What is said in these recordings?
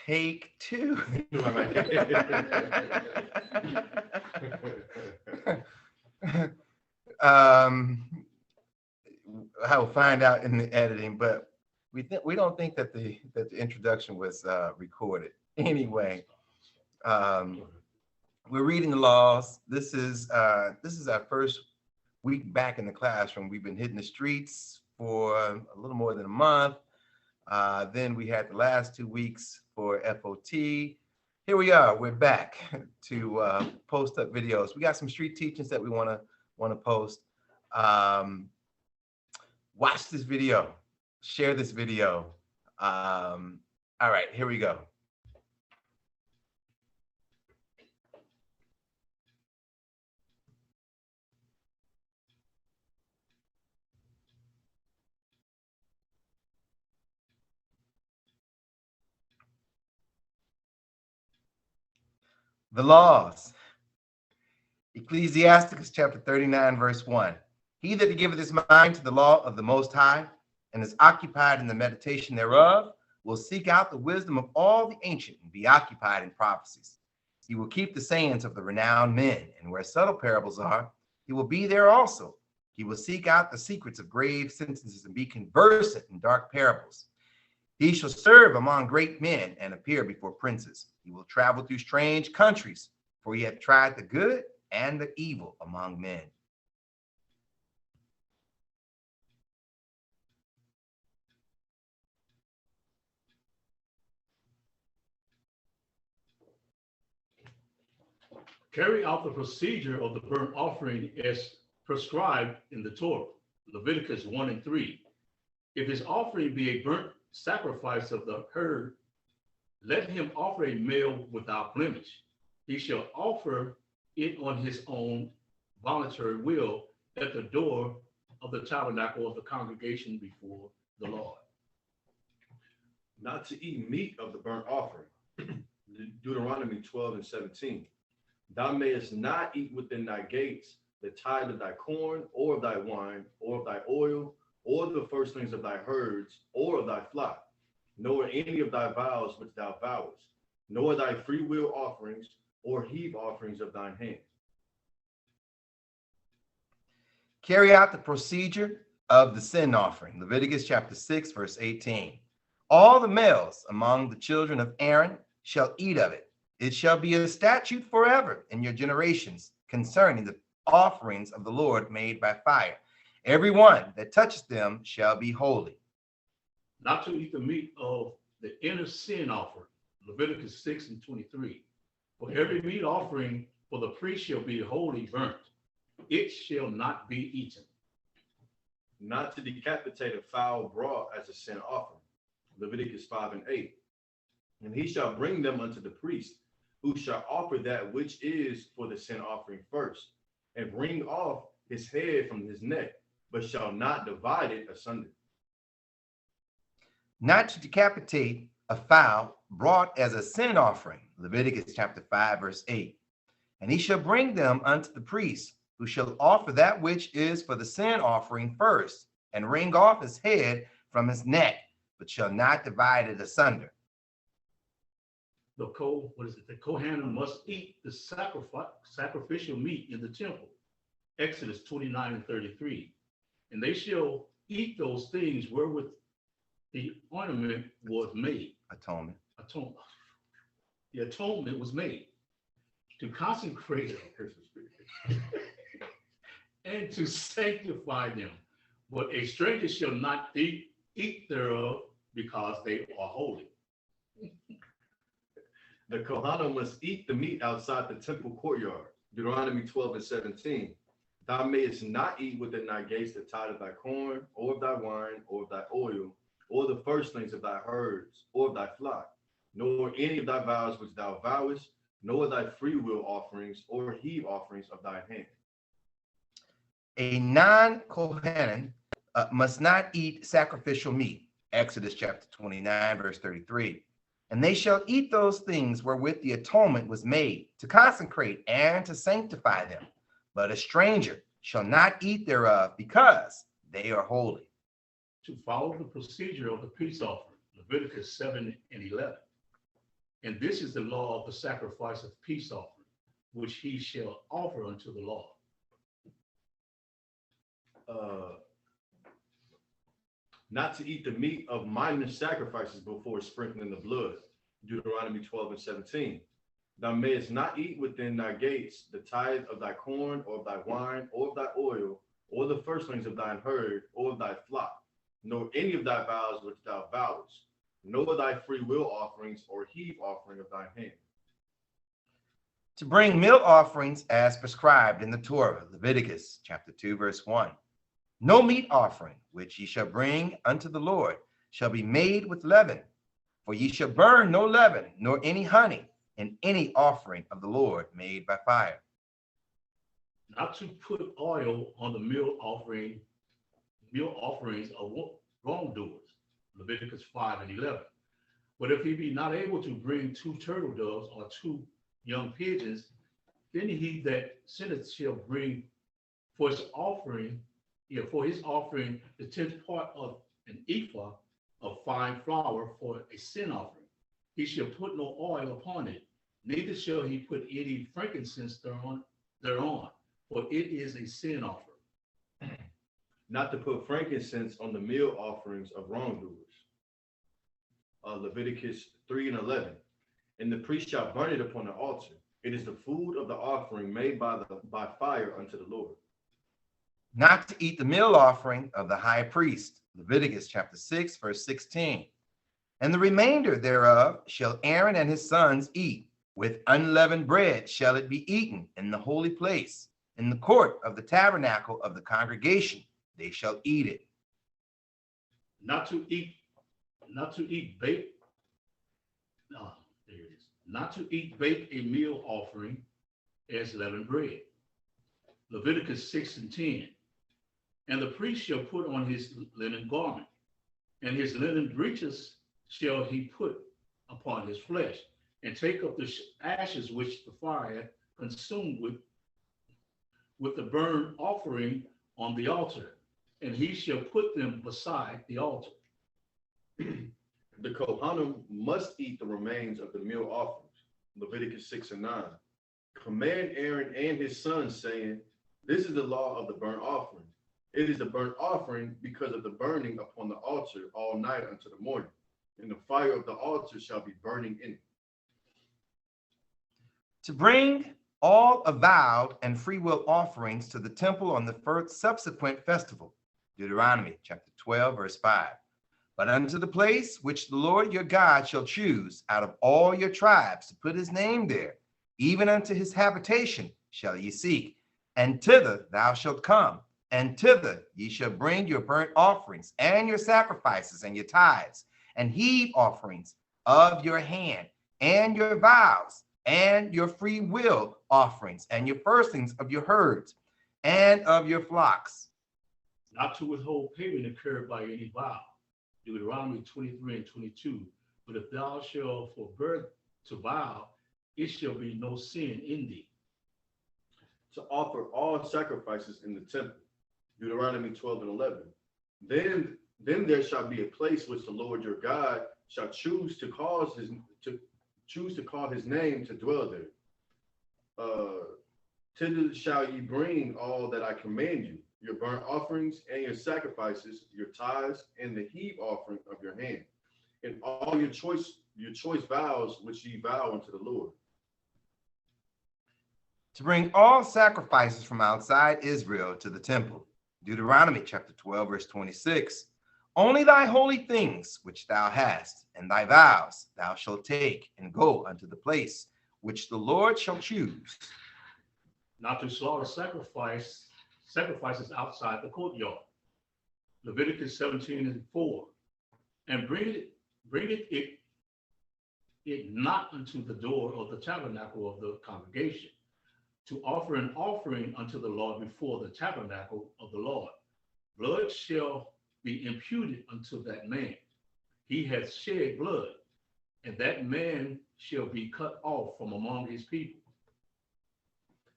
Take two. I will find out in the editing, but we don't think that the introduction was recorded. Anyway, we're reading the laws. This is our first week back in the classroom. We've been hitting the streets for a little more than a month. Then we had the last 2 weeks for FOT. Here we are. We're back to post up videos. We got some street teachings that we want to post. Watch this video. Share this video. All right, here we go. The laws. Ecclesiasticus chapter 39, verse 1. He that giveth his mind to the law of the Most High, and is occupied in the meditation thereof, will seek out the wisdom of all the ancient, and be occupied in prophecies. He will keep the sayings of the renowned men, and where subtle parables are, he will be there also. He will seek out the secrets of grave sentences, and be conversant in dark parables. He shall serve among great men, and appear before princes. He will travel through strange countries, for he hath tried the good and the evil among men. Carry out the procedure of the burnt offering as prescribed in the Torah, Leviticus 1 and 3. If his offering be a burnt sacrifice of the herd, let him offer a male without blemish. He shall offer it on his own voluntary will at the door of the tabernacle of the congregation before the Lord. Not to eat meat of the burnt offering. Deuteronomy 12 and 17. Thou mayest not eat within thy gates the tithe of thy corn, or of thy wine, or of thy oil, or the firstlings of thy herds, or of thy flock, nor any of thy vows which thou vowest, nor thy free will offerings, or heave offerings of thine hand. Carry out the procedure of the sin offering. Leviticus chapter 6, verse 18. All the males among the children of Aaron shall eat of it. It shall be a statute forever in your generations concerning the offerings of the Lord made by fire. Every one that touches them shall be holy. Not to eat the meat of the inner sin offering, Leviticus 6 and 23. For every meat offering for the priest shall be wholly burnt. It shall not be eaten. Not to decapitate a fowl brought as a sin offering, Leviticus 5 and 8. And he shall bring them unto the priest, who shall offer that which is for the sin offering first, and bring off his head from his neck, but shall not divide it asunder. Not to decapitate a fowl brought as a sin offering, Leviticus chapter 5, verse 8. And he shall bring them unto the priest, who shall offer that which is for the sin offering first, and wring off his head from his neck, but shall not divide it asunder. The Kohanim must eat the sacrificial meat in the temple, Exodus 29 and 33. And they shall eat those things wherewith the ornament was made. Atonement. The atonement was made to consecrate and to sanctify them. But a stranger shall not eat thereof, because they are holy. The Kohanim must eat the meat outside the temple courtyard, Deuteronomy 12 and 17. Thou mayest not eat within thy gates the tithe of thy corn, or of thy wine, or of thy oil, or the firstlings of thy herds, or of thy flock, nor any of thy vows which thou vowest, nor thy free will offerings, or heave offerings of thine hand. A non-Kohanim must not eat sacrificial meat, Exodus chapter 29, verse 33. And they shall eat those things wherewith the atonement was made, to consecrate and to sanctify them. But a stranger shall not eat thereof, because they are holy. To follow the procedure of the peace offering, Leviticus 7 and 11. And this is the law of the sacrifice of peace offering, which he shall offer unto the Lord. Not to eat the meat of minor sacrifices before sprinkling the blood. Deuteronomy 12:17. Thou mayest not eat within thy gates the tithe of thy corn, or of thy wine, or of thy oil, or the firstlings of thine herd, or of thy flock, nor any of thy vows which thou vowest, nor thy free will offerings or heave offering of thine hand. To bring meal offerings as prescribed in the Torah, Leviticus chapter 2, verse 1. No meat offering which ye shall bring unto the Lord shall be made with leaven, for ye shall burn no leaven, nor any honey, in any offering of the Lord made by fire. Not to put oil on the meal offerings of wrongdoers, Leviticus 5:11. But if he be not able to bring 2 turtle doves or 2 young pigeons, then he that sinneth shall bring for his offering, the 10th part of an ephah of fine flour for a sin offering. He shall put no oil upon it, neither shall he put any frankincense thereon, for it is a sin offering. Not to put frankincense on the meal offerings of wrongdoers. Leviticus 3:11. And the priest shall burn it upon the altar. It is the food of the offering made by fire unto the Lord. Not to eat the meal offering of the high priest, Leviticus chapter 6, verse 16. And the remainder thereof shall Aaron and his sons eat. With unleavened bread shall it be eaten in the holy place, in the court of the tabernacle of the congregation. They shall eat it. Not to eat bake. There it is. Not to eat bake a meal offering as leavened bread. Leviticus 6:10. And the priest shall put on his linen garment, and his linen breeches shall he put upon his flesh, and take up the ashes which the fire had consumed with the burnt offering on the altar, and he shall put them beside the altar. The Kohanim must eat the remains of the meal offerings. Leviticus 6:9. Command Aaron and his sons, saying, this is the law of the burnt offering. It is the burnt offering because of the burning upon the altar all night until the morning, and the fire of the altar shall be burning in it. To bring all avowed and free will offerings to the temple on the first subsequent festival, Deuteronomy chapter 12, verse 5. But unto the place which the Lord your God shall choose out of all your tribes to put his name there, even unto his habitation shall ye seek, and thither thou shalt come, and thither ye shall bring your burnt offerings and your sacrifices and your tithes and heave offerings of your hand, and your vows and your free will offerings and your firstlings of your herds and of your flocks. Not to withhold payment incurred by any vow, Deuteronomy 23:22. But if thou shalt forbear to vow, it shall be no sin in thee. To offer all sacrifices in the temple, Deuteronomy 12:11. Then there shall be a place which the Lord your God shall choose to call his name to dwell there. Thither shall ye bring all that I command you, your burnt offerings and your sacrifices, your tithes and the heave offering of your hand, and all your choice vows which ye vow unto the Lord. To bring all sacrifices from outside Israel to the temple, Deuteronomy chapter 12, verse 26. Only thy holy things which thou hast, and thy vows thou shalt take, and go unto the place which the Lord shall choose. Not to slaughter sacrifices outside the courtyard, Leviticus 17:4. And bring it not unto the door of the tabernacle of the congregation, to offer an offering unto the Lord before the tabernacle of the Lord. Blood shall be imputed unto that man. He hath shed blood, and that man shall be cut off from among his people.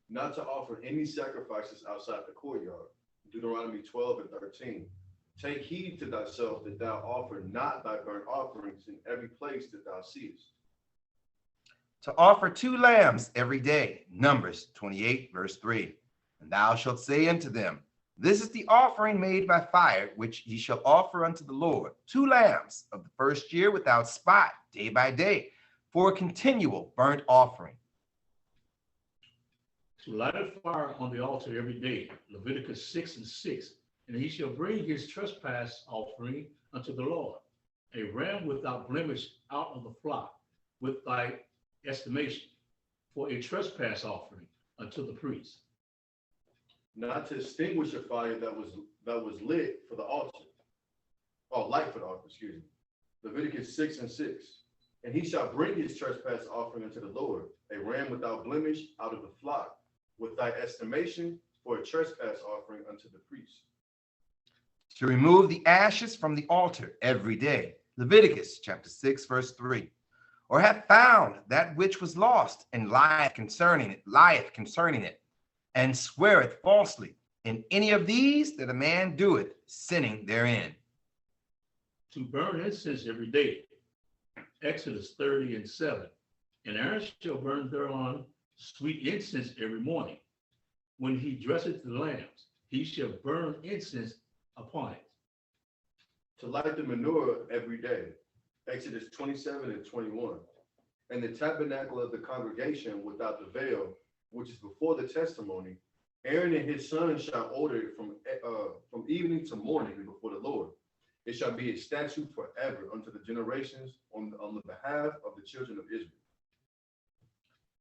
Not to offer any sacrifices outside the courtyard, Deuteronomy 12:13. Take heed to thyself that thou offer not thy burnt offerings in every place that thou seest. to offer 2 lambs every day. Numbers 28, verse 3. And thou shalt say unto them, this is the offering made by fire, which ye shall offer unto the Lord, 2 lambs of the first year without spot, day by day, for a continual burnt offering. To light a fire on the altar every day, Leviticus 6 and 6. And he shall bring his trespass offering unto the Lord, a ram without blemish out of the flock, with thy estimation, for a trespass offering unto the priest. Not to extinguish a fire that was lit for the altar, or light for the altar, excuse me. Leviticus 6 and 6. And he shall bring his trespass offering unto the Lord, a ram without blemish out of the flock, with thy estimation, for a trespass offering unto the priest. To remove the ashes from the altar every day. Leviticus chapter 6, verse 3. Or have found that which was lost, and lieth concerning it, and sweareth falsely in any of these that a man doeth, sinning therein. To burn incense every day. Exodus 30 and 7. And Aaron shall burn thereon sweet incense every morning. When he dresseth the lambs, he shall burn incense upon it. To light the menorah every day. Exodus 27 and 21. And the tabernacle of the congregation without the veil, which is before the testimony, Aaron and his sons shall order it from evening to morning before the Lord. It shall be a statute forever unto the generations on the behalf of the children of Israel.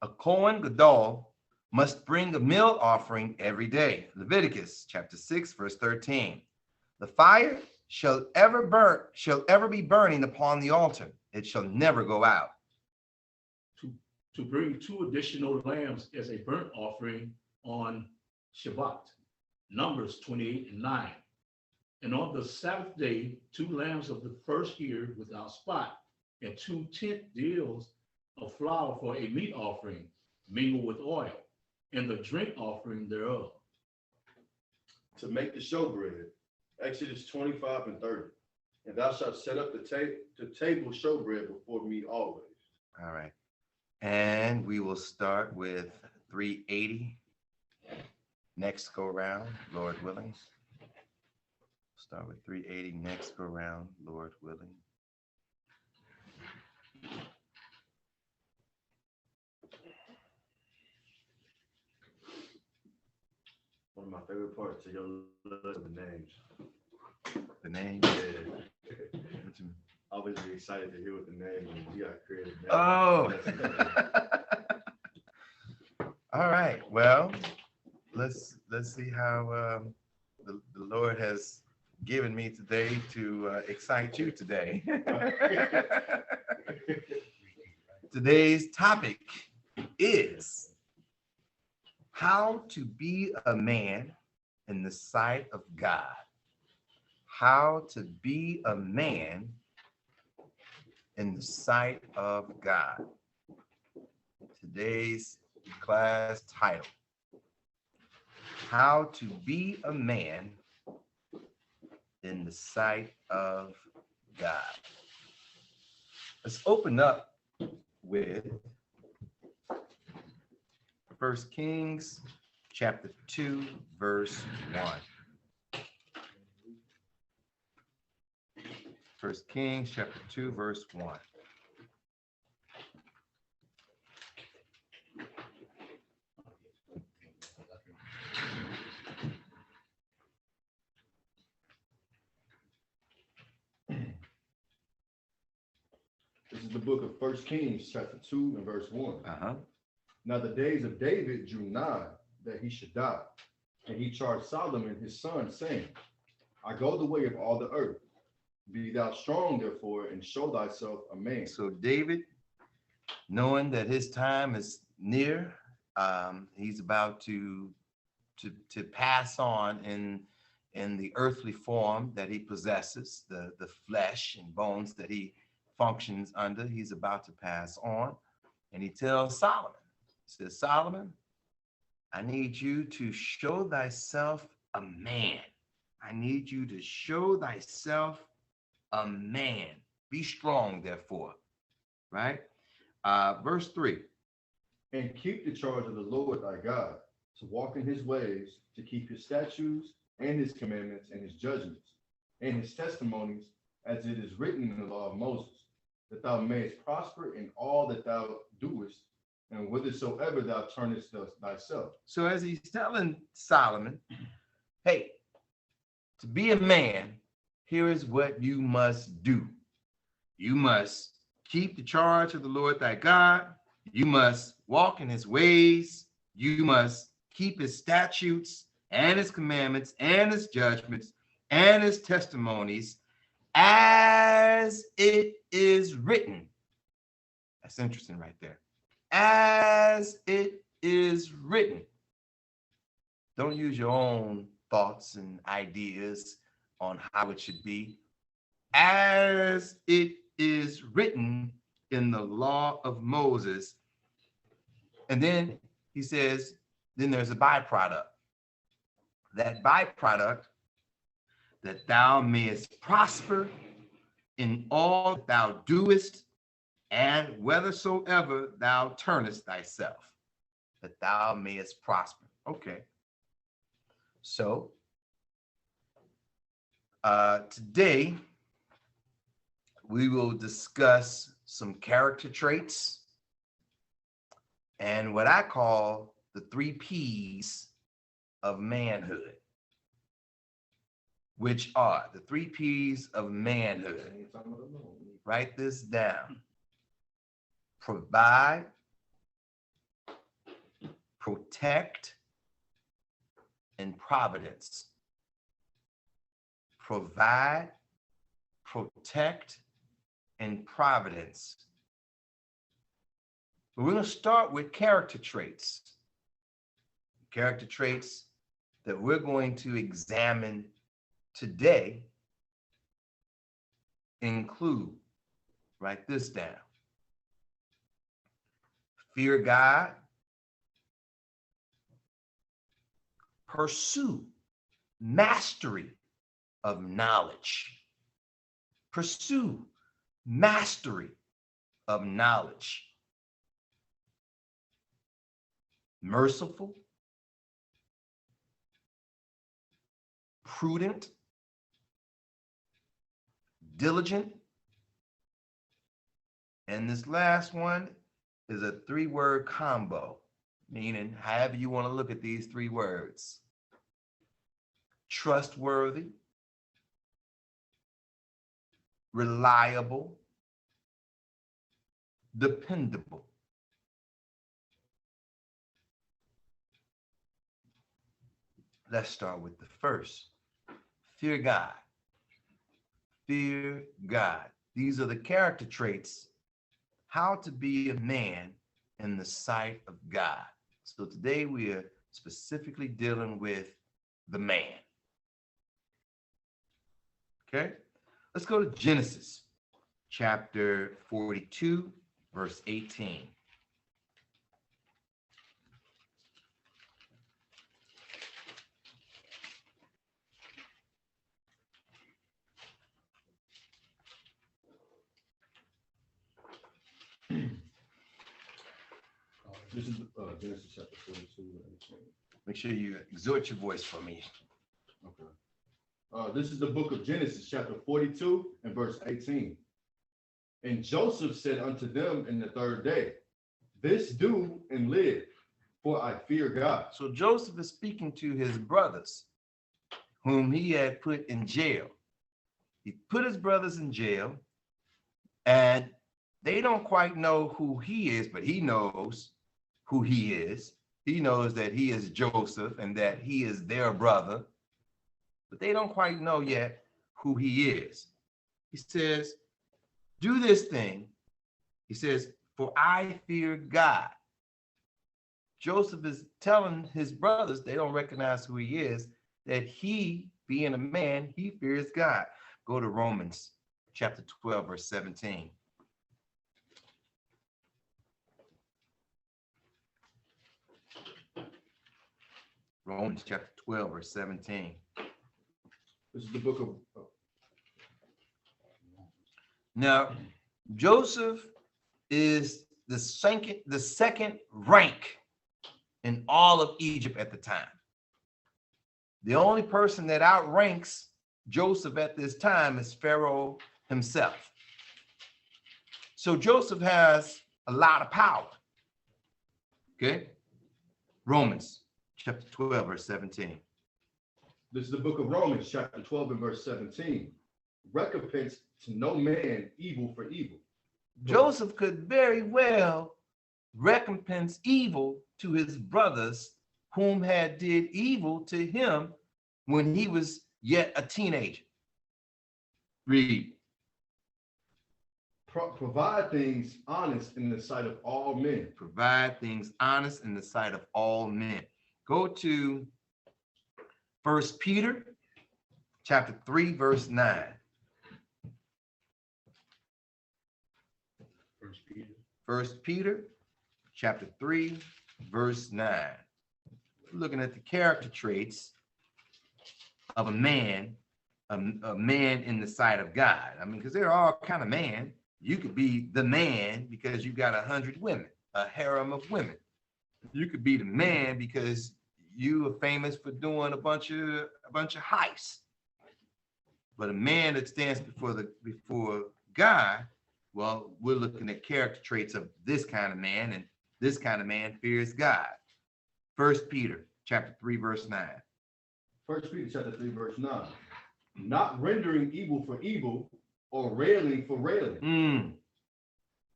A Kohen Gadol must bring a meal offering every day. Leviticus chapter 6, verse 13. The fire shall ever be burning upon the altar. It shall never go out. To bring 2 additional lambs as a burnt offering on Shabbat. Numbers 28 and 9. And on the Sabbath day, 2 lambs of the first year without spot, and 2 tenth deals of flour for a meat offering, mingled with oil, and the drink offering thereof. To make the showbread. Exodus 25 and 30. And thou shalt set up the table showbread before me always. All right. And we will start with 380. Next go round, Lord willing. Start with 380. Next go round, Lord willing. One of my favorite parts of your list, the names. The name? Yeah. I always be excited to hear what the name is. You got creative. Oh. All right. Well, let's see how the Lord has given me today to excite you today. Today's topic is how to be a man in the sight of God. How to be a man in the sight of God. Today's class title: How to be a man in the sight of God. Let's open up with 1 Kings chapter 2, verse 1. 1 Kings chapter 2, verse 1. This is the book of 1 Kings chapter 2 and verse 1. Now the days of David drew nigh that he should die. And he charged Solomon his son, saying, I go the way of all the earth. Be thou strong, therefore, and show thyself a man. So David, knowing that his time is near, he's about to pass on in the earthly form that he possesses, the flesh and bones that he functions under. He's about to pass on, and he tells Solomon, he says, Solomon, I need you to show thyself a man. I need you to show thyself a man. Be strong, therefore, right? Verse 3. And keep the charge of the Lord thy God, to walk in his ways, to keep his statutes and his commandments and his judgments and his testimonies, as it is written in the law of Moses, that thou mayest prosper in all that thou doest, and whithersoever thou turnest thyself. So as he's telling Solomon, hey, to be a man, here is what you must do. You must keep the charge of the Lord thy God. You must walk in his ways. You must keep his statutes and his commandments and his judgments and his testimonies as it is written. That's interesting right there. As it is written. Don't use your own thoughts and ideas on how it should be. As it is written in the law of Moses. And then he says, then there's a byproduct. That byproduct, that thou mayest prosper in all that thou doest, and whithersoever thou turnest thyself, that thou mayest prosper. Okay. So today we will discuss some character traits and what I call the 3 P's of manhood, which are the 3 P's of manhood. Write this down. Provide, protect, and providence. Provide, protect, and providence. But we're going to start with character traits. Character traits that we're going to examine today include, write this down, fear God, pursue mastery of knowledge. Pursue mastery of knowledge. Merciful, prudent, diligent, and this last one is a 3-word combo, meaning however you want to look at these 3 words. Trustworthy, reliable, dependable. Let's start with the first. Fear God. Fear God. These are the character traits, how to be a man in the sight of God. So today we are specifically dealing with the man. Okay, let's go to Genesis chapter 42, verse 18. This is Genesis chapter 42. Make sure you exhort your voice for me. Okay. This is the book of Genesis chapter 42 and verse 18. And Joseph said unto them in the 3rd day, this do and live, for I fear God. So Joseph is speaking to his brothers, whom he had put in jail. He put his brothers in jail, and they don't quite know who he is, but he knows who he is. He knows that he is Joseph and that he is their brother, but they don't quite know yet who he is. He says, do this thing. He says, for I fear God. Joseph is telling his brothers, they don't recognize who he is, that he, being a man, he fears God. Go to Romans chapter 12, verse 17. Romans chapter 12, verse 17. This is the book of... Now, Joseph is the second rank in all of Egypt at the time. The only person that outranks Joseph at this time is Pharaoh himself. So Joseph has a lot of power. Okay? Romans chapter 12, verse 17. This is the book of Romans, chapter 12 and verse 17. Recompense to no man evil for evil. Joseph could very well recompense evil to his brothers whom had did evil to him when he was yet a teenager. Read. Provide things honest in the sight of all men. Provide things honest in the sight of all men. Go to 1 Peter chapter 3, verse 9. First Peter chapter 3, verse 9. Looking at the character traits of a man in the sight of God. I mean, because there are all kind of man. You could be the man because you got 100 women, a harem of women. You could be the man because you are famous for doing a bunch of heists. But a man that stands before God, well, we're looking at character traits of this kind of man, and this kind of man fears God. 1 Peter chapter 3, verse 9. 1 Peter chapter 3, verse 9. Not rendering evil for evil or railing for railing.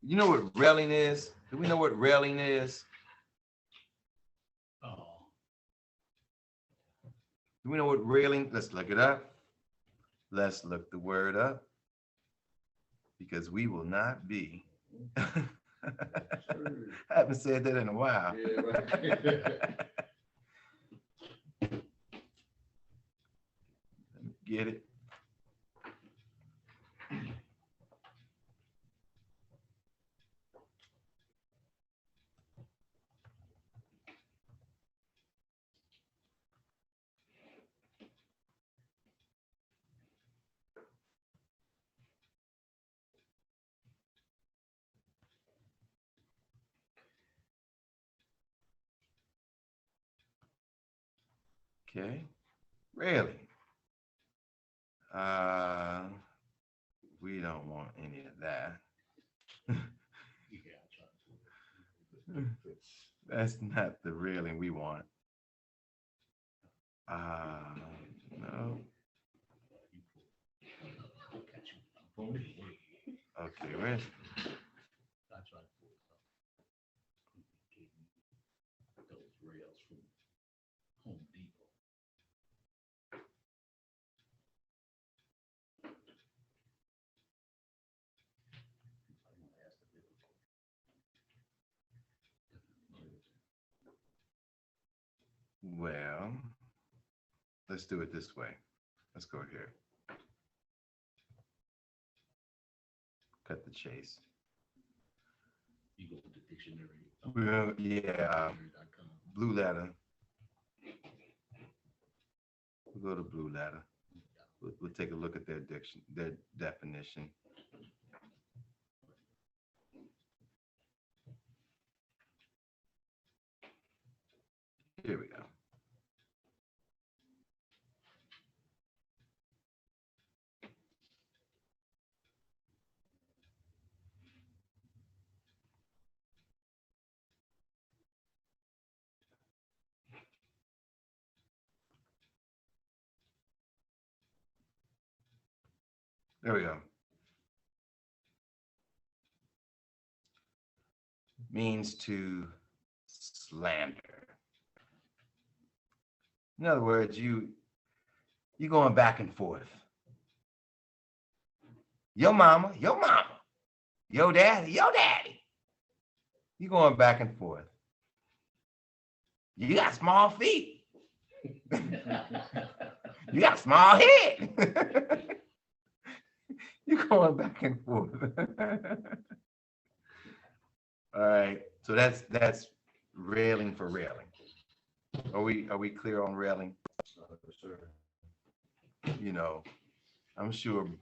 You know what railing is? Do we know what railing is? Oh. Do we know what railing? Let's look it up. Let's look the word up. Because we will not be. I haven't said that in a while. Yeah, right. Get it? Okay. Really? We don't want any of that. That's not the railing we want. No. Okay, where's those rails from Home Depot. well, let's do it this way. Let's go here. Cut the chase. You go to the dictionary. Blue letter. We'll go to Blue Letter. We'll take a look at their definition. Here we go. There we go. Means to slander. In other words, you going back and forth. Your mama, your daddy. You going back and forth. You got small feet. You got a small head. You're going back and forth. All right. So that's railing for railing. Are we clear on railing? Sure. You know, I'm sure you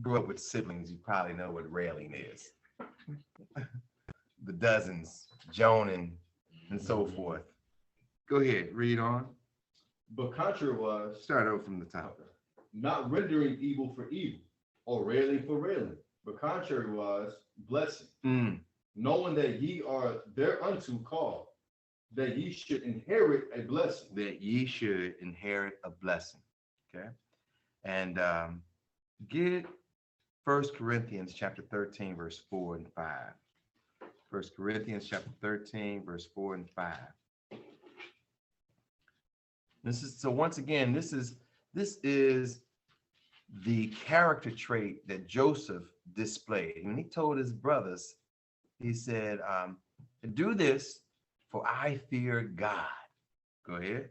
grew up with siblings, you probably know what railing is. the dozens, Jonan, and so forth. Go ahead, read on. But contrariwise, Start over from the top. not rendering evil for evil, or railing for railing, but contrariwise, blessing, knowing that ye are thereunto called, that ye should inherit a blessing. That ye should inherit a blessing. Okay. And get 1 Corinthians chapter 13, verse 4 and 5. 1 Corinthians chapter 13, verse 4 and 5. This is so once again, this is the character trait that Joseph displayed. When he told his brothers, he said, do this, for I fear God. Go ahead.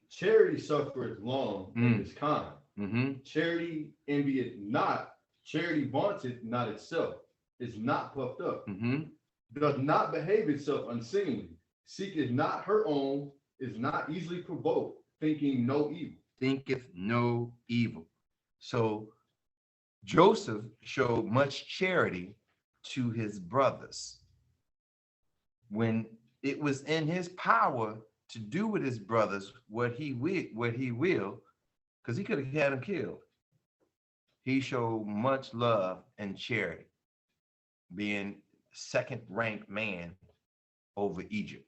Charity suffereth long and is kind. Charity envieth not. Charity vaunteth not itself, is not puffed up, doth not behave itself unseemly, seeketh not her own, is not easily provoked, thinking no evil. Thinketh no evil. So Joseph showed much charity to his brothers when it was in his power to do with his brothers what he will, because he could have had them killed. He showed much love and charity, being second-ranked man over Egypt.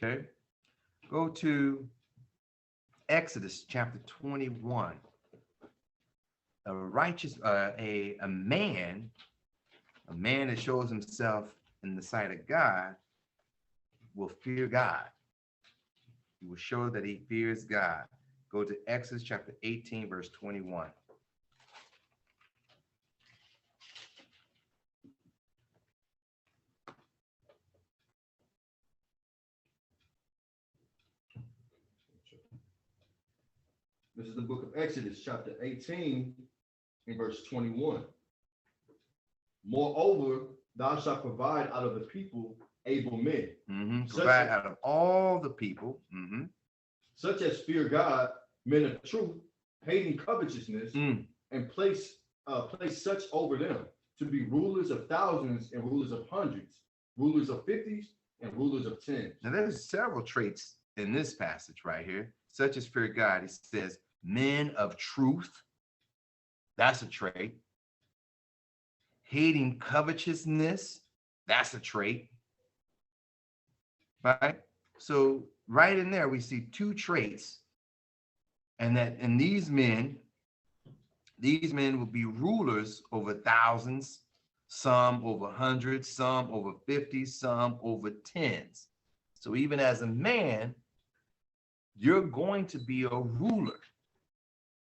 Okay, go to Exodus chapter 21. A righteous, a man that shows himself in the sight of God will fear God. He will show that he fears God. Go to Exodus chapter 18, verse 21. This is the book of Exodus, chapter 18, and verse 21. Moreover, thou shalt provide out of the people able men. Provide out of all the people. Such as fear God, men of truth, hating covetousness, and place such over them to be rulers of thousands and rulers of hundreds, rulers of fifties and rulers of tens. Now there's several traits in this passage right here. Such as fear God, he says, men of truth. That's a trait. Hating covetousness. That's a trait. Right? So right in there, we see two traits. And these men will be rulers over thousands, some over hundreds, some over 50, some over tens. So even as a man, you're going to be a ruler.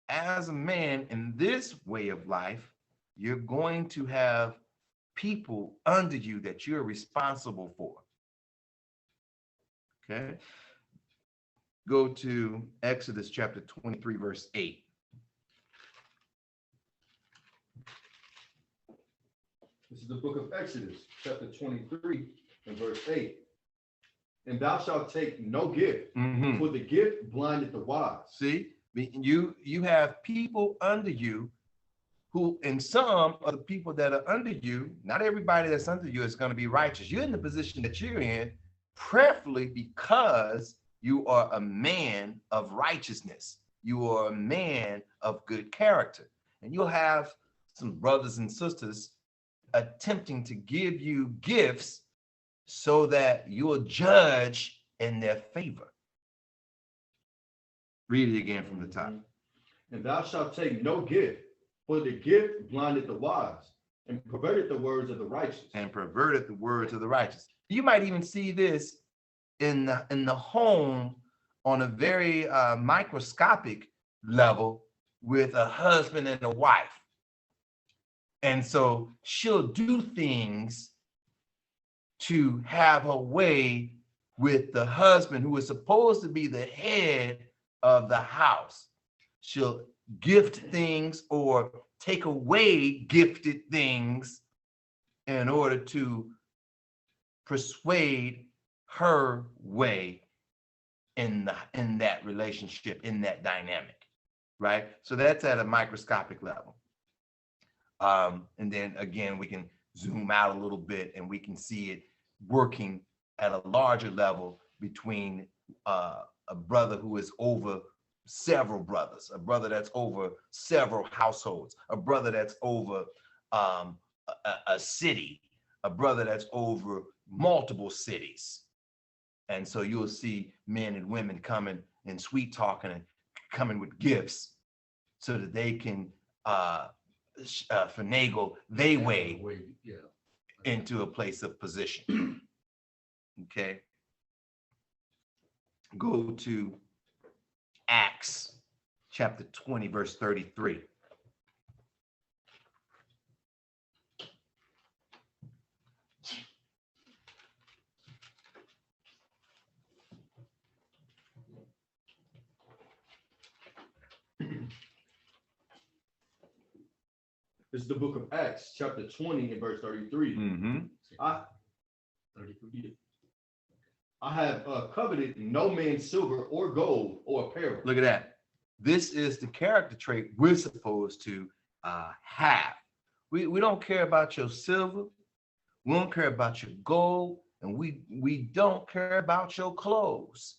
As a man in this way of life, you're going to have people under you that you're responsible for. Okay. Go to Exodus chapter 23, verse 8. This is the book of Exodus, chapter 23, and verse 8. And thou shalt take no gift, for the gift blindeth the wise. See, you have people under you who, and some of the people that are under you, not everybody that's under you is going to be righteous. You're in the position that you're in, preferably because you are a man of righteousness. You are a man of good character. And you'll have some brothers and sisters attempting to give you gifts so that you'll judge in their favor. Read it again from the top. And thou shalt take no gift, for the gift blinded the wise, and perverted the words of the righteous. And perverted the words of the righteous. You might even see this in the home on a very microscopic level with a husband and a wife. And so she'll do things to have her way with the husband who is supposed to be the head of the house. She'll gift things or take away gifted things in order to persuade her way in that relationship, in that dynamic, right? So that's at a microscopic level. And then again, we can zoom out a little bit and we can see it working at a larger level between a brother who is over several brothers, a brother that's over several households, a brother that's over a city, a brother that's over multiple cities. And so you'll see men and women coming and sweet talking and coming with gifts so that they can finagle their way into a place of position. Okay. Go to Acts chapter 20, verse 33. This is the book of Acts, chapter 20 and verse 33. Mm-hmm. I have coveted no man's silver or gold or apparel. Look at that. This is the character trait we're supposed to have. We don't care about your silver. We don't care about your gold. And we don't care about your clothes.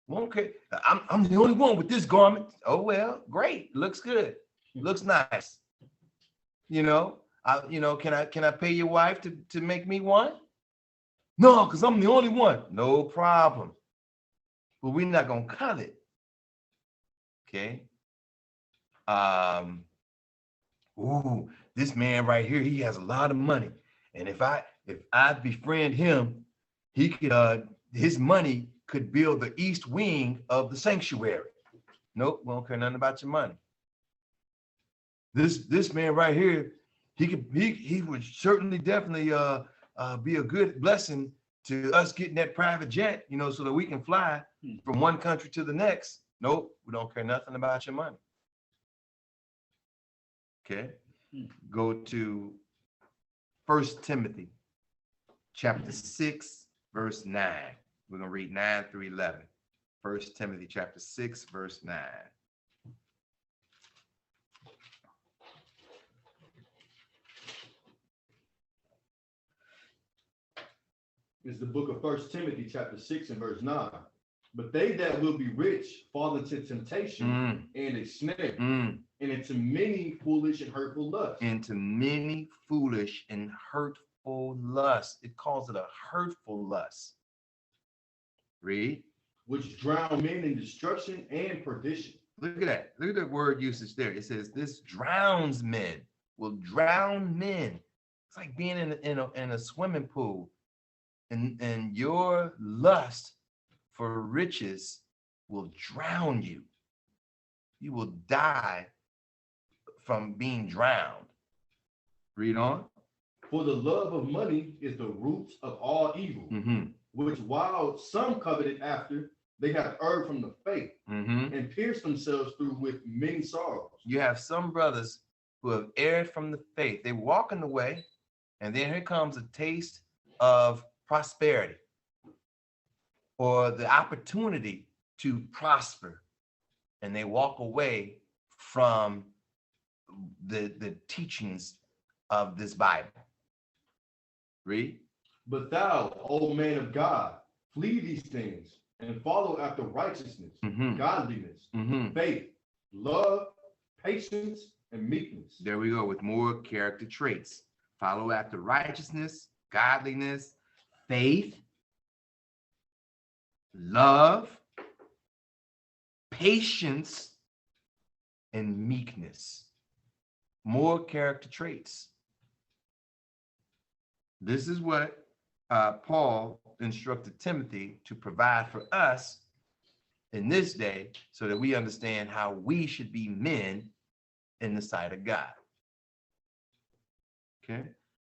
We don't care. I'm the only one with this garment. Oh, well, great. Looks good. Looks nice. You know, can I pay your wife to make me one? No, because I'm the only one. No problem. But we're not gonna covet. Okay. Ooh, this man right here, he has a lot of money. And if I befriend him, he could his money could build the east wing of the sanctuary. Nope, we don't care nothing about your money. This man right here, he would certainly definitely be a good blessing to us getting that private jet, so that we can fly from one country to the next. Nope, we don't care nothing about your money. Okay, go to 1 Timothy chapter 6, verse 9. We're gonna read 9 through 11. 1 Timothy chapter 6, verse 9. Is the book of 1 Timothy chapter 6 and verse 9. But they that will be rich fall into temptation and a snare, and into many foolish and hurtful lusts. Into many foolish and hurtful lusts. It calls it a hurtful lust. Read. Which drown men in destruction and perdition. Look at that. Look at the word usage there. It says this drowns men. Will drown men. It's like being in a swimming pool. And your lust for riches will drown you. You will die from being drowned. Read on. For the love of money is the root of all evil, which while some coveted after, they have erred from the faith and pierced themselves through with many sorrows. You have some brothers who have erred from the faith. They walk in the way, and then here comes a taste of prosperity or the opportunity to prosper, and they walk away from the teachings of this Bible. Read. But thou, O man of God, flee these things and follow after righteousness, godliness, faith, love, patience, and meekness. There we go with more character traits. Follow after righteousness, godliness, faith, love, patience, and meekness. More character traits. This is what Paul instructed Timothy to provide for us in this day so that we understand how we should be men in the sight of God. Okay,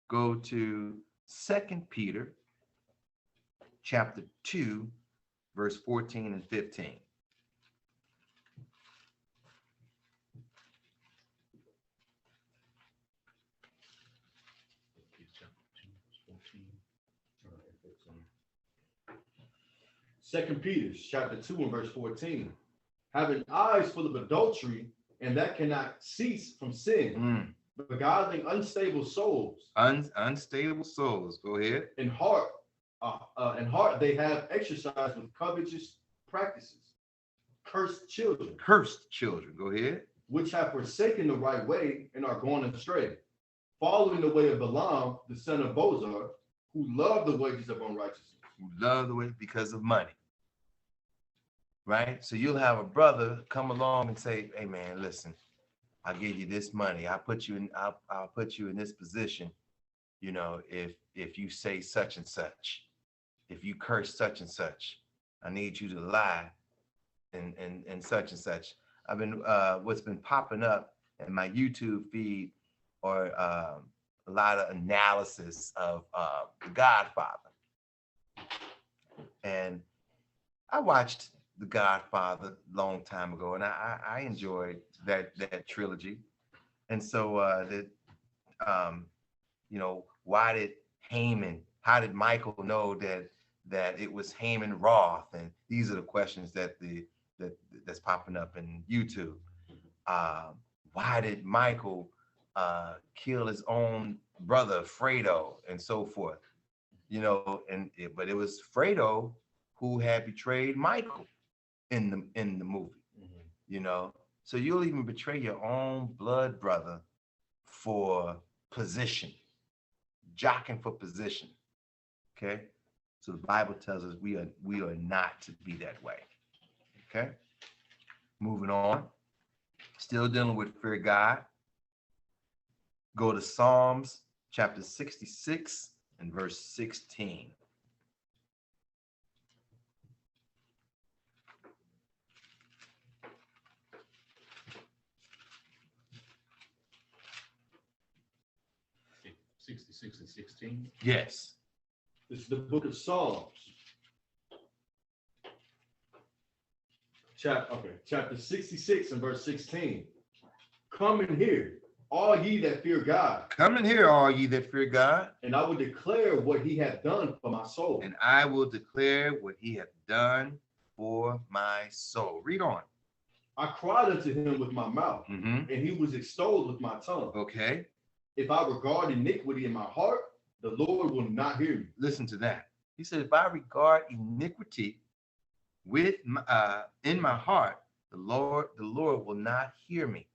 go to 2 Peter chapter 2, verse 14 and 15. Second Peter chapter 2 and verse 14. Having eyes full of adultery, and that cannot cease from sin, but beguiling unstable souls. Unstable souls. Go ahead. In heart they have exercised with covetous practices. Cursed children. Cursed children. Go ahead. Which have forsaken the right way and are gone astray, following the way of Balaam, the son of Bozar, who loved the wages of unrighteousness. Who love the way because of money. Right? So you'll have a brother come along and say, hey man, listen, I'll give you this money. I'll put you in this position, you know, if you say such and such, if you curse such and such, I need you to lie and such and such. I've been what's been popping up in my YouTube feed or a lot of analysis of The Godfather. And I watched The Godfather a long time ago, and I enjoyed that trilogy. And so you know, how did Michael know that it was Haman Roth? And these are the questions that's popping up in YouTube. Why did Michael kill his own brother Fredo and so forth? You know, but it was Fredo who had betrayed Michael in the movie. You know, so you'll even betray your own blood brother for position, jockeying for position. Okay, so the Bible tells us we are not to be that way. Okay, moving on. Still dealing with fear of God. Go to Psalms chapter 66 and verse 16. and 16. Yes. This is the book of Psalms. Chapter 66 and verse 16. Come in here, all ye that fear God. Come in here, all ye that fear God. And I will declare what he hath done for my soul. And I will declare what he hath done for my soul. Read on. I cried unto him with my mouth, and he was extolled with my tongue. Okay. If I regard iniquity in my heart, the Lord will not hear me. Listen to that. He said, if I regard iniquity in my heart, the Lord will not hear me.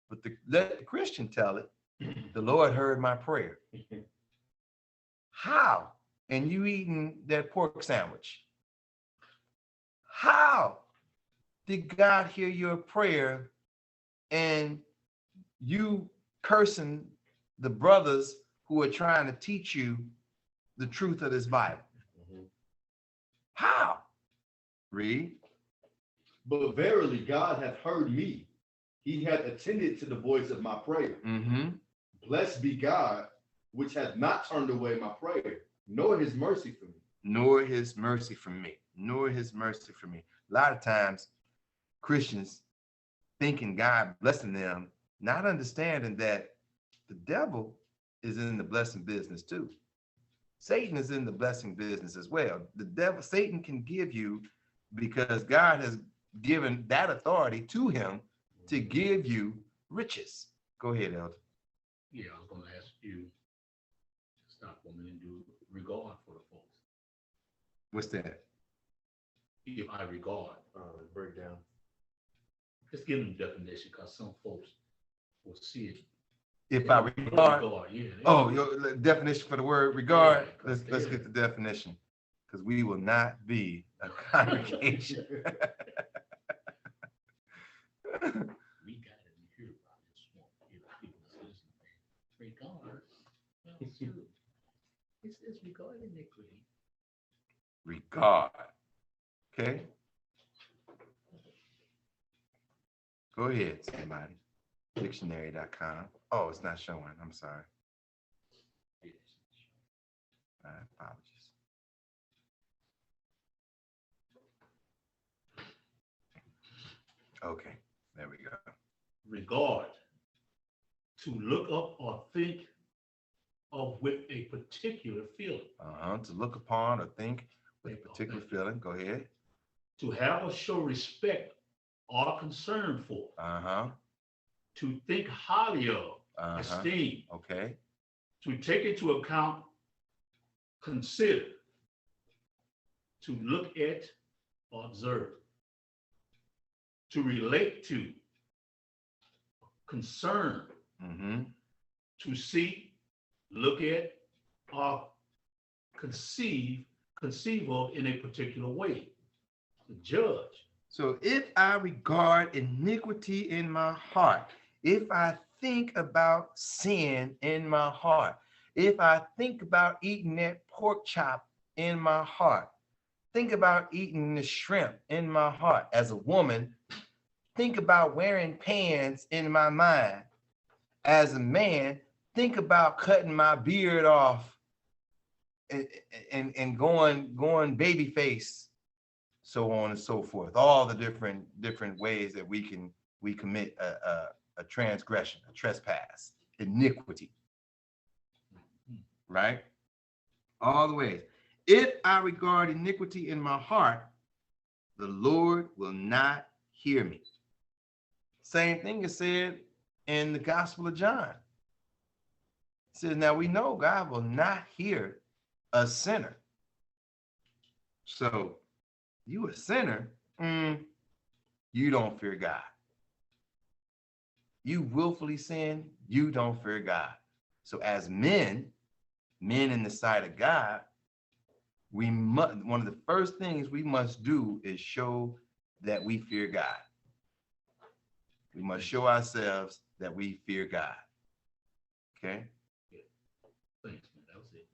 But let the Christian tell it, the Lord heard my prayer. How? And you eating that pork sandwich? How did God hear your prayer and you cursing the brothers who are trying to teach you the truth of this Bible? How? Read. But verily God hath heard me. He hath attended to the voice of my prayer. Blessed be God, which hath not turned away my prayer, nor his mercy from me. Nor his mercy from me. Nor his mercy from me. A lot of times, Christians thinking God blessing them, not understanding that the devil is in the blessing business too. Satan is in the blessing business as well. Satan can give you, because God has given that authority to him to give you riches. Go ahead, Elder. Yeah, I was going to ask you to stop for a minute and do regard for the folks. What's that? If I regard. Break down. Just give them the definition, because some folks will see it. If I regard. Yeah. Oh, your definition for the word regard. Yeah, let's get the definition, because we will not be a congregation. We got it in here. I just want to give people to listen. Regard. Well, it's true. It says regard iniquity. Regard. Okay. Go ahead, somebody. Dictionary.com. Oh, it's not showing. I'm sorry. My apologies. Okay, there we go. Regard. To look up or think of with a particular feeling. To look upon or think with a particular feeling. Go ahead. To have or show respect or concern for. Uh-huh. To think highly of esteem, Okay. to take into account, consider, to look at or observe, to relate to, concern, Mm-hmm. to see, look at, or conceive of in a particular way, to judge. So if I regard iniquity in my heart, if I think about sin in my heart, if I think about eating that pork chop in my heart, think about eating the shrimp in my heart. As a woman, think about wearing pants in my mind. As a man, think about cutting my beard off and going baby face, so on and so forth. All the different ways that we commit a transgression, a trespass, iniquity, right? All the ways. If I regard iniquity in my heart, the Lord will not hear me. Same thing is said in the Gospel of John. It says, now we know God will not hear a sinner. So you a sinner, you don't fear God. You willfully sin, you don't fear God. So as men in the sight of God, we must, one of the first things we must do is show that we fear God. We must show ourselves that we fear God. Okay? Yeah. Thanks, man. That was it.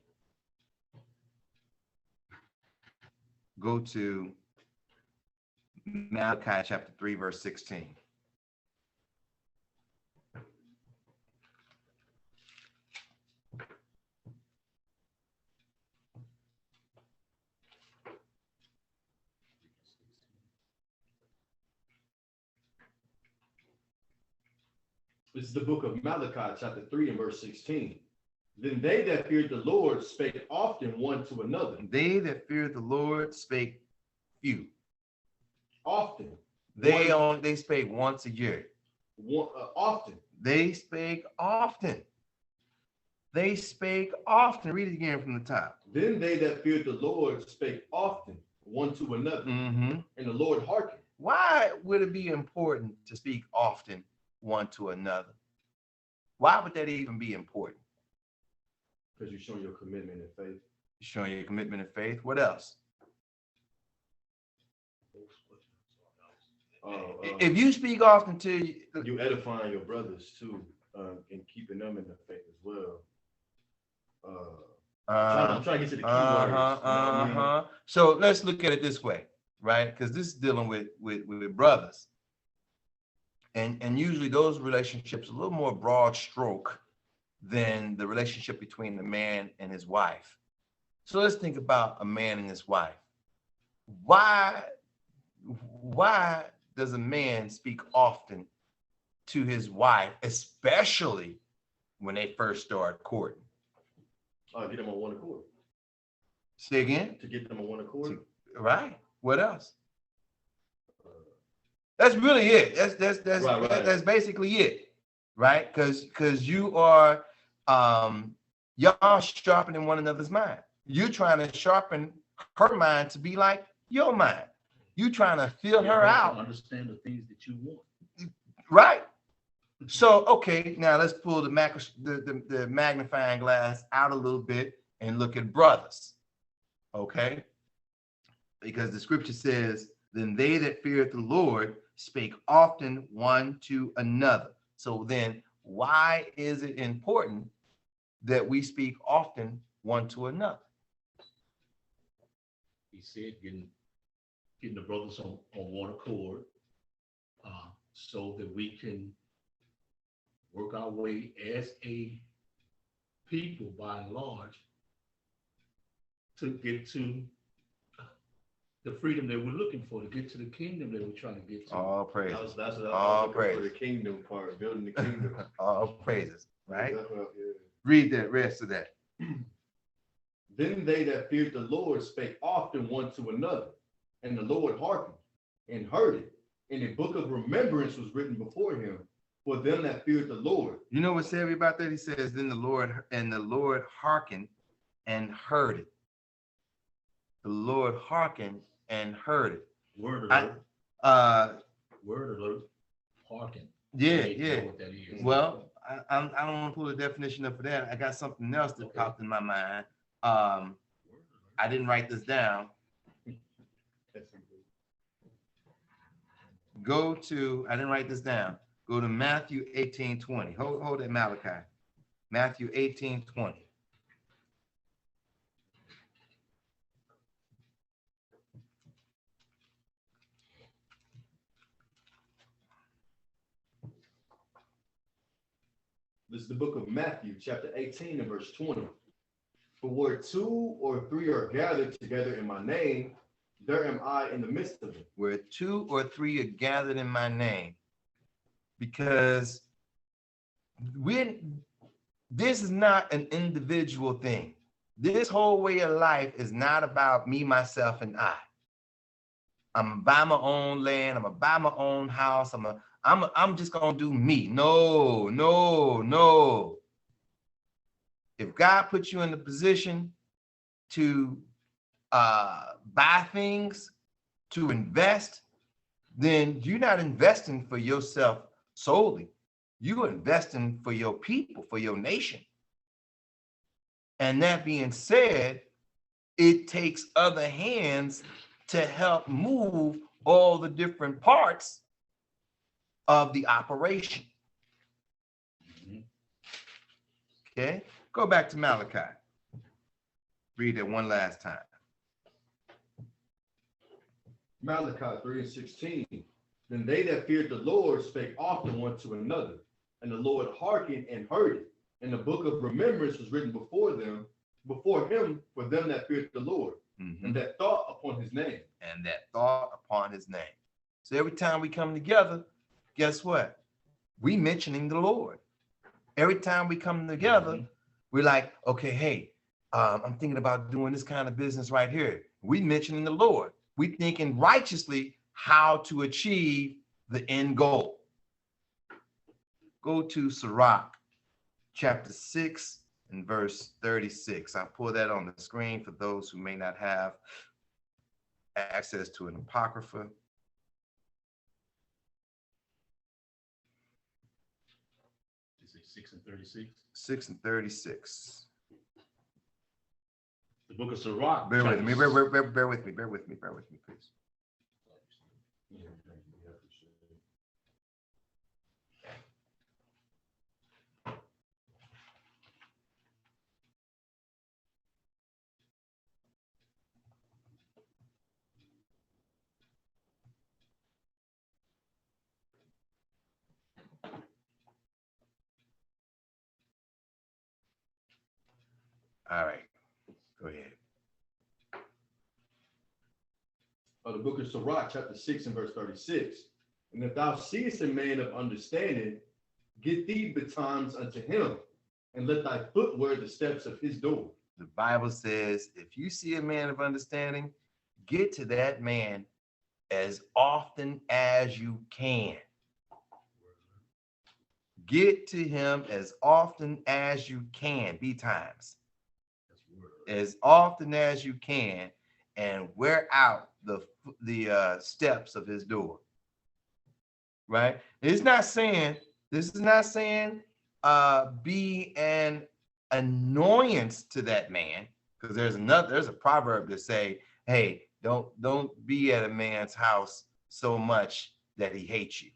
Go to Malachi chapter 3, verse 16. This is the book of Malachi, chapter 3 and verse 16. Then they that feared the Lord spake often one to another. They that feared the Lord spake few. Often. They spake once a year. Often. They spake often. They spake often. Read it again from the top. Then they that feared the Lord spake often one to another, and the Lord hearkened. Why would it be important to speak often one to another? Why would that even be important? Because you're showing your commitment in faith. You're showing your commitment in faith. What else? If you speak often to you edifying your brothers too, and keeping them in the faith as well. I'm trying to get to the key words. You know what I mean? So let's look at it this way, right? Because this is dealing with brothers. And usually those relationships are a little more broad stroke than the relationship between the man and his wife. So let's think about a man and his wife. Why does a man speak often to his wife, especially when they first start courting? Get them on one accord. Say again? To get them on one accord. Right. What else? That's really it. That's basically it, right? Because you are y'all sharpening one another's mind. You're trying to sharpen her mind to be like your mind. You trying to fill her out. Understand the things that you want. Right. So, okay, now let's pull the magnifying glass out a little bit and look at brothers. Okay? Because the scripture says, then they that feared the Lord spake often one to another. So then why is it important that we speak often one to another? He said getting the brothers on one accord, so that we can work our way as a people by and large to get to the freedom that we're looking for, to get to the kingdom that we're trying to get to. All praises. That's what all praises. For the kingdom part, building the kingdom. All praises, right? Yeah. Read that rest of that. Then they that feared the Lord spake often one to another, and the Lord hearkened and heard it. And a book of remembrance was written before him for them that feared the Lord. You know what's heavy about that? He says, then the Lord hearkened and heard it. The Lord hearkened and heard it. Word alert. Word alert. Hearken. Yeah, They yeah. know what that is. Well, I don't want to pull a definition up for that. I got something else that popped in my mind. I didn't write this down. I didn't write this down. Go to Matthew 18:20. Hold that, Malachi. Matthew 18:20. This is the book of Matthew, chapter 18 and verse 20. For where 2 or 3 are gathered together in my name, there am I in the midst of them. Where 2 or 3 are gathered in my name. Because this is not an individual thing. This whole way of life is not about me, myself, and I. I'm gonna buy my own land. I'm gonna buy my own house. I'm just gonna do me. No, no, no. If God puts you in the position to buy things, to invest, then you're not investing for yourself solely. You're investing for your people, for your nation. And that being said, it takes other hands to help move all the different parts of the operation. Okay, go back to Malachi. Read it one last time. Malachi 3:16. Then they that feared the Lord spake often one to another, and the Lord hearkened and heard it. And the book of remembrance was written before him, for them that feared the Lord, and that thought upon his name. And that thought upon his name. So every time we come together, guess what? We mentioning the Lord. Every time we come together, we're like, okay, hey, I'm thinking about doing this kind of business right here. We mentioning the Lord. We thinking righteously how to achieve the end goal. Go to Sirach, chapter 6 and verse 36. I'll pull that on the screen for those who may not have access to an apocrypha. Is it 6 and 36? 6 and 36. The book of Sirach. Bear with me, bear with me, please. All right, go ahead. The book of Sirach, chapter 6 and verse 36. And if thou seest a man of understanding, get thee betimes unto him, and let thy foot wear the steps of his door. The Bible says, if you see a man of understanding, get to that man as often as you can. Get to him as often as you can, betimes. As often as you can, and wear out the steps of his door. Right? This is not saying be an annoyance to that man, because there's a proverb that say, hey, don't be at a man's house so much that he hates you.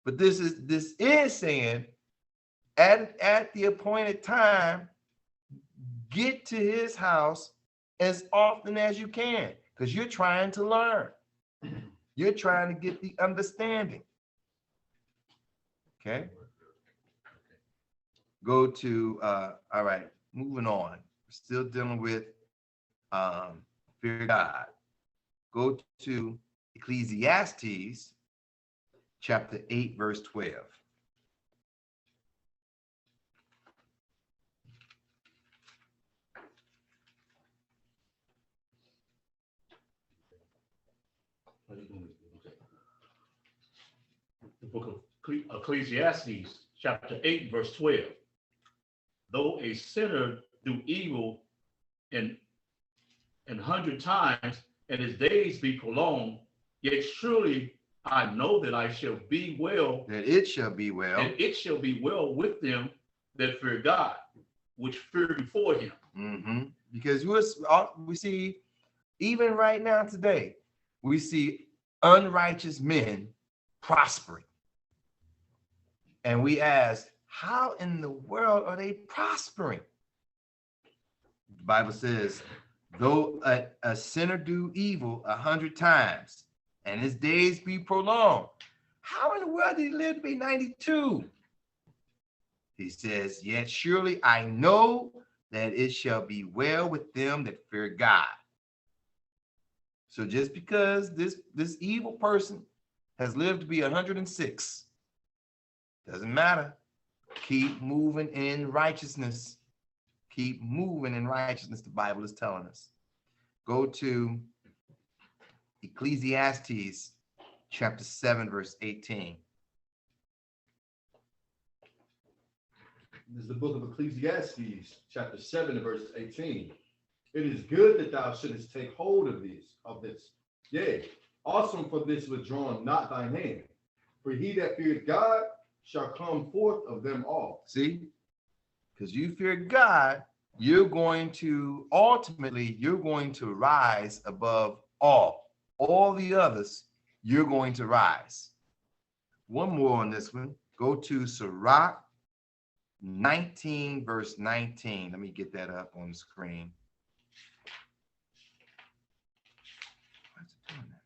But this is saying at the appointed time, get to his house as often as you can, because you're trying to learn. You're trying to get the understanding. Okay. Go to, all right, moving on. We're still dealing with fear God. Go to Ecclesiastes chapter 8, verse 12. The book of Ecclesiastes chapter 8, verse 12. Though a sinner do evil in 100 times, and his days be prolonged, yet surely I know that I shall be well, That it shall be well. and it shall be well with them that fear God, which fear before him. Because we see, even right now today, we see unrighteous men prospering. And we ask, how in the world are they prospering? The Bible says, though a sinner do evil 100 times, and his days be prolonged, how in the world did he live to be 92? He says, yet surely I know that it shall be well with them that fear God. So just because this evil person has lived to be 106, doesn't matter. Keep moving in righteousness. Keep moving in righteousness, the Bible is telling us. Go to Ecclesiastes chapter 7, verse 18. This is the book of Ecclesiastes, chapter 7, and verse 18. It is good that thou shouldest take hold of this. Yea, awesome for this withdrawn not thine hand. For he that feared God shall come forth of them all. See, because you fear God, you're going to rise above all the others. You're going to rise. One more on this one. Go to Sirach 19, verse 19. Let me get that up on the screen. What's it doing that?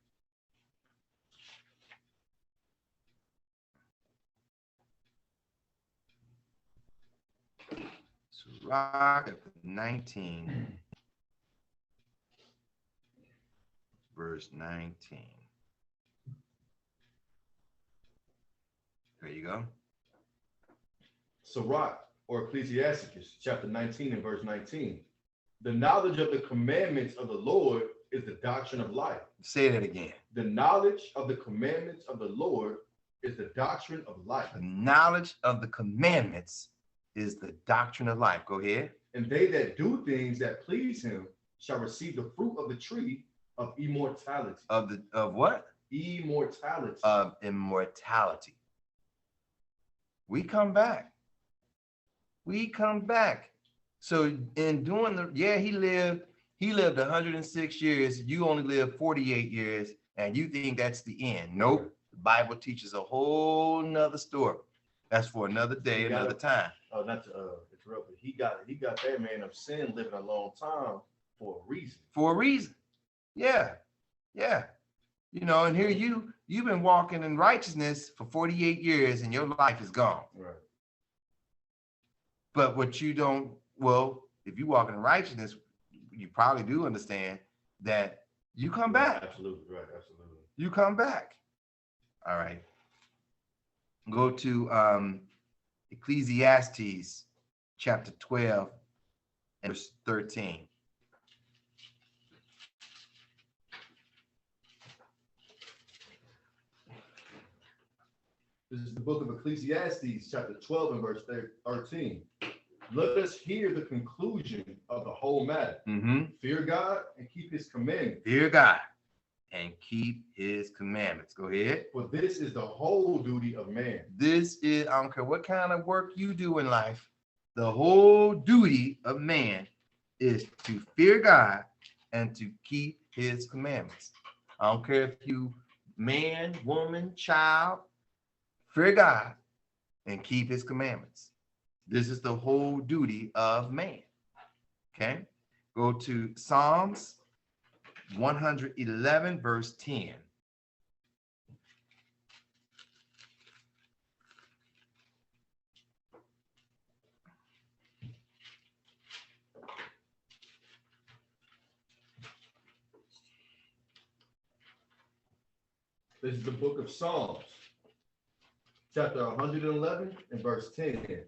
Sirach 19, verse 19. There you go. Sirach, or Ecclesiastes, chapter 19 and verse 19. The knowledge of the commandments of the Lord is the doctrine of life. Say that again. The knowledge of the commandments of the Lord is the doctrine of life. The knowledge of the commandments is the doctrine of life. Go ahead. And they that do things that please him shall receive the fruit of the tree of immortality. Of what? Immortality. Of immortality. We come back. We come back. So in doing he lived 106 years. You only lived 48 years, and you think that's the end. Nope. The Bible teaches a whole nother story. That's for another day, another time. Oh, not to interrupt, but he got that man of sin living a long time for a reason. For a reason. Yeah. Yeah. You know, and here you've been walking in righteousness for 48 years and your life is gone. Right. But what you don't, if you walk in righteousness, you probably do understand that you come back. Absolutely, right, absolutely. You come back. All right. Go to Ecclesiastes chapter 12 and verse 13. This is the book of Ecclesiastes, chapter 12 and verse 13. Let us hear the conclusion of the whole matter. Fear God and keep his commandments. Fear God and keep his commandments. Go ahead. For this is the whole duty of man. This is, I don't care what kind of work you do in life, the whole duty of man is to fear God and to keep his commandments. I don't care if you man, woman, child, fear God and keep his commandments. This is the whole duty of man. Okay. Go to Psalms 111, verse 10. This is the book of Psalms, chapter 111 and verse 10.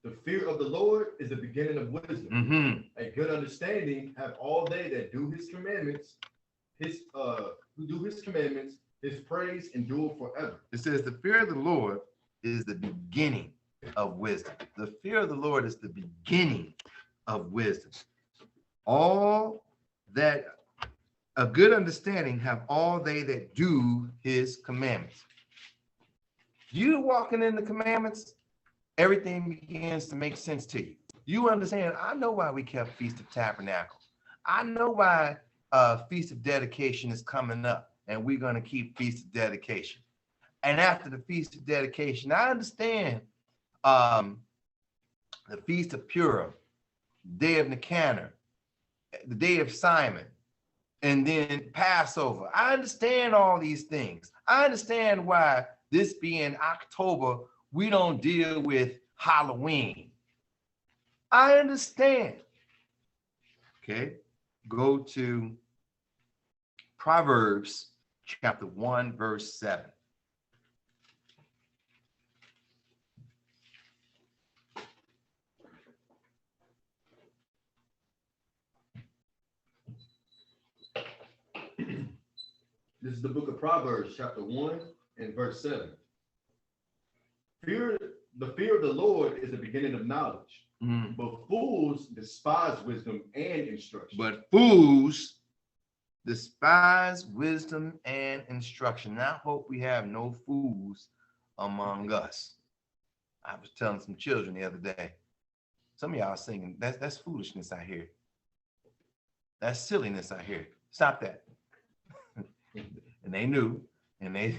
The fear of the Lord is the beginning of wisdom. A good understanding have all they that do his commandments, who do his commandments, His praise endure forever. It says the fear of the Lord is the beginning of wisdom. The fear of the Lord is the beginning of wisdom. All that a good understanding have all they that do his commandments. You walking in the commandments, everything begins to make sense to you. You understand, I know why we kept Feast of Tabernacles. I know why Feast of Dedication is coming up, and we're going to keep Feast of Dedication. And after the Feast of Dedication, I understand the Feast of Purim, Day of Nicanor, the Day of Simon, and then Passover. I understand all these things. I understand why this being October, we don't deal with Halloween. I understand. Okay, go to Proverbs chapter 1, verse 7. This is the book of Proverbs, chapter 1 and verse 7. The fear of the Lord is the beginning of knowledge, but fools despise wisdom and instruction. But fools despise wisdom and instruction. And I hope we have no fools among us. I was telling some children the other day, some of y'all singing, that's foolishness I hear. That's silliness I hear. Stop that. And they knew, and they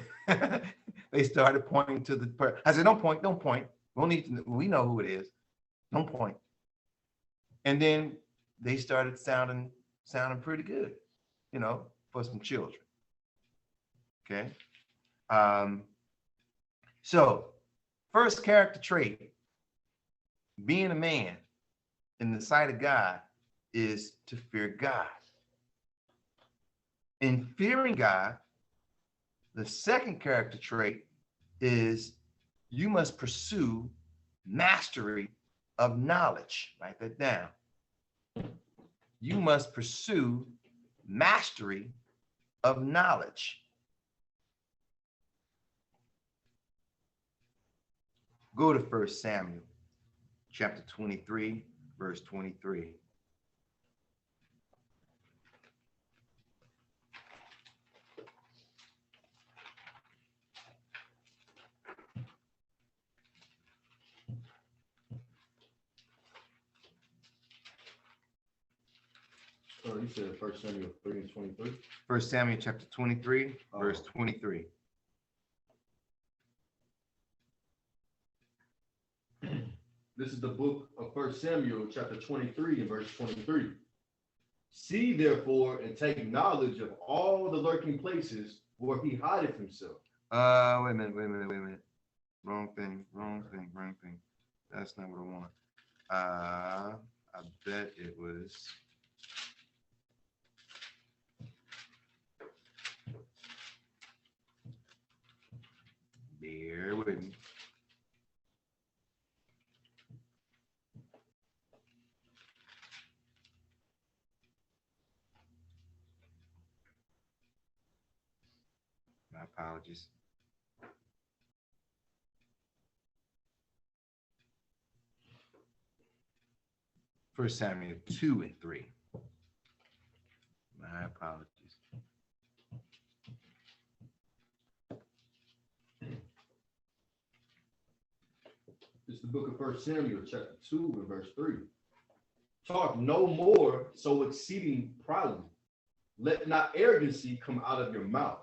they started pointing to the person. I said, don't point. We know who it is. Don't point. And then they started sounding pretty good, for some children. Okay. So first character trait, being a man in the sight of God, is to fear God. In fearing God, the second character trait is you must pursue mastery of knowledge. Write that down. You must pursue mastery of knowledge. Go to 1 Samuel chapter 23, verse 23. Oh, you said 1 Samuel 3 and 23? 1 Samuel chapter 23, verse 23. This is the book of 1 Samuel chapter 23 and verse 23. See therefore and take knowledge of all the lurking places where he hideth himself. Wait a minute. Wrong thing. That's not what I want. I bet it was. Bear with me. My apologies. First Samuel 2 and 3. My apologies. It's the book of 1 Samuel chapter 2 and verse 3. Talk no more so exceeding proudly. Let not arrogancy come out of your mouth.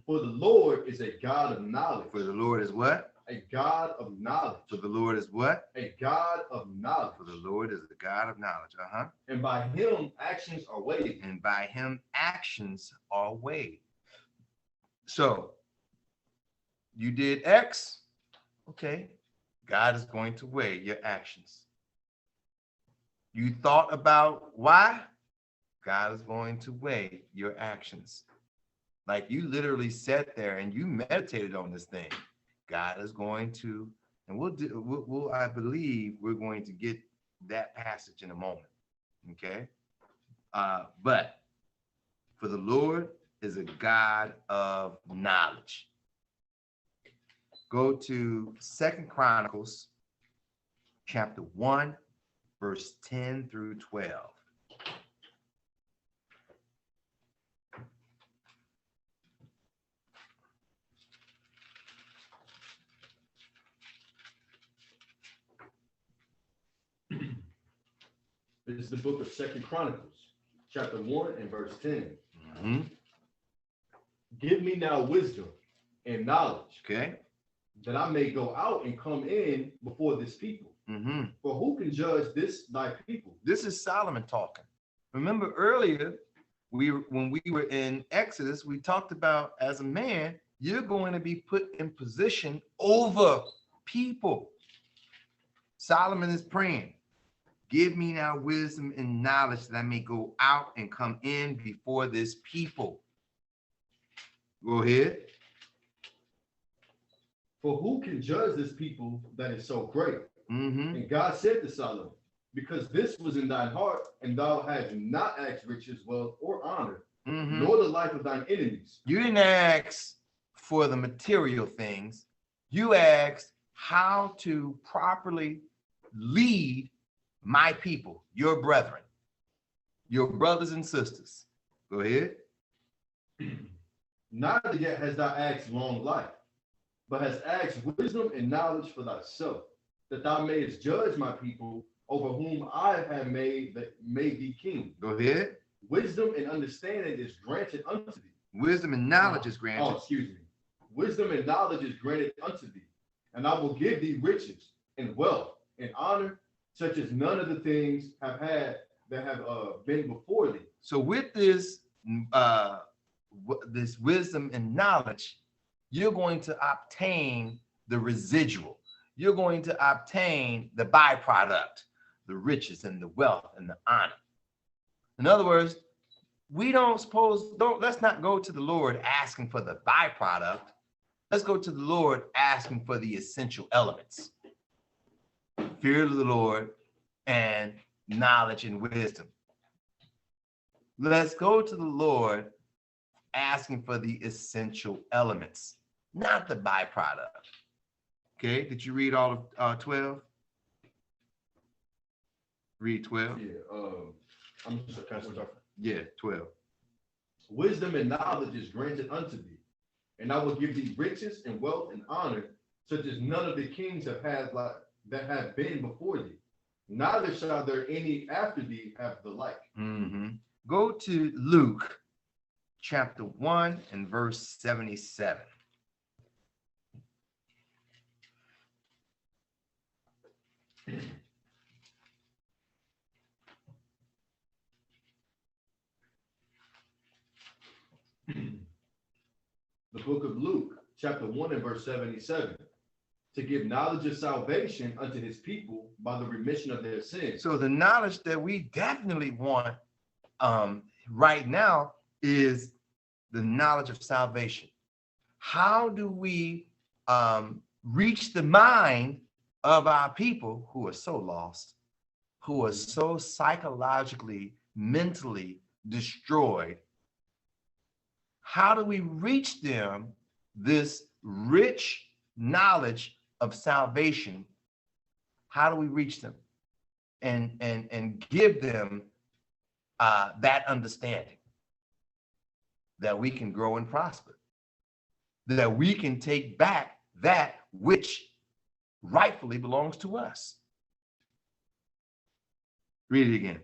For the Lord is a God of knowledge. For the Lord is what? A God of knowledge. For the Lord is what? A God of knowledge. For the Lord is the God of knowledge. And by him actions are weighed. And by him actions are weighed. So you did X. Okay. God is going to weigh your actions. You thought about Y. God is going to weigh your actions. Like you literally sat there and you meditated on this thing. God is going to, and we'll I believe we're going to get that passage in a moment. Okay. But for the Lord is a God of knowledge. Go to 2 Chronicles chapter 1, verse 10 through 12. This is the book of 2 Chronicles, chapter 1 and verse 10. Mhm. Give me now wisdom and knowledge, Okay. that I may go out and come in before this people. Mhm. For who can judge this thy people? This is Solomon talking. Remember earlier, when we were in Exodus, we talked about, as a man, you're going to be put in position over people. Solomon is praying, give me now wisdom and knowledge that I may go out and come in before this people. Go ahead. For who can judge this people that is so great? Mhm. And God said to Solomon, because this was in thine heart, and thou hast not asked riches, wealth, or honor, Mhm. nor the life of thine enemies. You didn't ask for the material things. You asked how to properly lead my people, your brethren, your brothers and sisters. Go ahead. Neither yet hast thou asked long life, but hast asked wisdom and knowledge for thyself, that thou mayest judge my people, over whom I have made thee king. Go ahead. Wisdom and understanding is granted unto thee. Wisdom and knowledge is granted. Oh, excuse me. Wisdom and knowledge is granted unto thee, and I will give thee riches and wealth and honor, such as none of the things have had that have been before thee. So with this this wisdom and knowledge, you're going to obtain the residual. You're going to obtain the byproduct, the riches and the wealth and the honor. In other words, let's not go to the Lord asking for the byproduct. Let's go to the Lord asking for the essential elements. Fear of the Lord and knowledge and wisdom. Let's go to the Lord asking for the essential elements, not the byproduct. Okay, did you read all of 12? Read 12. Yeah, I'm just talking. Yeah, 12. Wisdom and knowledge is granted unto thee, and I will give thee riches and wealth and honor, such as none of the kings have had that have been before thee. Neither shall there any after thee have the like. Mhm. Go to Luke chapter 1 and verse 77. The book of Luke, chapter 1 and verse 77. To give knowledge of salvation unto his people by the remission of their sins. So the knowledge that we definitely want right now is the knowledge of salvation. How do we reach the mind of our people who are so lost, who are so psychologically, mentally destroyed? How do we reach them this rich knowledge of salvation? How do we reach them and give them that understanding that we can grow and prosper, that we can take back that which rightfully belongs to us? Read it again.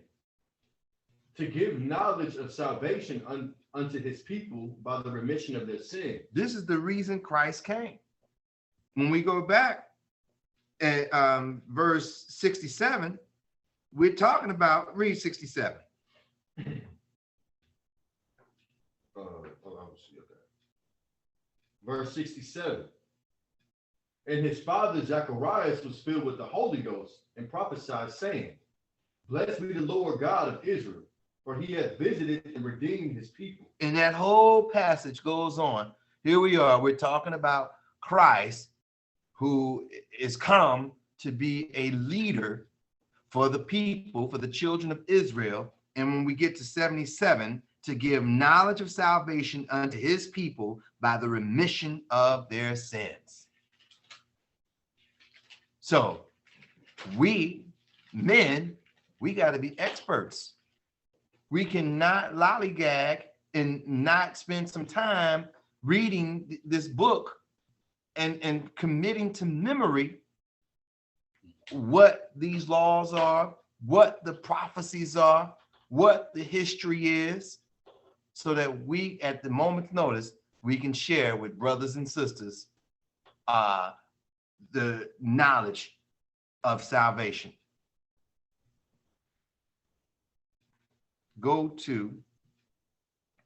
To give knowledge of salvation unto his people by the remission of their sin. This is the reason Christ came. When we go back at verse 67, we're talking about, read 67. Verse 67. And his father Zacharias was filled with the Holy Ghost and prophesied, saying, Blessed be the Lord God of Israel, for he hath visited and redeemed his people. And that whole passage goes on. Here we are, we're talking about Christ, who is come to be a leader for the people, for the children of Israel. And when we get to 77, to give knowledge of salvation unto his people by the remission of their sins. So we men, we got to be experts. We cannot lollygag and not spend some time reading this book and committing to memory what these laws are, what the prophecies are, what the history is, so that we, at the moment's notice, we can share with brothers and sisters the knowledge of salvation. Go to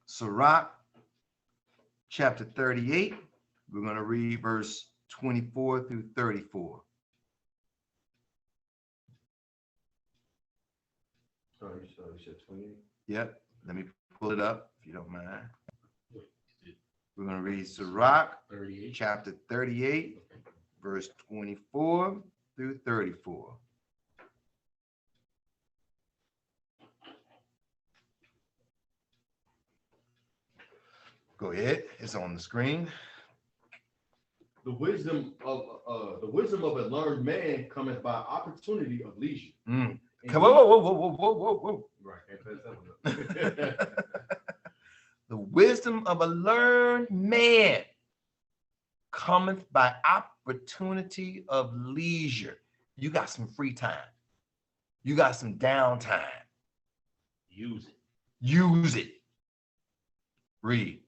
Sirach chapter 38. We're going to read verse 24 through 34. Sorry, you said 28? Yep. Let me pull it up if you don't mind. We're going to read Sirach 38. chapter 38, verse 24 through 34. Go ahead. It's on the screen. The wisdom of a learned man cometh by opportunity of leisure. Mm. And Come on, whoa. Right. Can't pass that one up. The wisdom of a learned man cometh by opportunity of leisure. You got some free time. You got some downtime. Use it. Use it. Read.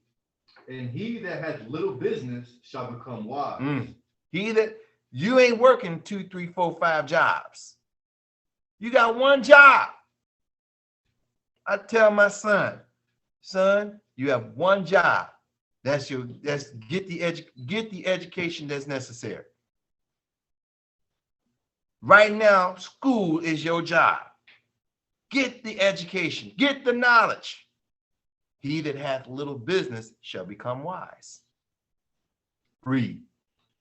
And he that hath little business shall become wise. He that you ain't working 2, 3, 4, 5 jobs. You got one job. I tell my son, you have one job. That's get the education that's necessary. Right now, school is your job. Get the education, get the knowledge. He that hath little business shall become wise. Read.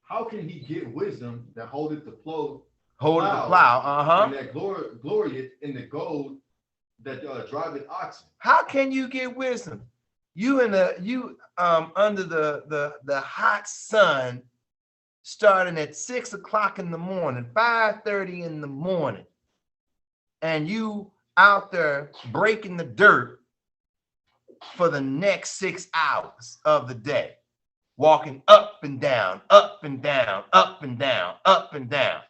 How can he get wisdom that holdeth the plow? Holdeth the plow, And that glorieth in the gold that driveth oxen. How can you get wisdom? You under the hot sun, starting at 6 o'clock in the morning, 5:30 in the morning, and you out there breaking the dirt for the next 6 hours of the day, walking up and down, up and down, up and down, up and down.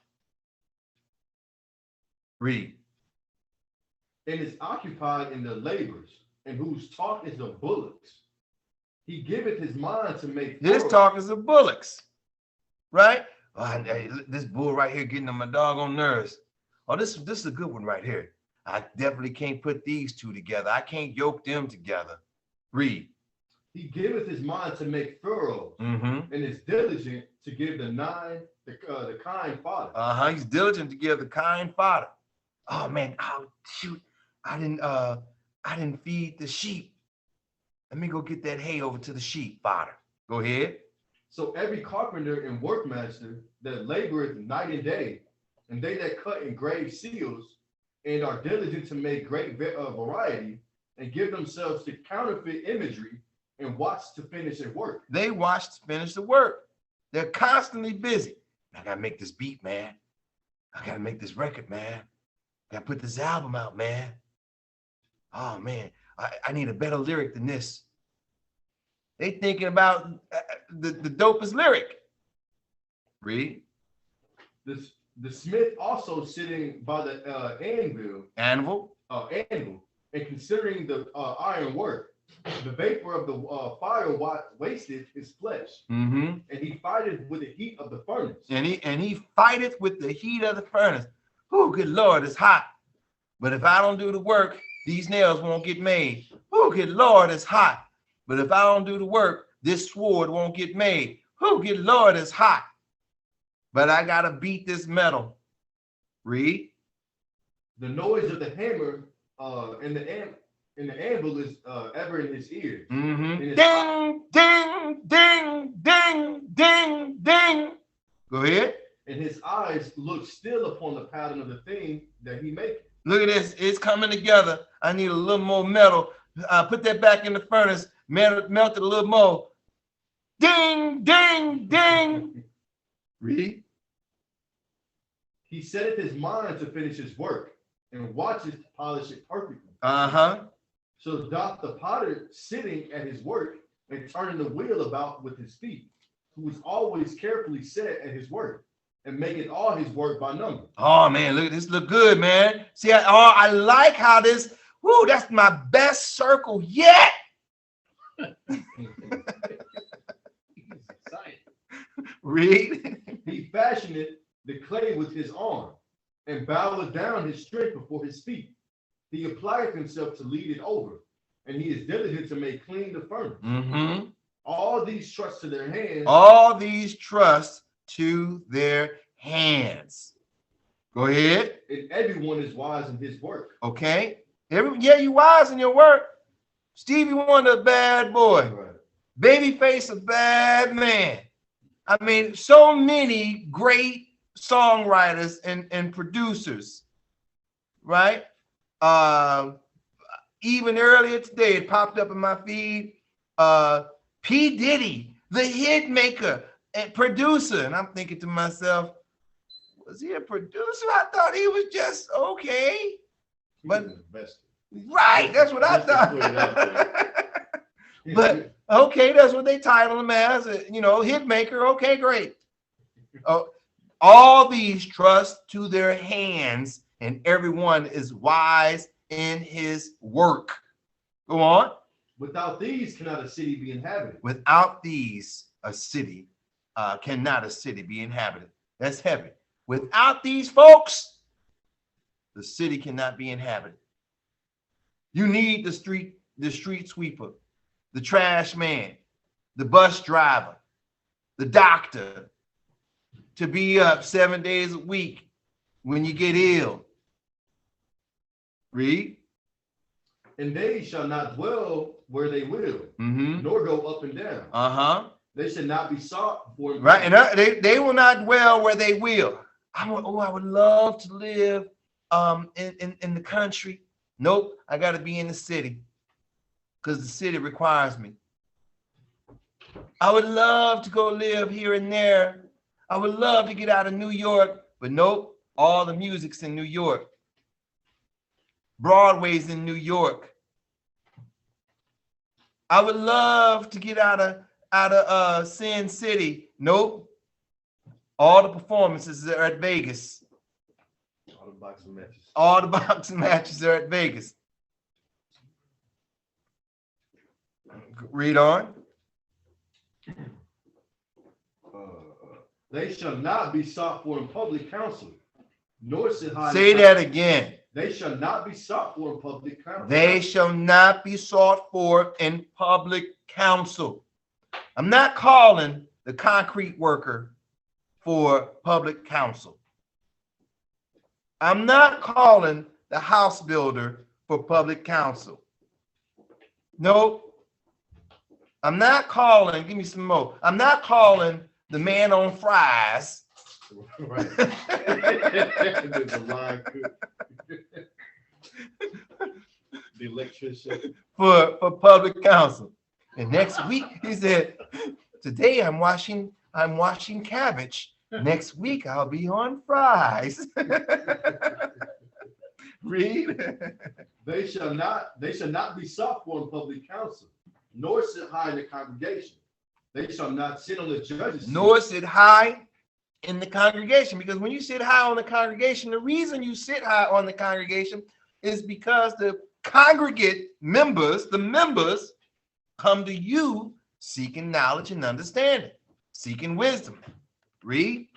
Read. And is occupied in the labors, and whose talk is of bullocks. He giveth his mind to make. This talk is of bullocks, right? Oh, this bull right here getting on my doggone nerves. Oh, this is a good one right here. I definitely can't put these two together. I can't yoke them together. Read. He giveth his mind to make furrows, and is diligent to give the kind fodder. He's diligent to give the kind fodder. Oh man, oh shoot, I didn't feed the sheep. Let me go get that hay over to the sheep fodder. Go ahead. So every carpenter and workmaster that laboreth night and day, and they that cut and grave seals, and are diligent to make great variety, and give themselves to counterfeit imagery, and watch to finish their work. They watch to finish the work. They're constantly busy. I gotta make this beat, man. I gotta make this record, man. I gotta put this album out, man. Oh man, I need a better lyric than this. They thinking about the dopest lyric. Read. The smith also sitting by the anvil, and considering the iron work, the vapor of the fire wasteth his flesh, and he fighteth with the heat of the furnace. And he fighteth with the heat of the furnace. Oh, good Lord, it's hot. But if I don't do the work, these nails won't get made. Oh, good Lord, it's hot. But if I don't do the work, this sword won't get made. Oh, good Lord, it's hot. But I gotta beat this metal. Read. The noise of the hammer and the anvil is ever in his ears. Ding, ding, ding, ding, ding, ding. Go ahead. And his eyes look still upon the pattern of the thing that he maketh. Look at this. It's coming together. I need a little more metal put that back in the furnace, melt it a little more. Ding, ding, ding. Read. He setteth his mind to finish his work, and watches to polish it perfectly. So doth the potter sitting at his work and turning the wheel about with his feet, who is always carefully set at his work and making all his work by number. Oh man, look, this look good, man. See, I like how this, whoo, that's my best circle yet. Read. He fashioneth the clay with his arm, and boweth down his strength before his feet. He applieth himself to lead it over, and he is diligent to make clean the furnace. All these trust to their hands. All these trust to their hands. Go ahead. And everyone is wise in his work. Okay. Yeah, you wise in your work. Stevie Wonder, a bad boy. Right. Babyface, a bad man. I mean, so many great songwriters and producers, right? Even earlier today, it popped up in my feed. P. Diddy, the hit maker and producer. And I'm thinking to myself, was he a producer? I thought he was just okay. But right, that's what I thought. But okay, that's what they title him as, you know, hit maker. Okay, great. All these trust to their hands, and everyone is wise in his work. Go on. Without these cannot a city be inhabited. Without these, cannot a city be inhabited. That's heavy. Without these folks, the city cannot be inhabited. You need the street sweeper, the trash man, the bus driver, the doctor to be up 7 days a week when you get ill. Read. And they shall not dwell where they will, nor go up and down. They should not be sought for. Right, and they will not dwell where they will. I would love to live in the country. Nope, I got to be in the city because the city requires me. I would love to go live here and there. I would love to get out of New York, but nope, all the music's in New York. Broadway's in New York. I would love to get out of Sin City. Nope. All the performances are at Vegas. All the boxing matches. All the boxing matches are at Vegas. Read on. They shall not be sought for in public counsel, nor sit high. Say that again. They shall not be sought for in public counsel. They shall not be sought for in public counsel. I'm not calling the concrete worker for public counsel. I'm not calling the house builder for public counsel. Nope. I'm not calling, give me some more. I'm not calling the man on fries. Right. The line cook. The electrician. For public counsel. And next week, he said, today I'm washing cabbage. Next week I'll be on fries. Read. They shall not be sought for in public counsel, nor sit high in the congregation. They shall not sit on the judges' seat. Nor sit high in the congregation. Because when you sit high on the congregation, the reason you sit high on the congregation is because the congregate members, the members, come to you seeking knowledge and understanding, seeking wisdom. Read.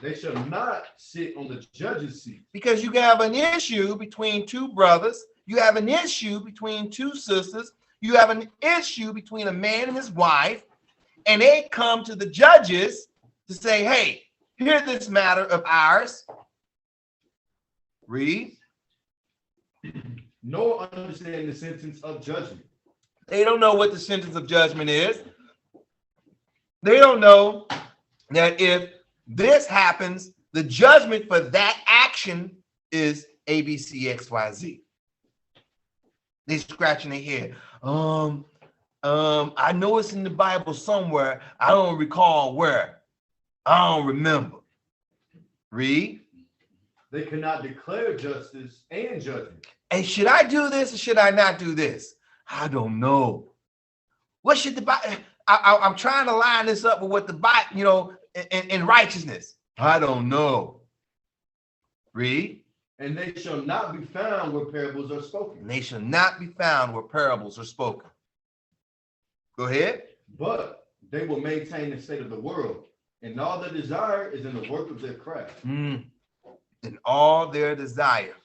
They shall not sit on the judge's seat. Because you have an issue between two brothers, you have an issue between two sisters, you have an issue between a man and his wife, and they come to the judges to say, hey, here's this matter of ours. Read. Nor understand the sentence of judgment. They don't know what the sentence of judgment is. They don't know that if this happens, the judgment for that action is ABCXYZ. They scratching their head. I know it's in the Bible somewhere. I don't recall where. I don't remember. Read. They cannot declare justice and judgment. And should I do this or should I not do this? I don't know. What should the Bible? I'm trying to line this up with what the Bible, in righteousness. I don't know. Read. And they shall not be found where parables are spoken. And they shall not be found where parables are spoken. Go ahead. But they will maintain the state of the world, and all their desire is in the work of their craft. And all their desire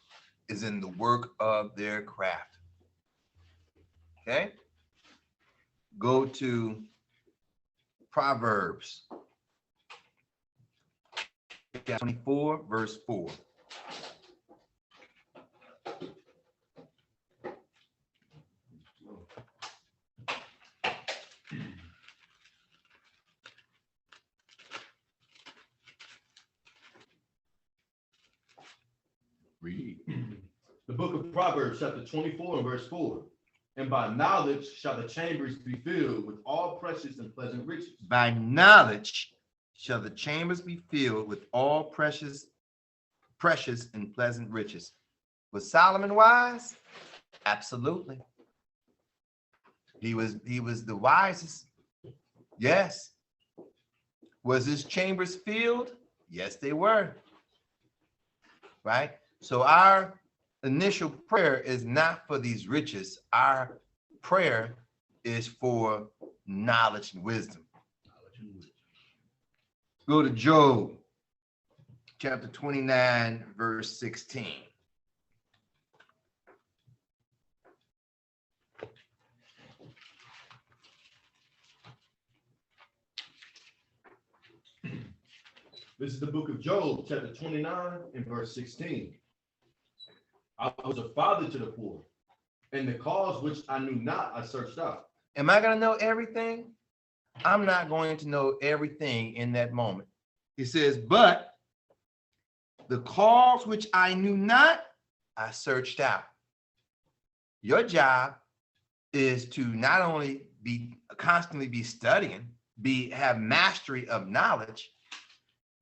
is in the work of their craft. Okay. Go to Proverbs 24, verse 4. Read. The book of Proverbs, chapter 24 and verse 4. And by knowledge shall the chambers be filled with all precious and pleasant riches. By knowledge shall the chambers be filled with all precious and pleasant riches. Was Solomon wise? Absolutely. He was the wisest. Yes. Was his chambers filled? Yes, they were. Right? So our initial prayer is not for these riches. Our prayer is for knowledge and wisdom. Go to Job, chapter 29, verse 16. This is the book of Job, chapter 29 and verse 16. I was a father to the poor, and the cause which I knew not, I searched out. Am I going to know everything? I'm not going to know everything in that moment. He says, but the cause which I knew not, I searched out. Your job is to not only constantly be studying, have mastery of knowledge.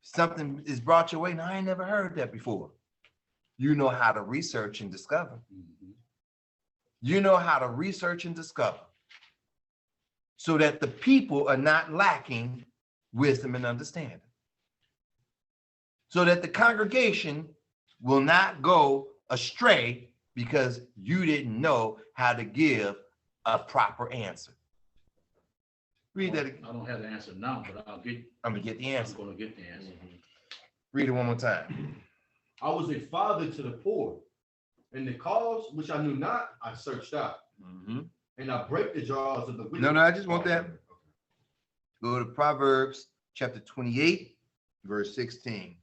Something is brought your way. Now, I ain't never heard that before. You know how to research and discover. You know how to research and discover so that the people are not lacking wisdom and understanding. So that the congregation will not go astray because you didn't know how to give a proper answer. Read that again. I don't have the answer now, but I'm gonna get the answer. I'm gonna get the answer. Read it one more time. I was a father to the poor, and the cause which I knew not, I searched out. And I break the jaws of the wicked. No, I just want that. Go to Proverbs chapter 28, verse 16.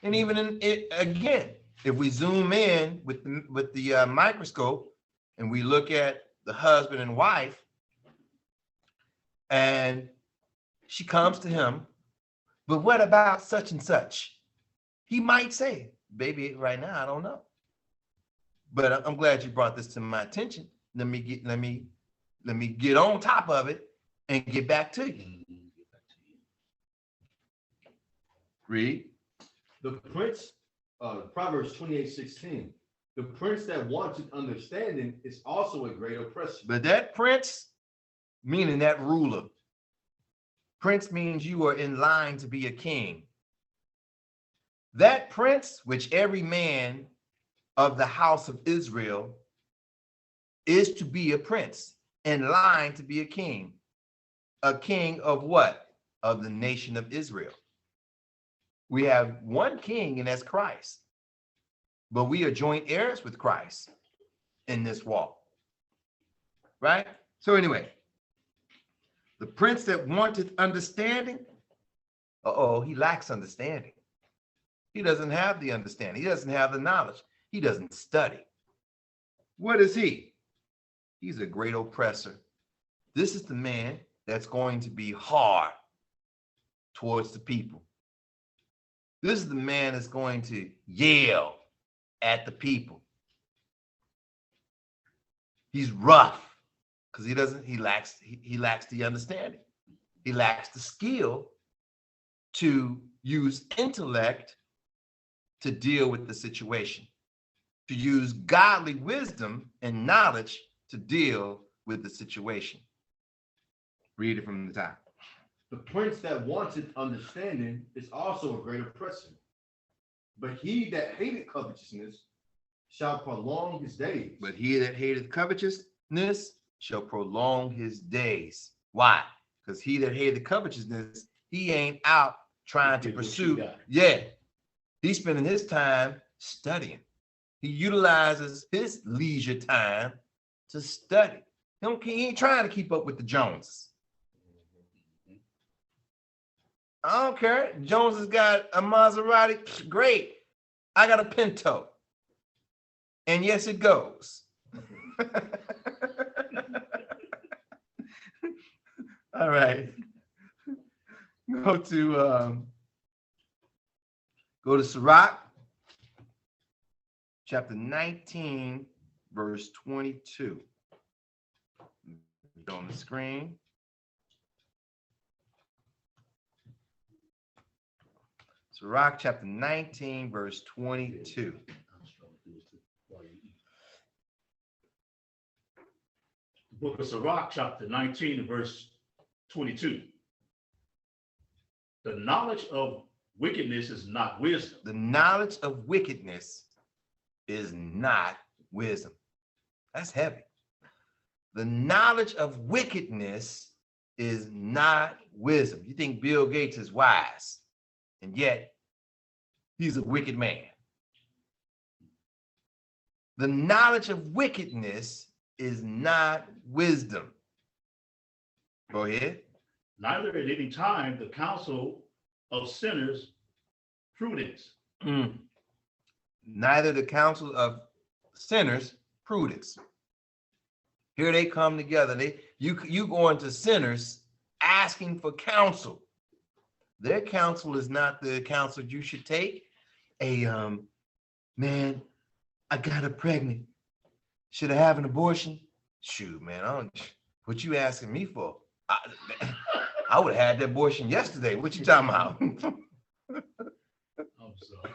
And even in it again, if we zoom in with the microscope and we look at the husband and wife, and she comes to him, but what about such and such? He might say, baby, right now, I don't know. But I'm glad you brought this to my attention. Let me get on top of it and get back to you. Read. The prince, Proverbs 28:16. The prince that wanted understanding is also a great oppressor. But that prince, meaning that ruler, prince means you are in line to be a king. That prince, which every man of the house of Israel is to be a prince, in line to be a king. A king of what? Of the nation of Israel. We have one king, and that's Christ. But we are joint heirs with Christ in this walk. Right? So anyway, the prince that wanted understanding, he lacks understanding. He doesn't have the understanding. He doesn't have the knowledge. He doesn't study. What is he? He's a great oppressor. This is the man that's going to be hard towards the people. This is the man that's going to yell at the people. He's rough because he lacks the understanding. He lacks the skill to use intellect to deal with the situation, to use godly wisdom and knowledge to deal with the situation. Read it from the top. The prince that wanted understanding is also a great oppressor. But he that hated covetousness shall prolong his days. But he that hated covetousness shall prolong his days. Why? Because he that hated covetousness, he ain't out trying to pursue. Yeah. He's spending his time studying. He utilizes his leisure time to study. He ain't trying to keep up with the Joneses. I don't care. Jones has got a Maserati. Great. I got a Pinto. And yes, it goes. All right. Go to Sirach, chapter 19, verse 22. On the screen. Sirach chapter 19, verse 22. Book of Sirach, chapter 19, verse 22. The knowledge of wickedness is not wisdom. The knowledge of wickedness is not wisdom. That's heavy. The knowledge of wickedness is not wisdom. You think Bill Gates is wise, and yet he's a wicked man. The knowledge of wickedness is not wisdom. Go ahead. Neither at any time the counsel of sinners prudence. Neither the counsel of sinners prudence. Here they come together. You going to sinners asking for counsel. Their counsel is not the counsel you should take. Man, I got her pregnant. Should I have an abortion? Shoot, man, what you asking me for? I would have had that abortion yesterday. What you talking about? I'm sorry.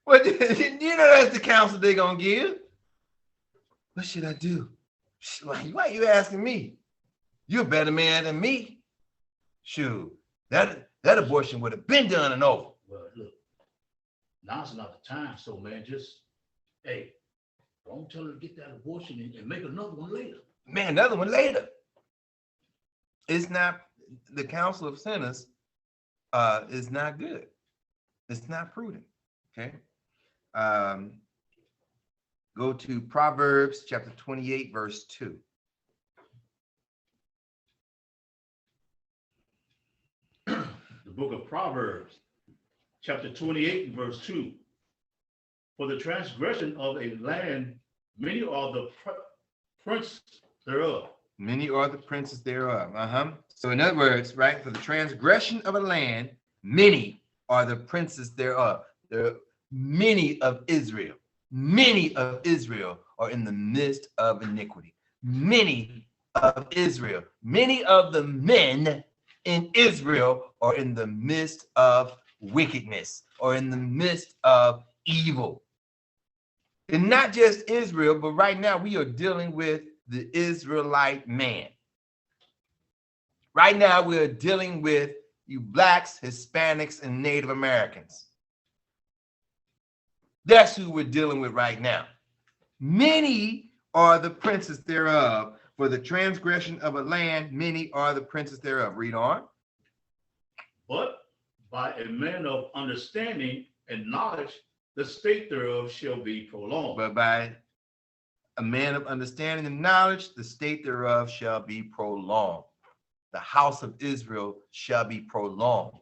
Well, you know that's the counsel they're gonna give. What should I do? Why are you asking me? You're a better man than me. Shoot, that abortion would have been done and over. Well, look, now's not the time. So, man, hey, don't tell her to get that abortion and make another one later. Man, another one later. It's not, the counsel of sinners is not good. It's not prudent. Okay. Go to Proverbs chapter 28, verse 2. The book of Proverbs, chapter 28, verse 2. For the transgression of a land, many are the princes thereof. Many are the princes thereof. So in other words, right, for the transgression of a land, many are the princes thereof. There are many of Israel. Many of Israel are in the midst of iniquity. Many of Israel. Many of the men in Israel are in the midst of wickedness, or in the midst of evil. And not just Israel, but right now we are dealing with the Israelite man. Right now we are dealing with you blacks, Hispanics, and Native Americans. That's who we're dealing with right now. Many are the princes thereof. For the transgression of a land, many are the princes thereof. Read on. But by a man of understanding and knowledge, the state thereof shall be prolonged. But by a man of understanding and knowledge, the state thereof shall be prolonged. The house of Israel shall be prolonged.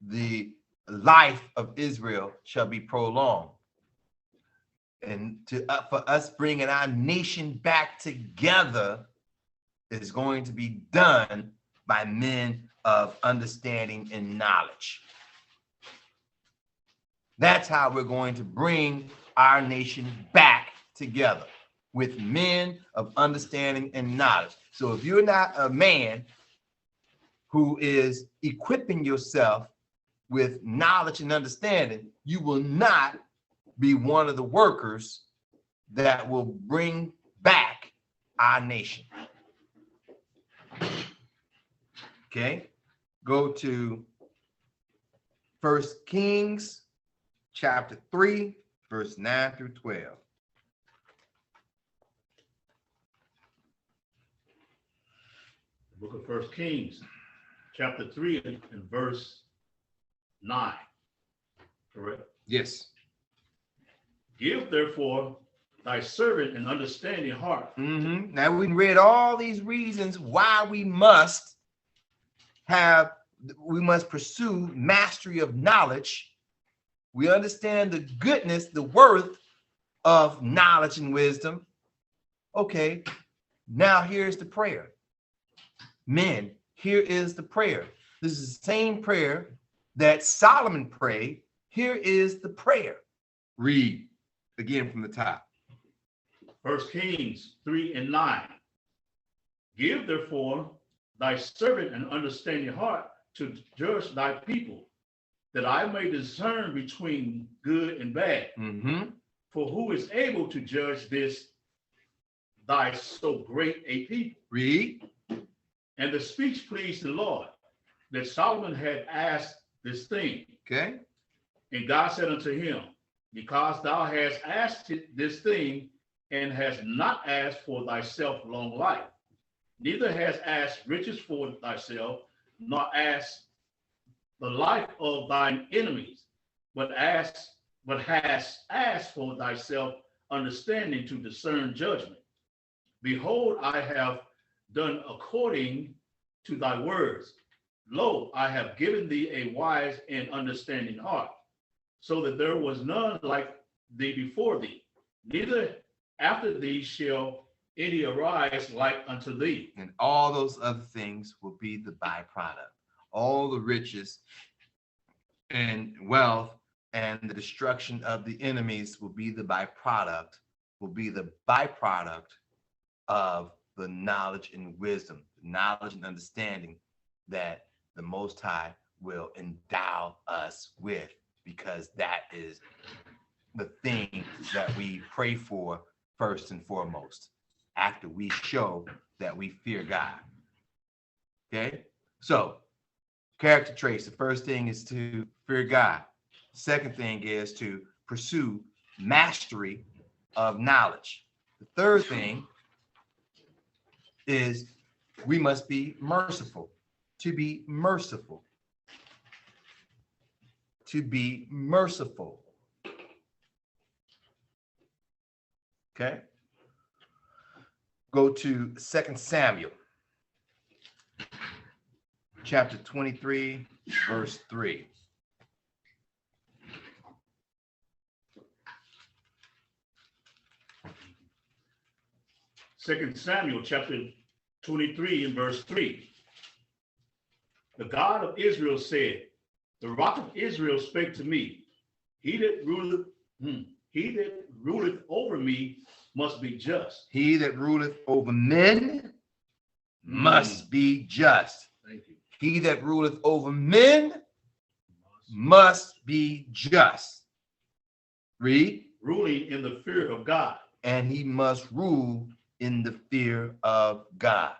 The life of Israel shall be prolonged. and for us bringing our nation back together is going to be done by men of understanding and knowledge. That's how we're going to bring our nation back together, with men of understanding and knowledge. So if you're not a man who is equipping yourself with knowledge and understanding, you will not be one of the workers that will bring back our nation. Okay, go to 1 Kings chapter 3, verse 9 through 12. The book of 1 Kings, chapter 3 and verse 9. Correct? Yes. Give therefore thy servant an understanding heart. Now we read all these reasons why we must pursue mastery of knowledge. We understand the goodness, the worth of knowledge and wisdom. Okay, now here's the prayer. Men, here is the prayer. This is the same prayer that Solomon prayed. Here is the prayer. Read again from the top. 1 Kings 3 and 9. Give therefore thy servant an understanding heart to judge thy people, that I may discern between good and bad. For who is able to judge this thy so great a people? Read. And the speech pleased the Lord, that Solomon had asked this thing. Okay. And God said unto him, because thou hast asked this thing, and hast not asked for thyself long life, neither hast asked riches for thyself, nor asked the life of thine enemies, but hast asked for thyself understanding to discern judgment. Behold, I have done according to thy words. Lo, I have given thee a wise and understanding heart, so that there was none like thee before thee, neither after thee shall any arise like unto thee. And all those other things will be the byproduct. All the riches and wealth and the destruction of the enemies will be the byproduct of the knowledge and wisdom, knowledge and understanding that the Most High will endow us with, because that is the thing that we pray for first and foremost, after we show that we fear God. Okay, so character traits. The first thing is to fear God. Second thing is to pursue mastery of knowledge. The third thing is we must be merciful. To be merciful. To be merciful. Okay. Go to 2 Samuel, chapter 23, verse 3. Second Samuel chapter 23 and verse 3. The God of Israel said, the rock of Israel spake to me, he that ruleth over me must be just. He that ruleth over men must be just. Thank you. He that ruleth over men must be just. Read. Ruling in the fear of God. And he must rule in the fear of God.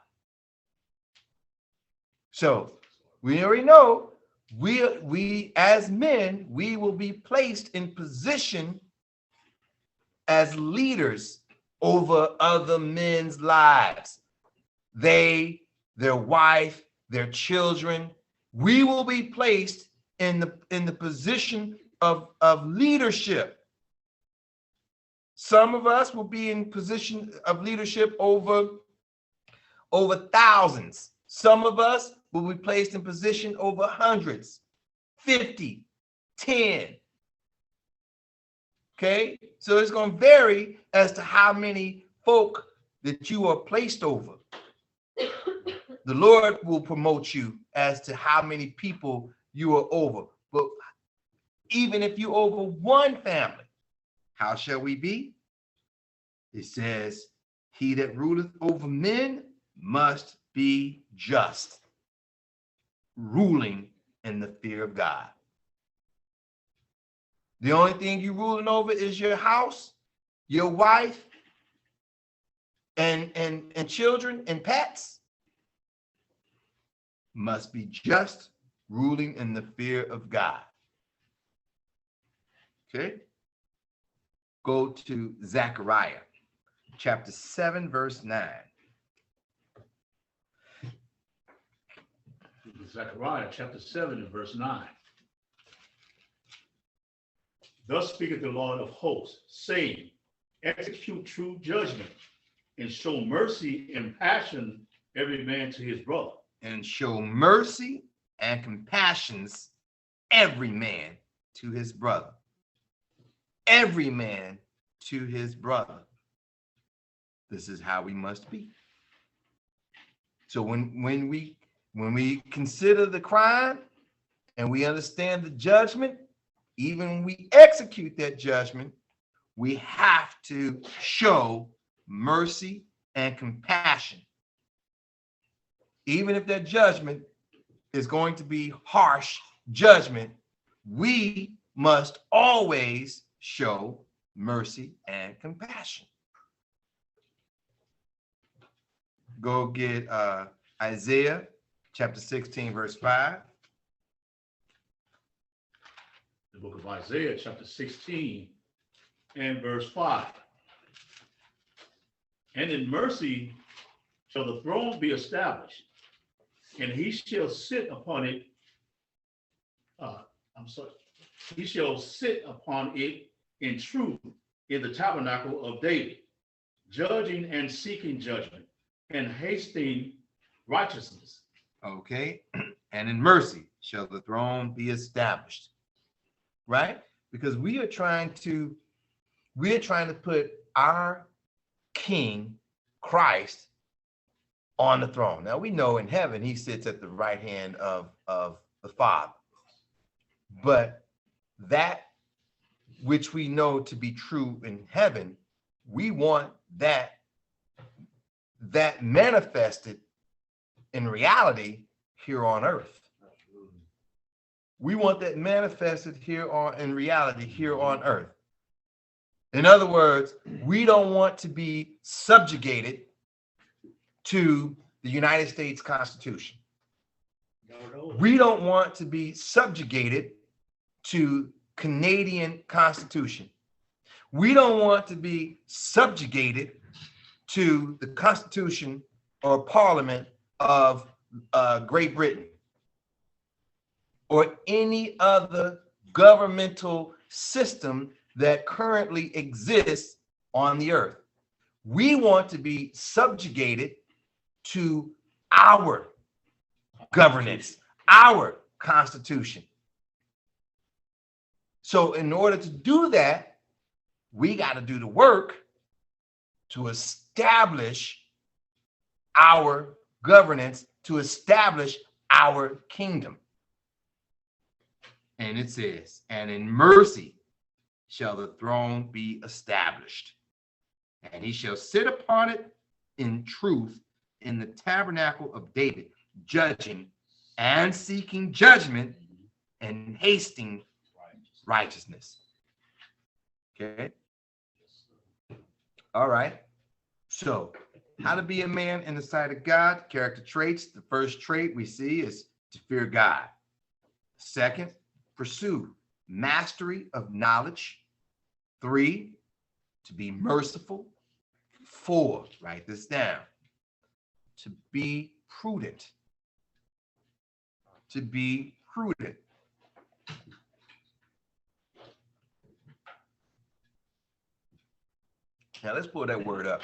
So we already know we as men, we will be placed in position as leaders over other men's lives. They, their wife, their children, we will be placed in the position of leadership. Some of us will be in position of leadership over thousands. Some of us will be placed in position over hundreds, 50, 10. Okay, so it's going to vary as to how many folk that you are placed over. The Lord will promote you as to how many people you are over. But even if you over one family, how shall we be? It says, he that ruleth over men must be just, ruling in the fear of God. The only thing you ruling over is your house, your wife, and children and pets. Must be just, ruling in the fear of God. Okay. Go to Zechariah chapter 7, verse 9. Zechariah chapter 7 and verse 9. Thus speaketh the Lord of hosts, saying, execute true judgment, and show mercy and passion every man to his brother. And show mercy and compassions every man to his brother. Every man to his brother. This is how we must be. So when we consider the crime and we understand the judgment, even when we execute that judgment, we have to show mercy and compassion. Even if that judgment is going to be harsh judgment, we must always show mercy and compassion. Go get Isaiah chapter 16, verse 5. The book of Isaiah chapter 16 and verse 5. And in mercy shall the throne be established, and he shall sit upon it. He shall sit upon it in truth in the tabernacle of David, judging and seeking judgment and hasting righteousness. Okay. And in mercy shall the throne be established. Right? Because we are trying to put our King Christ on the throne. Now we know in heaven he sits at the right hand of the Father. But that which we know to be true in heaven, we want that manifested in reality here on earth. We want that manifested in reality here on earth. In other words, we don't want to be subjugated to the United States Constitution. We don't want to be subjugated to Canadian Constitution. We don't want to be subjugated to the Constitution or Parliament of Great Britain or any other governmental system that currently exists on the earth. We want to be subjugated to our governance, our Constitution. So in order to do that, we got to do the work to establish our governance, to establish our kingdom. And it says, and in mercy shall the throne be established, and he shall sit upon it in truth in the tabernacle of David, judging and seeking judgment and hasting righteousness. Okay. All right. So how to be a man in the sight of God, character traits. The first trait we see is to fear God. Second, pursue mastery of knowledge. 3, to be merciful. 4, write this down, to be prudent. To be prudent. Now let's pull that word up,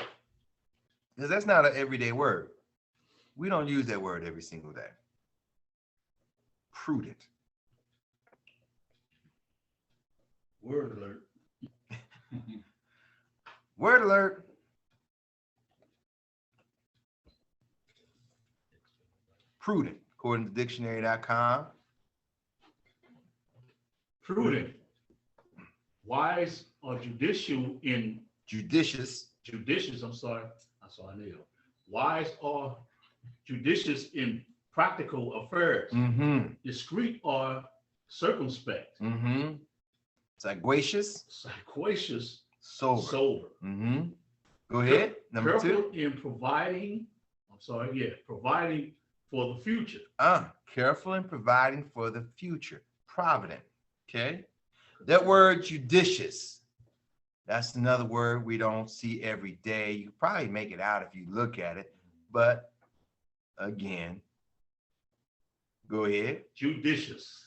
because that's not an everyday word. We don't use that word every single day. Prudent. Word alert. Word alert. Prudent, according to dictionary.com. Prudent, wise or judicial in Judicious. I'm sorry, I saw a nail. Wise or judicious in practical affairs. Mm-hmm. Discreet or circumspect. Mm-hmm. Sagacious. Sagacious, Sober. sober. Mm-hmm. Go ahead. Number Careful 2. in providing, providing for the future. Careful in providing for the future. Provident. Okay. That word judicious. That's another word we don't see every day. You can probably make it out if you look at it. But again, go ahead. Judicious.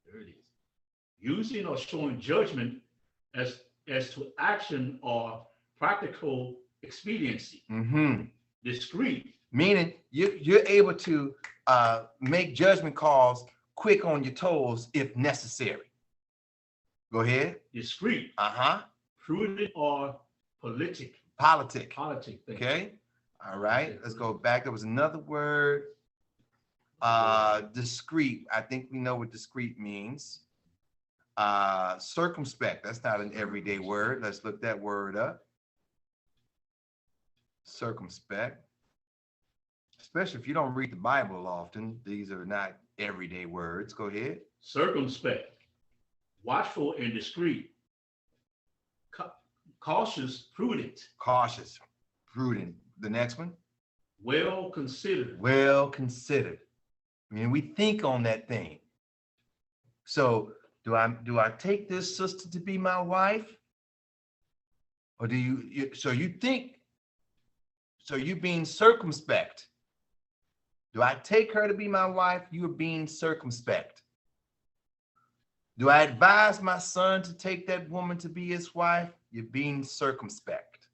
There it is. Using or showing judgment as to action or practical expediency. Mm-hmm. Discreet. Meaning you're able to make judgment calls quick on your toes if necessary. Go ahead. Discreet. Prudent or politic. Politic. Okay. All right. Let's go back. There was another word. Discreet. I think we know what discreet means. Circumspect. That's not an everyday word. Let's look that word up. Circumspect. Especially if you don't read the Bible often, these are not everyday words. Go ahead. Circumspect. Watchful and discreet. Cautious, prudent. Cautious, prudent. The next one. Well considered. Well considered. I mean, we think on that thing. So do I take this sister to be my wife? Or do you being circumspect. Do I take her to be my wife? You are being circumspect. Do I advise my son to take that woman to be his wife? You're being circumspect.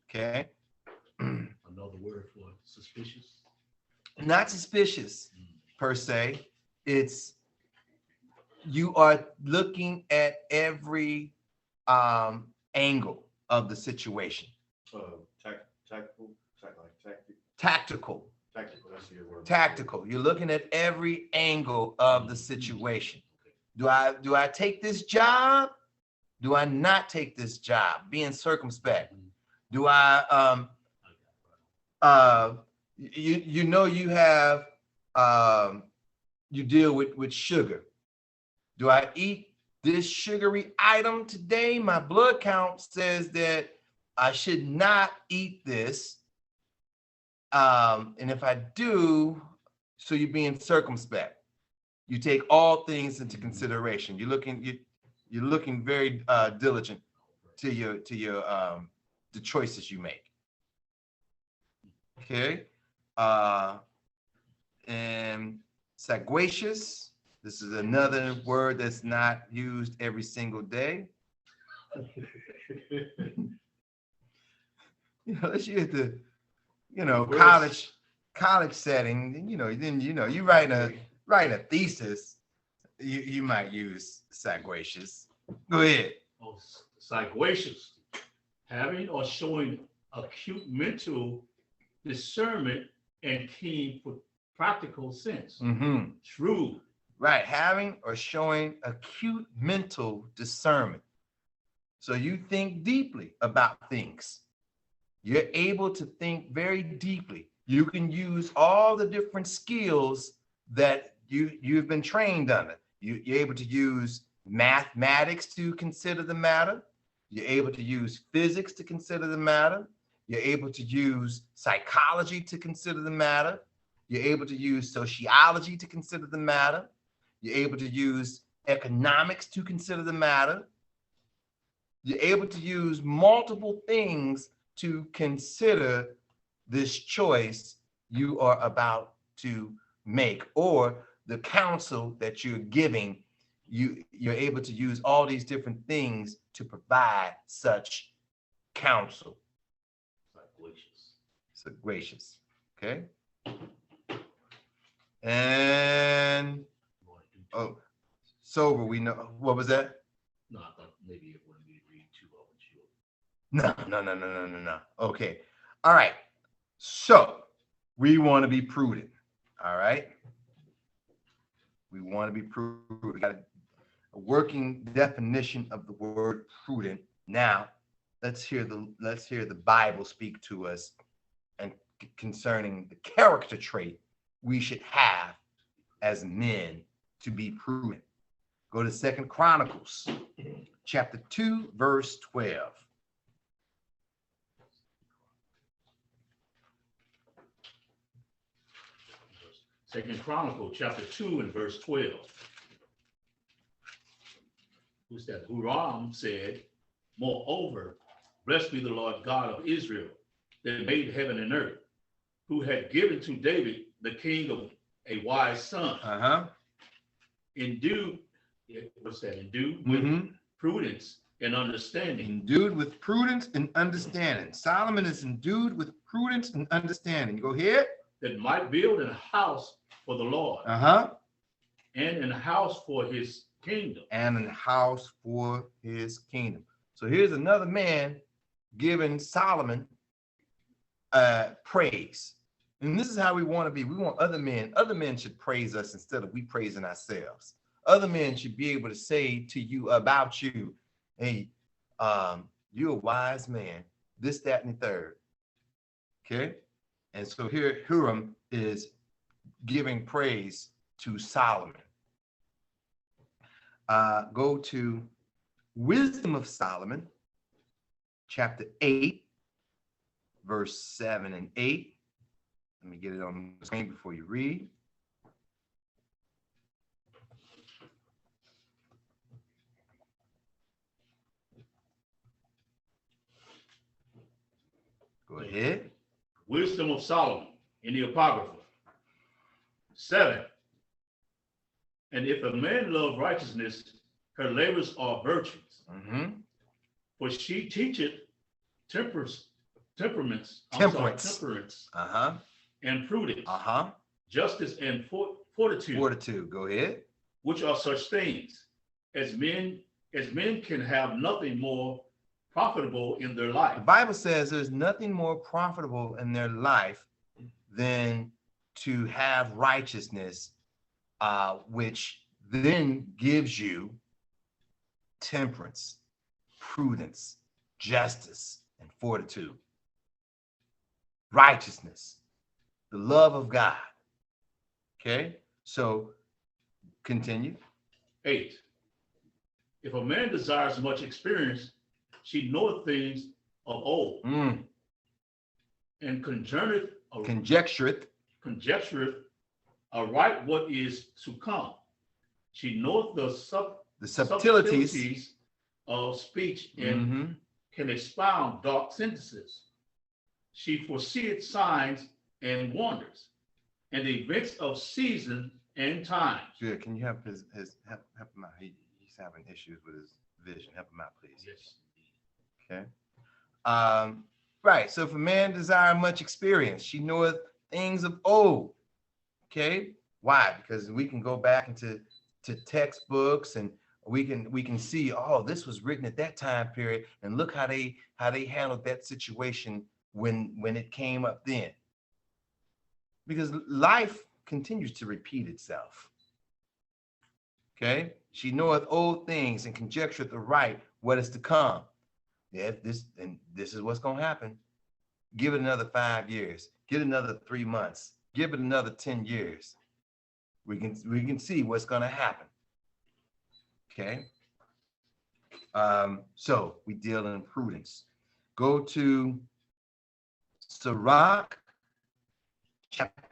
Okay. Another word for suspicious. Not suspicious per se. It's you are looking at every angle of the situation. Tactical. That's your word. Tactical. You're looking at every angle of the situation. Do I take this job? Do I not take this job? Being circumspect. Do I you have you deal with sugar. Do I eat this sugary item today? My blood count says that I should not eat this. And if I do, so you're being circumspect. You take all things into consideration. You're looking very diligent to your the choices you make. Okay. And sagacious. This is another word that's not used every single day. Let's use the college setting. You write a thesis. You might use sagacious. Go ahead. Oh, sagacious. Having or showing acute mental discernment and keen practical sense. Mm-hmm. True. Right. Having or showing acute mental discernment. So you think deeply about things. You're able to think very deeply. You can use all the different skills that you've been trained under. You're able to use mathematics to consider the matter. You're able to use physics to consider the matter. You're able to use psychology to consider the matter. You're able to use sociology to consider the matter. You're able to use economics to consider the matter. You're able to use multiple things to consider this choice you are about to make, or the counsel that you're giving. You're able to use all these different things to provide such counsel. Sagacious. Okay. And sober. We know what was that? No, I thought maybe it wouldn't be No. Okay. All right. So we want to be prudent. All right. We want to be prudent. We got a working definition of the word prudent. Now, let's hear the Bible speak to us and concerning the character trait we should have as men to be prudent. Go to 2 Chronicles, chapter 2, verse 12. Second Chronicle, chapter 2 and verse 12. Who's that? Huram said, moreover, blessed be the Lord God of Israel, that made heaven and earth, who had given to David the king of a wise son. Endued, what's that? Endued with prudence and understanding. Endued with prudence and understanding. Solomon is endued with prudence and understanding. Go ahead. That might build a house for the Lord. And a house for his kingdom. And a house for his kingdom. So here's another man giving Solomon praise. And this is how we want to be. We want other men should praise us instead of we praising ourselves. Other men should be able to say to you about you, hey, you're a wise man, this, that, and the third. Okay. And so here Huram is giving praise to Solomon. Go to Wisdom of Solomon, chapter 8, verse 7 and 8. Let me get it on the screen before you read. Go ahead. Wisdom of Solomon in the Apocrypha. 7. And if a man love righteousness, her labors are virtues. For she teacheth temperance, and prudence, justice and fortitude. Go ahead. Which are such things as men can have nothing more profitable in their life. The Bible says there's nothing more profitable in their life than to have righteousness, which then gives you temperance, prudence, justice, and fortitude. Righteousness, the love of God. Okay, so continue. 8. If a man desires much experience, she knoweth things of old, and conjectureth aright what is to come. She knoweth the subtleties of speech and can expound dark sentences. She foreseeth signs and wonders, and the events of season and times. Good. Can you help help him out? He's having issues with his vision. Help him out, please. Yes. Okay. Right. So if a man desire much experience, she knoweth things of old. Okay. Why? Because we can go back into textbooks and we can see, oh, this was written at that time period, and look how they handled that situation when it came up then. Because life continues to repeat itself. Okay. She knoweth old things and conjectureth aright what is to come. Yeah, this is what's going to happen. Give it another 5 years. Give it another 3 months. Give it another 10 years. We can see what's going to happen. Okay. So we deal in prudence. Go to Sirach, chapter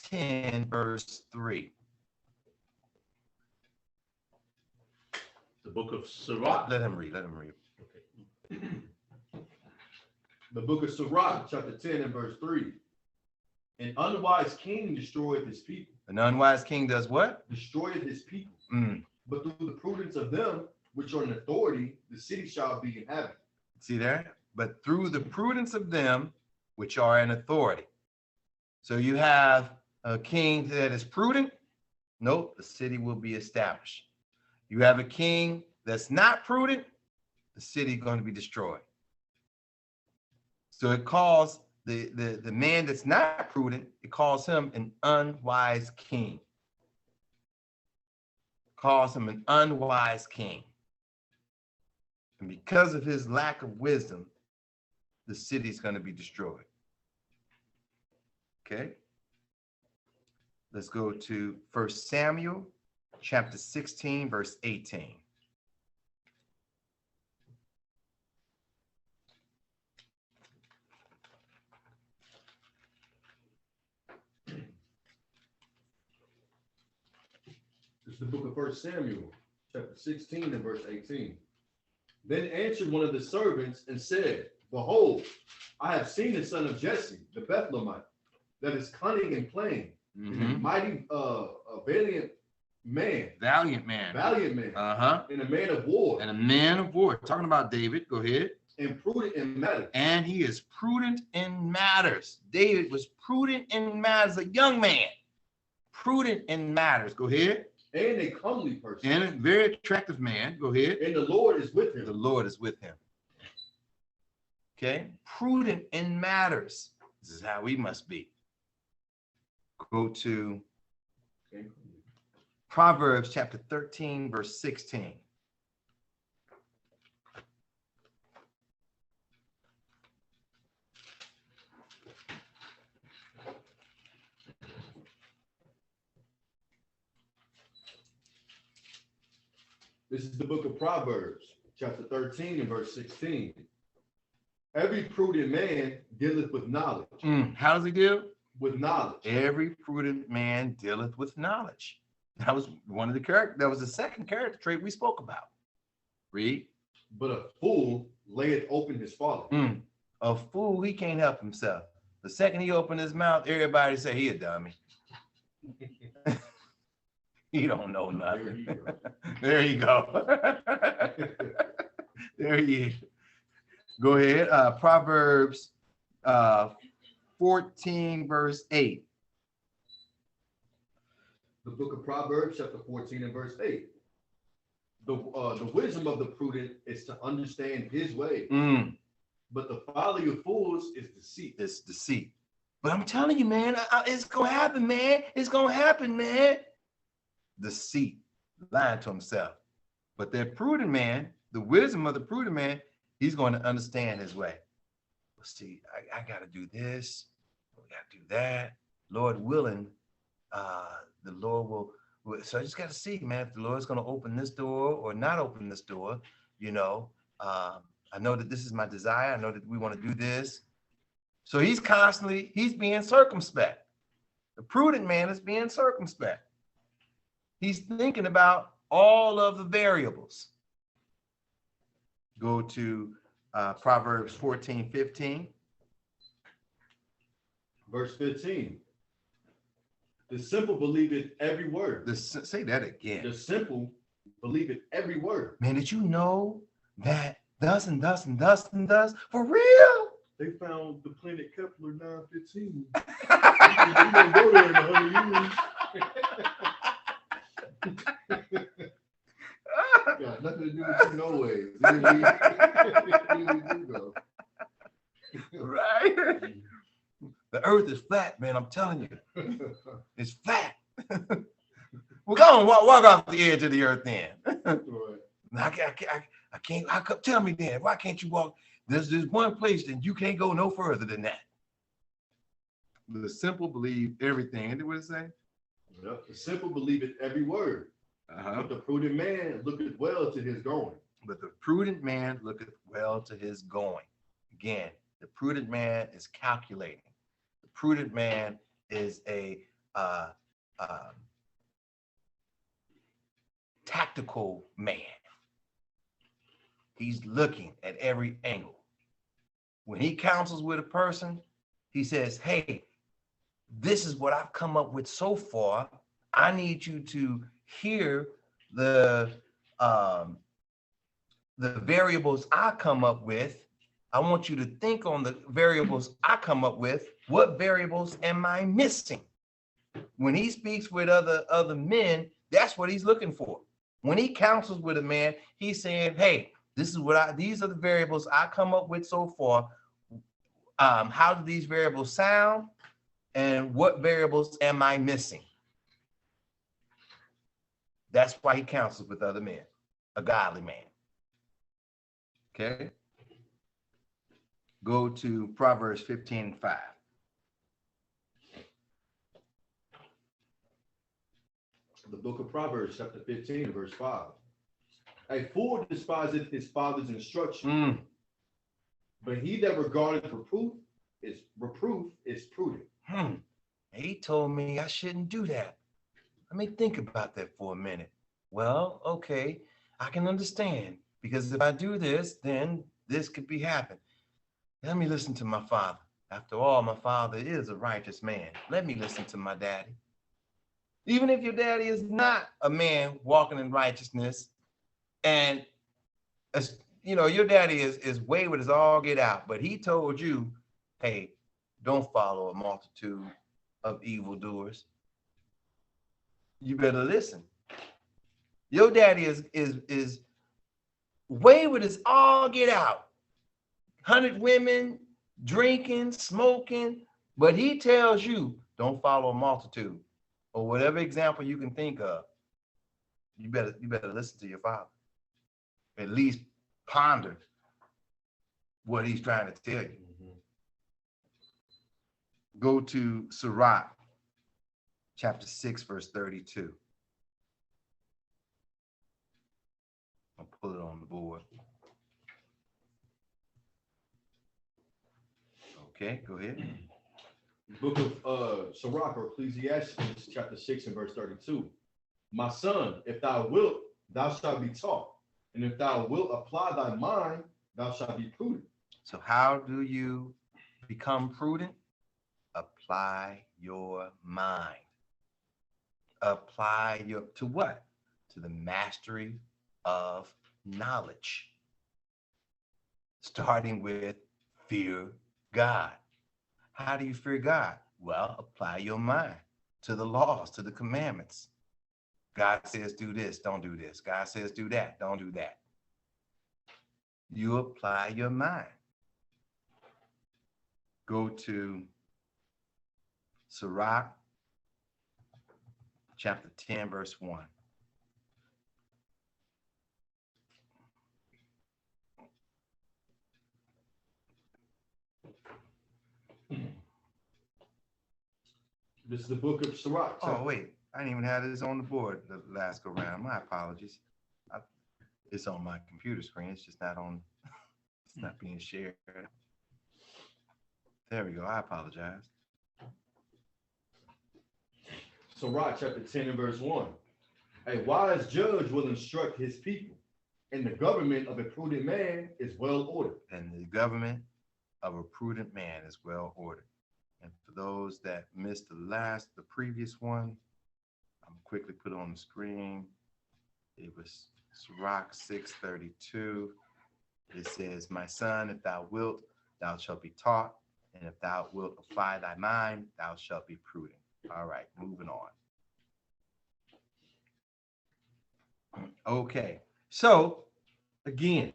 10, verse 3. The book of Sirach. Let him read. Okay. The book of Sirach, chapter 10 and verse 3. An unwise king destroyeth his people. An unwise king does what? Destroyeth his people. But through the prudence of them which are in authority, the city shall be inhabited. See there? But through the prudence of them which are in authority. So you have a king that is prudent. Nope, the city will be established. You have a king that's not prudent, the city is going to be destroyed. So it calls the man that's not prudent, it calls him an unwise king. Calls him an unwise king. And because of his lack of wisdom, the city's going to be destroyed. Okay. Let's go to 1 Samuel chapter 16, verse 18. It's the book of 1 Samuel, chapter 16 and verse 18. Then answered one of the servants and said, Behold, I have seen the son of Jesse, the Bethlehemite, that is cunning and plain, and a mighty, valiant man. Valiant man. Valiant man. And a man of war. And a man of war. Talking about David. Go ahead. And prudent in matters. And he is prudent in matters. David was prudent in matters, a young man. Prudent in matters. Go ahead. And a comely person. And a very attractive man. Go ahead. And the Lord is with him. The Lord is with him. Okay. Prudent in matters. This is how we must be. Go to Proverbs chapter 13, verse 16. This is the book of Proverbs, chapter 13 and verse 16. Every prudent man dealeth with knowledge. How does he deal? With knowledge. Every prudent man dealeth with knowledge. That was one of the character. That was the second character trait we spoke about. Read. But a fool layeth open his folly. A fool, he can't help himself. The second he opened his mouth, everybody say he a dummy. He don't know nothing. There you go. There you go. Go ahead. Proverbs 14, verse 8. The book of Proverbs, chapter 14 and verse 8. The wisdom of the prudent is to understand his way. But the folly of fools is deceit. It's deceit. But I'm telling you, man, it's going to happen, man. It's going to happen, man. Deceit, lying to himself. But that prudent man, the wisdom of the prudent man, he's going to understand his way. Well, see, I got to do this. We got to do that. Lord willing, the Lord will. So I just got to see, man, if the Lord's going to open this door or not open this door. You know, I know that this is my desire. I know that we want to do this. So he's being circumspect. The prudent man is being circumspect. He's thinking about all of the variables. Go to Proverbs 14, 15. Verse 15. The simple believeth every word. Say that again. The simple believeth every word. Man, did you know that thus and thus and thus and thus? For real? They found the planet Kepler 915. You don't go there in 100 years. Got nothing to do with you, no way. Right? The earth is flat, man. I'm telling you. It's flat. We're going to walk off the edge of the earth then. I can't. Tell me then, why can't you walk? There's one place that you can't go no further than that. The simple believe everything. And what does it say? Yep. The simple believeth every word. But the prudent man looketh well to his going. But the prudent man looketh well to his going. Again, the prudent man is calculating. The prudent man is a tactical man. He's looking at every angle. When he counsels with a person, he says, hey, this is what I've come up with so far. I need you to hear the variables I come up with. I want you to think on the variables I come up with. What variables am I missing? When he speaks with other men, that's what he's looking for. When he counsels with a man, he's saying, hey, these are the variables I come up with so far. How do these variables sound? And what variables am I missing? That's why he counsels with other men, a godly man. Okay. Go to Proverbs 15:5. The book of Proverbs, chapter 15, verse 5. A fool despiseth his father's instruction, but he that regardeth reproof is prudent. He told me I shouldn't do that. Let me think about that for a minute. Well, okay, I can understand, because if I do this, then this could be happening. Let me listen to my father. After all, my father is a righteous man. Let me listen to my daddy. Even if your daddy is not a man walking in righteousness, and your daddy is wayward as all get out, but he told you, hey, don't follow a multitude of evildoers. You better listen. Your daddy is wayward as all get out. 100 women, drinking, smoking, but he tells you don't follow a multitude, or whatever example you can think of. You better listen to your father. At least ponder what he's trying to tell you. Go to Sirach, chapter 6, verse 32. I'll pull it on the board. Okay, go ahead. Book of Sirach, or Ecclesiastes, chapter 6 and verse 32. My son, if thou wilt, thou shalt be taught. And if thou wilt apply thy mind, thou shalt be prudent. So how do you become prudent? Apply your mind. Apply to what? To the mastery of knowledge. Starting with fear God. How do you fear God? Well, apply your mind to the laws, to the commandments. God says do this, don't do this. God says do that, don't do that. You apply your mind. Go to Sirach, chapter 10, verse 1. This is the book of Sirach. Oh, wait. I didn't even have this on the board the last go round. My apologies. It's on my computer screen. It's just not on. It's not being shared. There we go. I apologize. Sirach, chapter 10 and verse 1. A wise judge will instruct his people, and the government of a prudent man is well ordered. And the government of a prudent man is well ordered. And for those that missed the previous one, I'm quickly put on the screen. It was Sirach 6:32. It says, my son, if thou wilt, thou shalt be taught. And if thou wilt apply thy mind, thou shalt be prudent. All right, moving on. Okay, so again,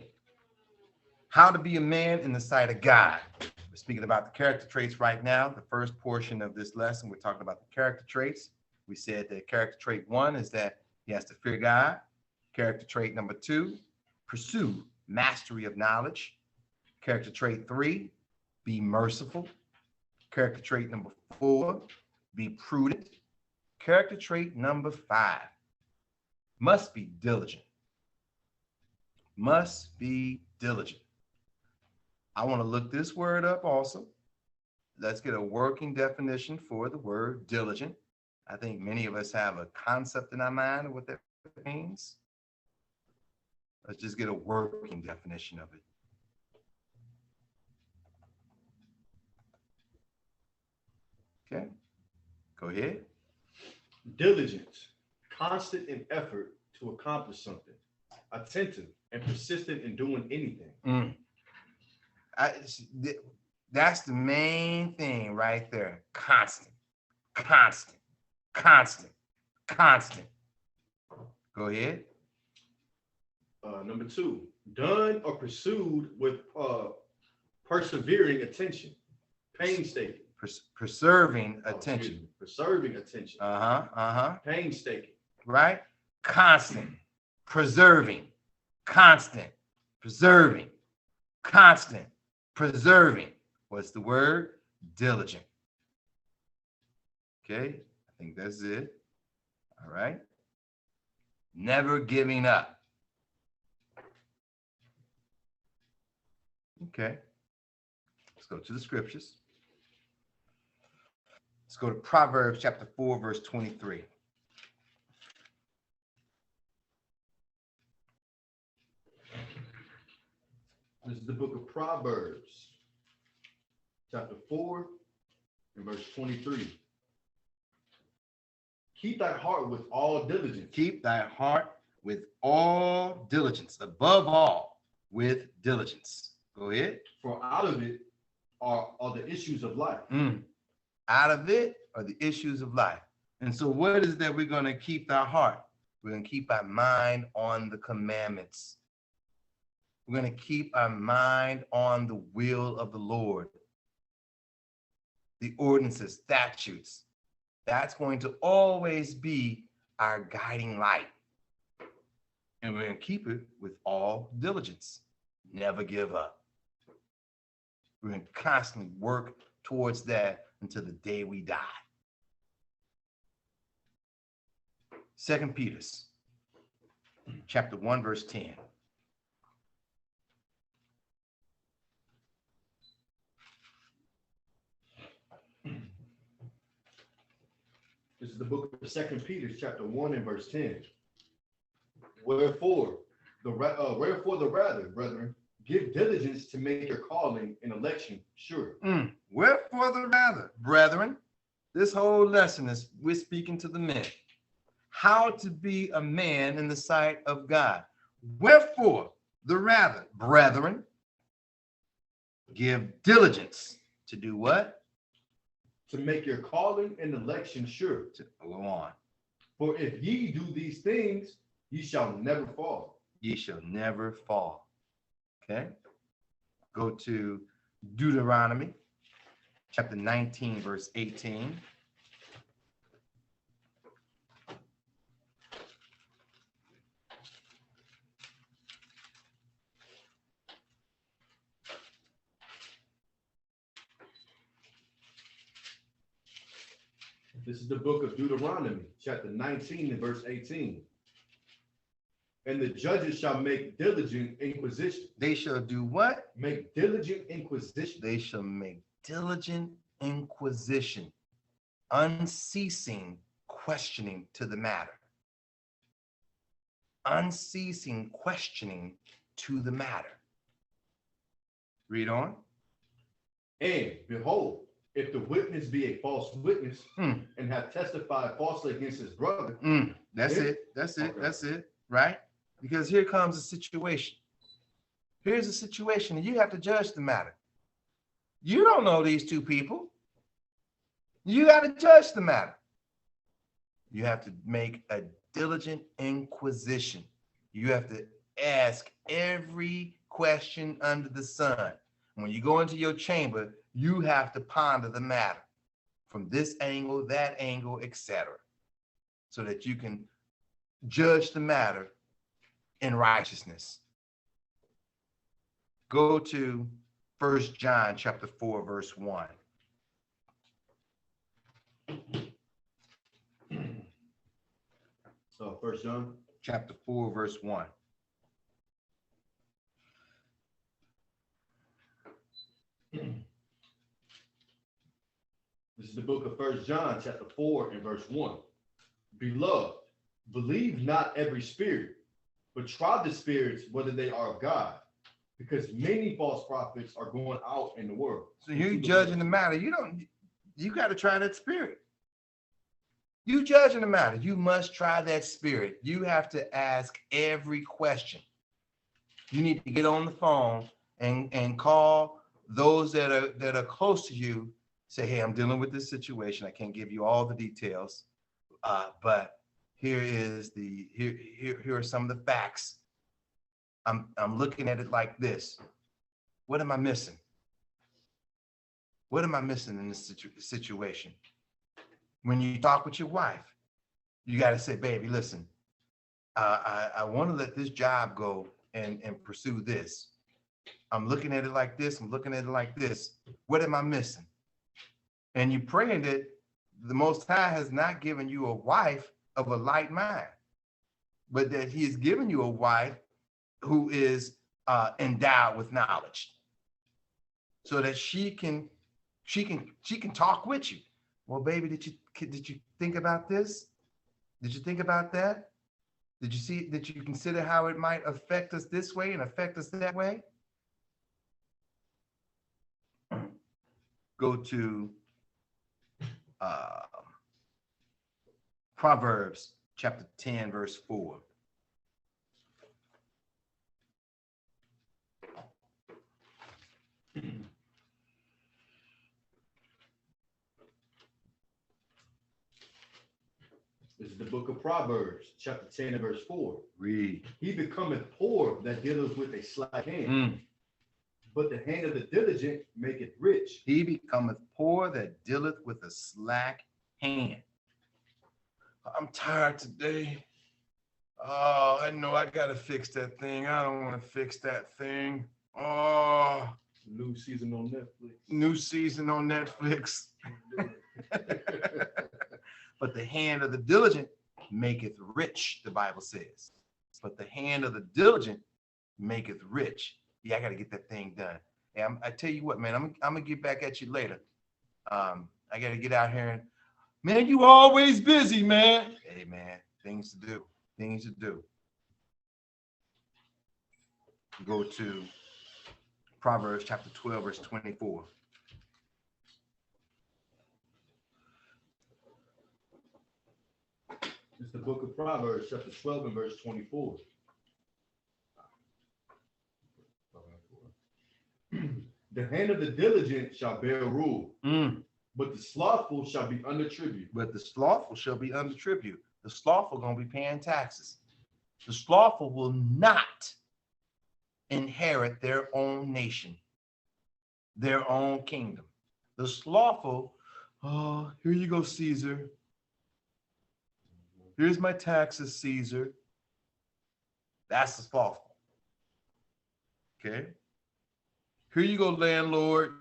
how to be a man in the sight of God. We're speaking about the character traits right now. The first portion of this lesson, we're talking about the character traits. We said that character trait 1 is that he has to fear God. Character trait number 2, pursue mastery of knowledge. Character trait 3, be merciful. Character trait number 4, be prudent. Character trait number 5, must be diligent. Must be diligent. I want to look this word up also. Let's get a working definition for the word diligent. I think many of us have a concept in our mind of what that means. Let's just get a working definition of it. Okay, go ahead. Diligence, constant in effort to accomplish something, attentive and persistent in doing anything. That's the main thing right there. Constant, constant, constant, constant. Go ahead. Number 2, done or pursued with persevering attention. Painstaking. Preserving Oh, excuse attention. me. Preserving attention. Painstaking. Right? Constant. Preserving. Constant. Preserving. Constant. Preserving. What's the word? Diligent. Okay, I think that's it. All right. Never giving up. Okay. Let's go to the scriptures. Let's go to Proverbs chapter 4, verse 23. This is the book of Proverbs, chapter 4, and verse 23. Keep thy heart with all diligence. Keep thy heart with all diligence, above all, with diligence. Go ahead. For out of it are the issues of life. Out of it are the issues of life. And so what is that we're going to keep our heart? We're going to keep our mind on the commandments. We're going to keep our mind on the will of the Lord. The ordinances, statutes. That's going to always be our guiding light. And we're going to keep it with all diligence. Never give up. We're going to constantly work towards that until the day we die. 2 Peter chapter 1, verse 10. This is the book of 2 Peter, chapter 1 and verse 10. Wherefore the rather, brethren, give diligence to make your calling and election sure. Wherefore the rather, brethren, this whole lesson is we're speaking to the men. How to be a man in the sight of God. Wherefore the rather, brethren, give diligence to do what? To make your calling and election sure. To go on. For if ye do these things, ye shall never fall. Ye shall never fall. Okay. Go to Deuteronomy chapter 19, verse 18. This is the book of Deuteronomy, chapter 19 and verse 18. And the judges shall make diligent inquisition. They shall do what? Make diligent inquisition. They shall make diligent inquisition, unceasing questioning to the matter. Unceasing questioning to the matter. Read on. And behold, if the witness be a false witness and have testified falsely against his brother. That's it. Okay. That's it. Right? Because here comes a situation. Here's a situation, and you have to judge the matter. You don't know these two people. You got to judge the matter. You have to make a diligent inquisition. You have to ask every question under the sun. When you go into your chamber, you have to ponder the matter from this angle, that angle, etc., so that you can judge the matter in righteousness. Go to 1 John chapter 4, verse 1. So 1 John chapter 4, verse 1. This is the book of 1 John, chapter 4, and verse 1. Beloved, believe not every spirit, but try the spirits whether they are of God, because many false prophets are going out in the world. So you're judging the matter. You got to try that spirit. You judging the matter. You must try that spirit. You have to ask every question. You need to get on the phone and call those that are close to you. Say, hey, I'm dealing with this situation. I can't give you all the details, but here are some of the facts. I'm looking at it like this. What am I missing? What am I missing in this situation? When you talk with your wife, you got to say, baby, listen, I want to let this job go and pursue this. I'm looking at it like this. I'm looking at it like this. What am I missing? And you praying that the Most High has not given you a wife of a light mind, but that he has given you a wife who is endowed with knowledge, so that she can talk with you. Well, baby, did you think about this? Did you think about that? Did you consider how it might affect us this way and affect us that way? Go to Proverbs chapter 10, verse 4. This is the book of Proverbs, chapter 10 and verse 4. Read. He becometh poor that dealeth with a slack hand, but the hand of the diligent maketh rich. He becometh poor that dealeth with a slack hand. I'm tired today. Oh, I know I gotta fix that thing. I don't want to fix that thing. Oh, New season on Netflix. new season on Netflix. But the hand of the diligent maketh rich, the Bible says. But the hand of the diligent maketh rich. Yeah, I got to get that thing done. Hey, I tell you what, man, I'm going to get back at you later. I got to get out here and, man, you always busy, man. Hey, man, things to do. Things to do. Go to Proverbs chapter 12, verse 24. It's the book of Proverbs, chapter 12 and verse 24. The hand of the diligent shall bear rule, but the slothful shall be under tribute. But the slothful shall be under tribute. The slothful going to be paying taxes. The slothful will not inherit their own nation, their own kingdom. The slothful, oh, here you go, Caesar. Here's my taxes, Caesar. That's the slothful. Okay. Here you go, landlord.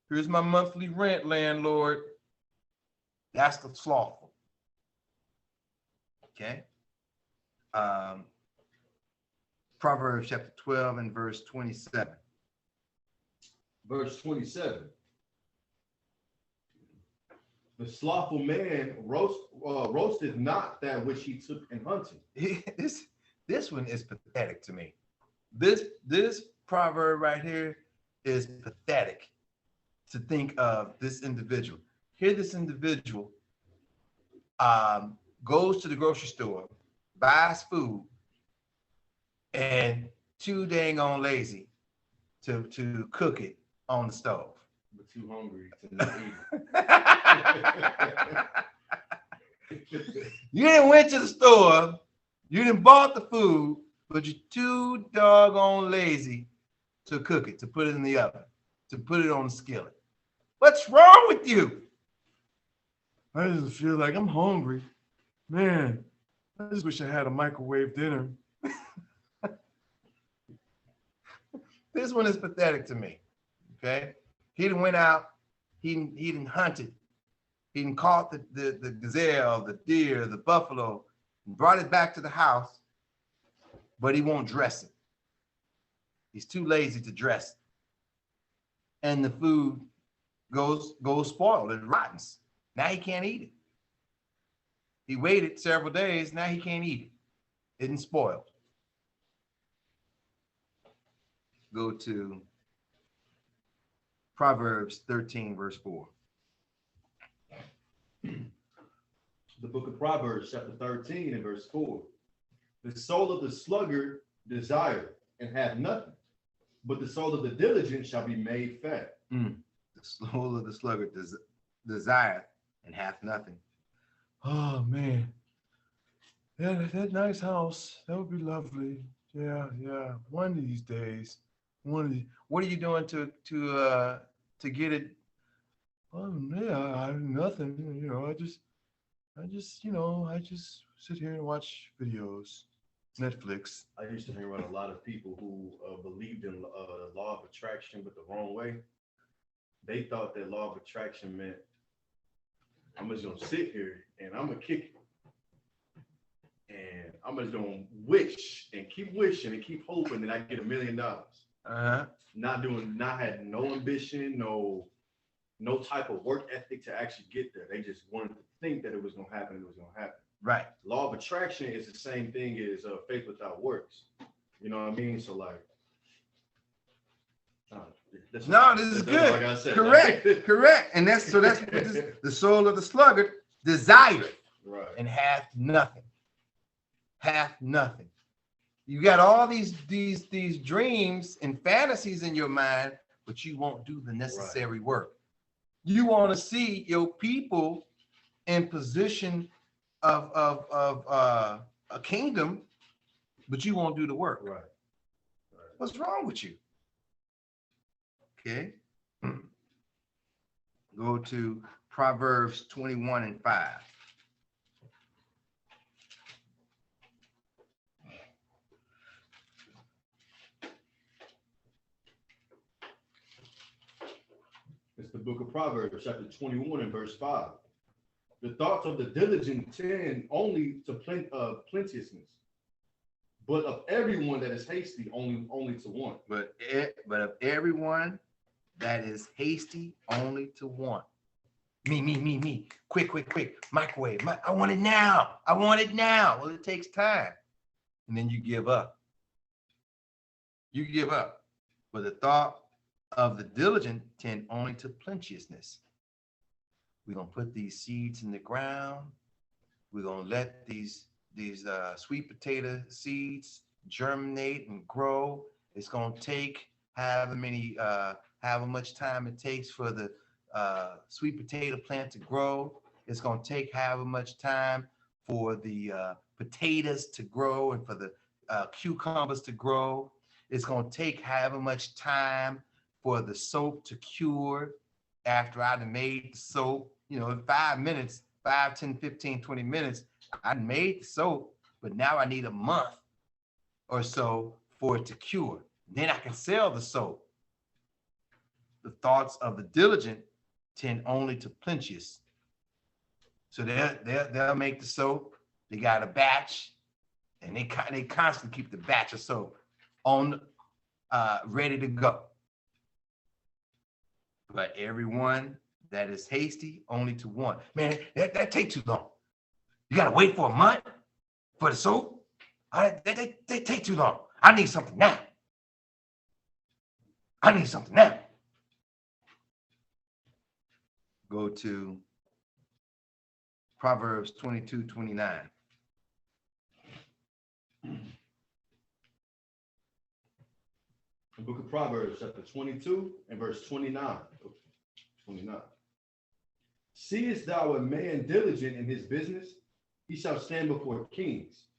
Here's my monthly rent, landlord. That's the slothful. Okay. Proverbs chapter 12 and verse 27. Verse 27. The slothful man roasteth not that which he took in hunting. This one is pathetic to me. This proverb right here is pathetic to think of this individual. Here, this individual goes to the grocery store, buys food, and too dang on lazy to cook it on the stove. But too hungry to not eat. You didn't went to the store, you didn't bought the food, but you're too doggone lazy to cook it, to put it in the oven, to put it on the skillet. What's wrong with you? I just feel like I'm hungry. Man, I just wish I had a microwave dinner. This one is pathetic to me. Okay. He done went out, he done hunted, he done caught the gazelle, the deer, the buffalo, and brought it back to the house, but he won't dress it. He's too lazy to dress it. And the food goes spoiled, it rottens. Now he can't eat it. He waited several days, now he can't eat it. It's spoiled. Go to Proverbs 13, verse 4. The book of Proverbs, chapter 13 and verse 4. The soul of the sluggard desire and hath nothing, but the soul of the diligent shall be made fat. The soul of the sluggard desire and hath nothing. Oh, man. Yeah, that nice house, that would be lovely. Yeah. One of these days. What are you doing to to get it. Oh yeah, nothing. I just sit here and watch videos, Netflix. I used to hang around a lot of people who believed in the law of attraction, but the wrong way. They thought that law of attraction meant I'm just gonna sit here and I'm gonna kick it, and I'm just gonna wish and keep wishing and keep hoping that I get $1 million. Uh-huh. Not had no ambition, no type of work ethic to actually get there. They just wanted to think that it was gonna happen. It was gonna happen. Right. Law of attraction is the same thing as faith without works. You know what I mean? So like, this is good. Like I said, Correct. And that's what the soul of the sluggard desire, right, and hath nothing. You got all these dreams and fantasies in your mind, but you won't do the necessary work. You want to see your people in position of a kingdom, but you won't do the work. Right. What's wrong with you? Okay. Go to Proverbs 21:5. It's the book of Proverbs, chapter 21 and verse 5. The thoughts of the diligent tend only to plenteousness, but of everyone that is hasty, only to want. But of everyone that is hasty, only to want. Me. Quick. Microwave. I want it now. Well, it takes time. And then you give up. But the thought of the diligent tend only to plenteousness. We're going to put these seeds in the ground. We're going to let these sweet potato seeds germinate and grow. It's going to take however much time it takes for the sweet potato plant to grow. It's going to take however much time for the potatoes to grow and for the cucumbers to grow. It's going to take however much time for the soap to cure. After I'd made the soap, in 5 minutes, 5, 10, 15, 20 minutes, I made the soap, but now I need a month or so for it to cure. Then I can sell the soap. The thoughts of the diligent tend only to plenteous. So they'll make the soap. They got a batch, and they constantly keep the batch of soap on ready to go. But everyone that is hasty only to want. Man, that takes too long. You gotta wait for a month for the soap. They take too long. I need something now. Go to Proverbs 22:29. The book of Proverbs, chapter 22 and verse 29. Seest thou a man diligent in his business? He shall stand before kings.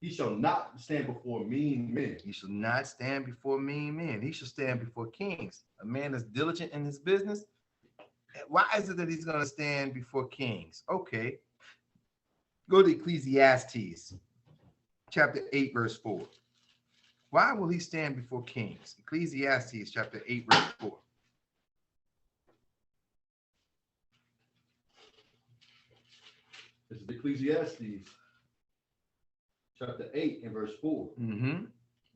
He shall not stand before mean men. He shall not stand before mean men. He shall stand before kings. A man that's diligent in his business. Why is it that he's going to stand before kings? Okay. Go to Ecclesiastes, chapter 8, verse 4. Why will he stand before kings? Ecclesiastes, chapter 8, verse 4. This is Ecclesiastes, chapter 8 and verse 4. Mm-hmm.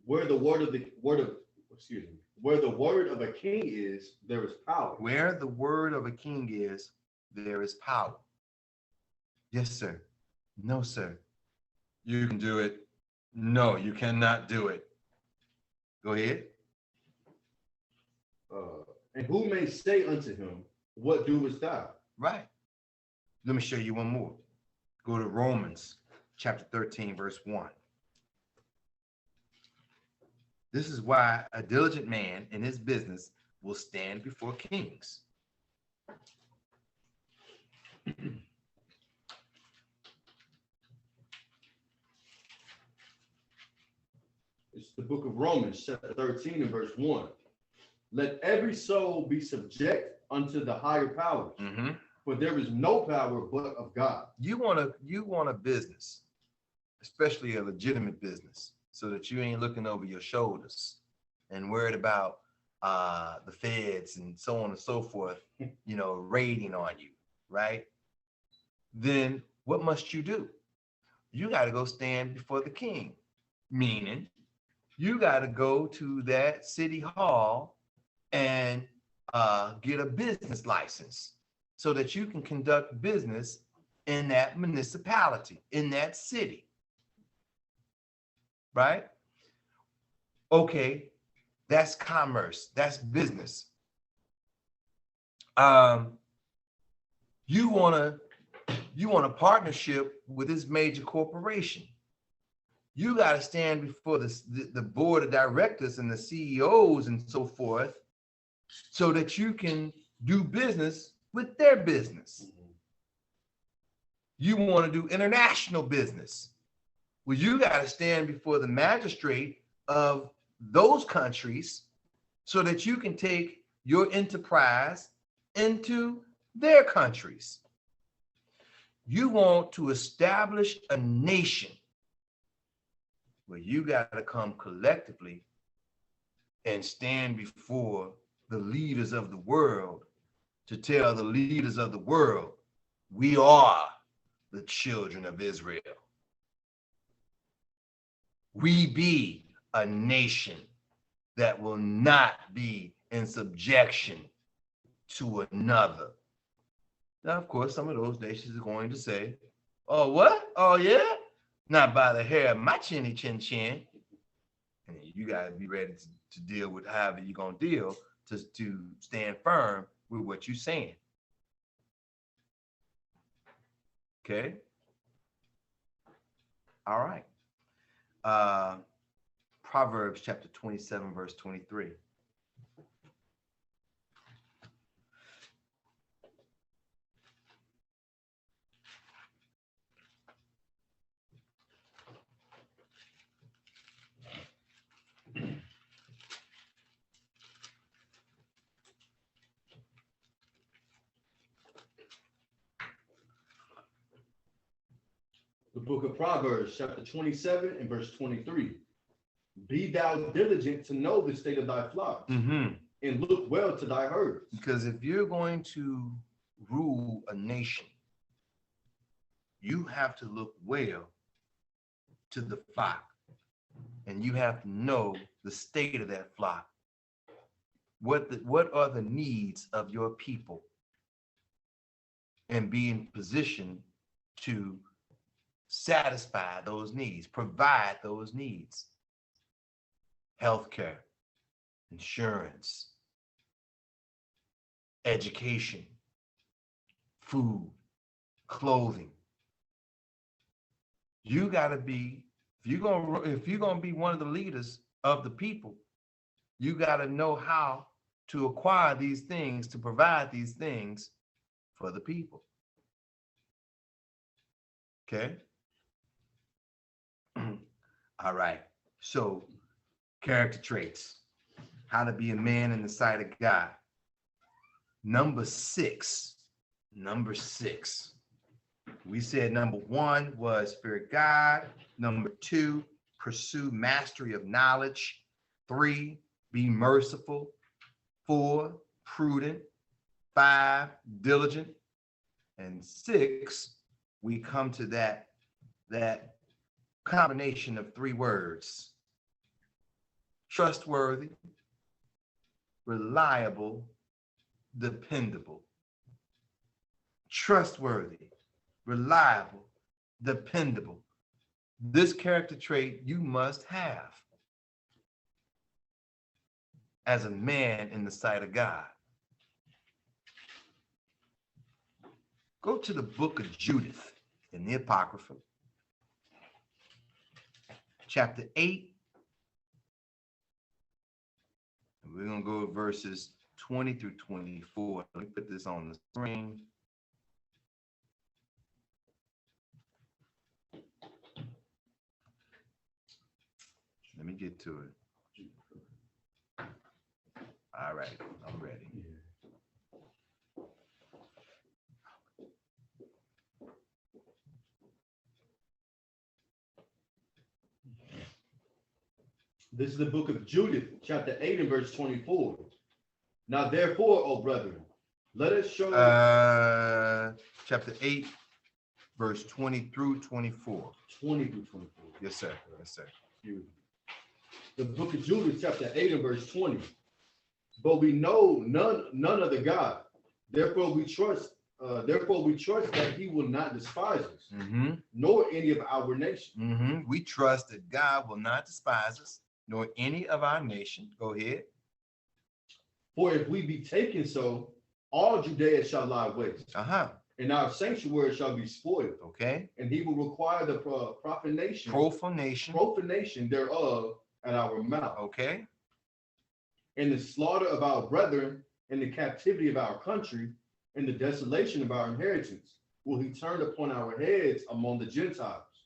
Where the word of a king is, there is power. Where the word of a king is, there is power. Yes, sir. No, sir. You can do it. No, you cannot do it. Go ahead. And who may say unto him, what doest thou? Right. Let me show you one more. Go to Romans chapter 13, verse 1. This is why a diligent man in his business will stand before kings. It's the book of Romans, chapter 13 and verse 1. Let every soul be subject unto the higher powers, for there is no power but of God. You want a business, especially a legitimate business, so that you ain't looking over your shoulders and worried about the feds and so on and so forth, raiding on you, right? Then what must you do? You got to go stand before the king, meaning you got to go to that city hall and get a business license so that you can conduct business in that municipality, in that city, right? Okay, that's commerce, that's business. You want a partnership with this major corporation. You got to stand before the board of directors and the CEOs and so forth so that you can do business with their business. You want to do international business. Well, you got to stand before the magistrate of those countries so that you can take your enterprise into their countries. You want to establish a nation where you got to come collectively and stand before the leaders of the world to tell the leaders of the world, we are the children of Israel. We be a nation that will not be in subjection to another. Now, of course, some of those nations are going to say, oh, what? Oh, yeah? Not by the hair of my chinny chin chin. And you got to be ready to deal with however you're going to deal to stand firm with what you're saying. Okay? All right. Proverbs chapter 27, verse 23. The book of Proverbs, chapter 27 and verse 23. Be thou diligent to know the state of thy flocks, and look well to thy herds. Because if you're going to rule a nation, you have to look well to the flock, and you have to know the state of that flock. What are the needs of your people, and be in position to satisfy those needs, provide those needs. Healthcare, insurance, education, food, clothing. You got to be, if you're going to be one of the leaders of the people, you got to know how to acquire these things, to provide these things for the people. Okay? All right. So, character traits, how to be a man in the sight of God. Number six. We said number 1 was fear God. Number 2, pursue mastery of knowledge. 3, be merciful. 4, prudent. 5, diligent. And 6, we come to that combination of 3 words: trustworthy, reliable, dependable. Trustworthy, reliable, dependable. This character trait you must have as a man in the sight of God. Go to the book of Judith in the Apocrypha, chapter 8. And we're going to go verses 20 through 24. Let me put this on the screen. Let me get to it. All right, I'm ready. This is the book of Judith, chapter 8 and verse 24. Now therefore, O brethren, let us show Chapter 8, verse 20 through 24. 20 through 24. Yes, sir. Yes, sir. The book of Judith, chapter 8 and verse 20. But we know none other God. Therefore we trust that he will not despise us, nor any of our nation. We trust that God will not despise us, nor any of our nation. Go ahead. For if we be taken so, all Judea shall lie waste, and our sanctuary shall be spoiled. Okay. And he will require the profanation thereof at our mouth. Okay. And the slaughter of our brethren, and the captivity of our country, and the desolation of our inheritance will he turn upon our heads among the Gentiles.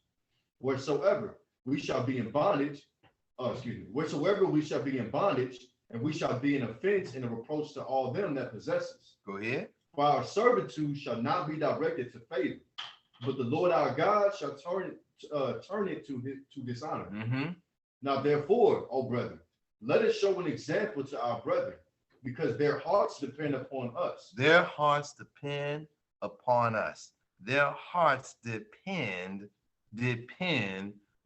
Wheresoever we shall be in bondage, wheresoever we shall be in bondage, and we shall be an offense and a reproach to all them that possess us. Go ahead. For our servitude shall not be directed to favor, but the Lord our God shall turn it to dishonor. Now therefore, O brethren, let us show an example to our brethren, because their hearts depend upon us. Their hearts depend upon us. Their hearts depend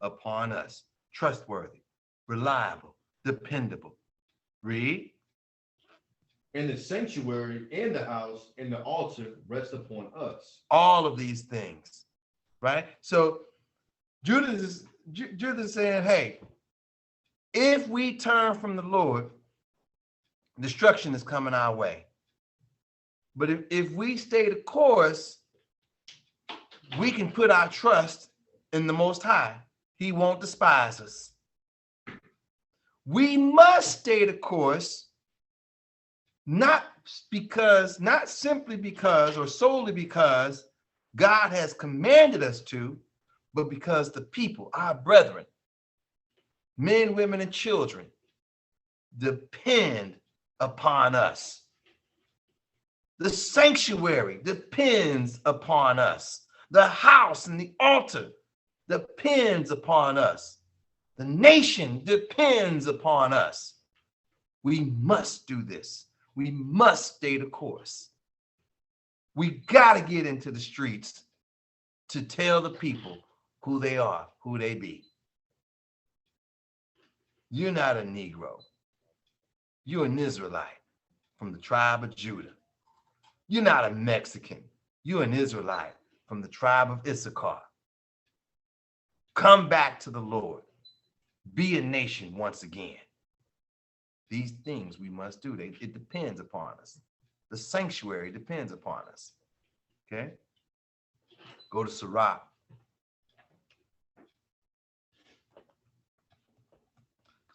upon us. Trustworthy, reliable, dependable. Read. And the sanctuary and the house and the altar rest upon us. All of these things, right? So Judah is saying, hey, if we turn from the Lord, destruction is coming our way. But if we stay the course, we can put our trust in the Most High. He won't despise us. We must stay the course, not simply because or solely because God has commanded us to, but because the people, our brethren, men, women, and children, depend upon us. The sanctuary depends upon us. The house and the altar depends upon us. The nation depends upon us. We must do this. We must stay the course. We got to get into the streets to tell the people who they are, who they be. You're not a Negro. You're an Israelite from the tribe of Judah. You're not a Mexican. You're an Israelite from the tribe of Issachar. Come back to the Lord. Be a nation once again. These things we must do. It depends upon us. The sanctuary depends upon us. Okay? Go to Sirach.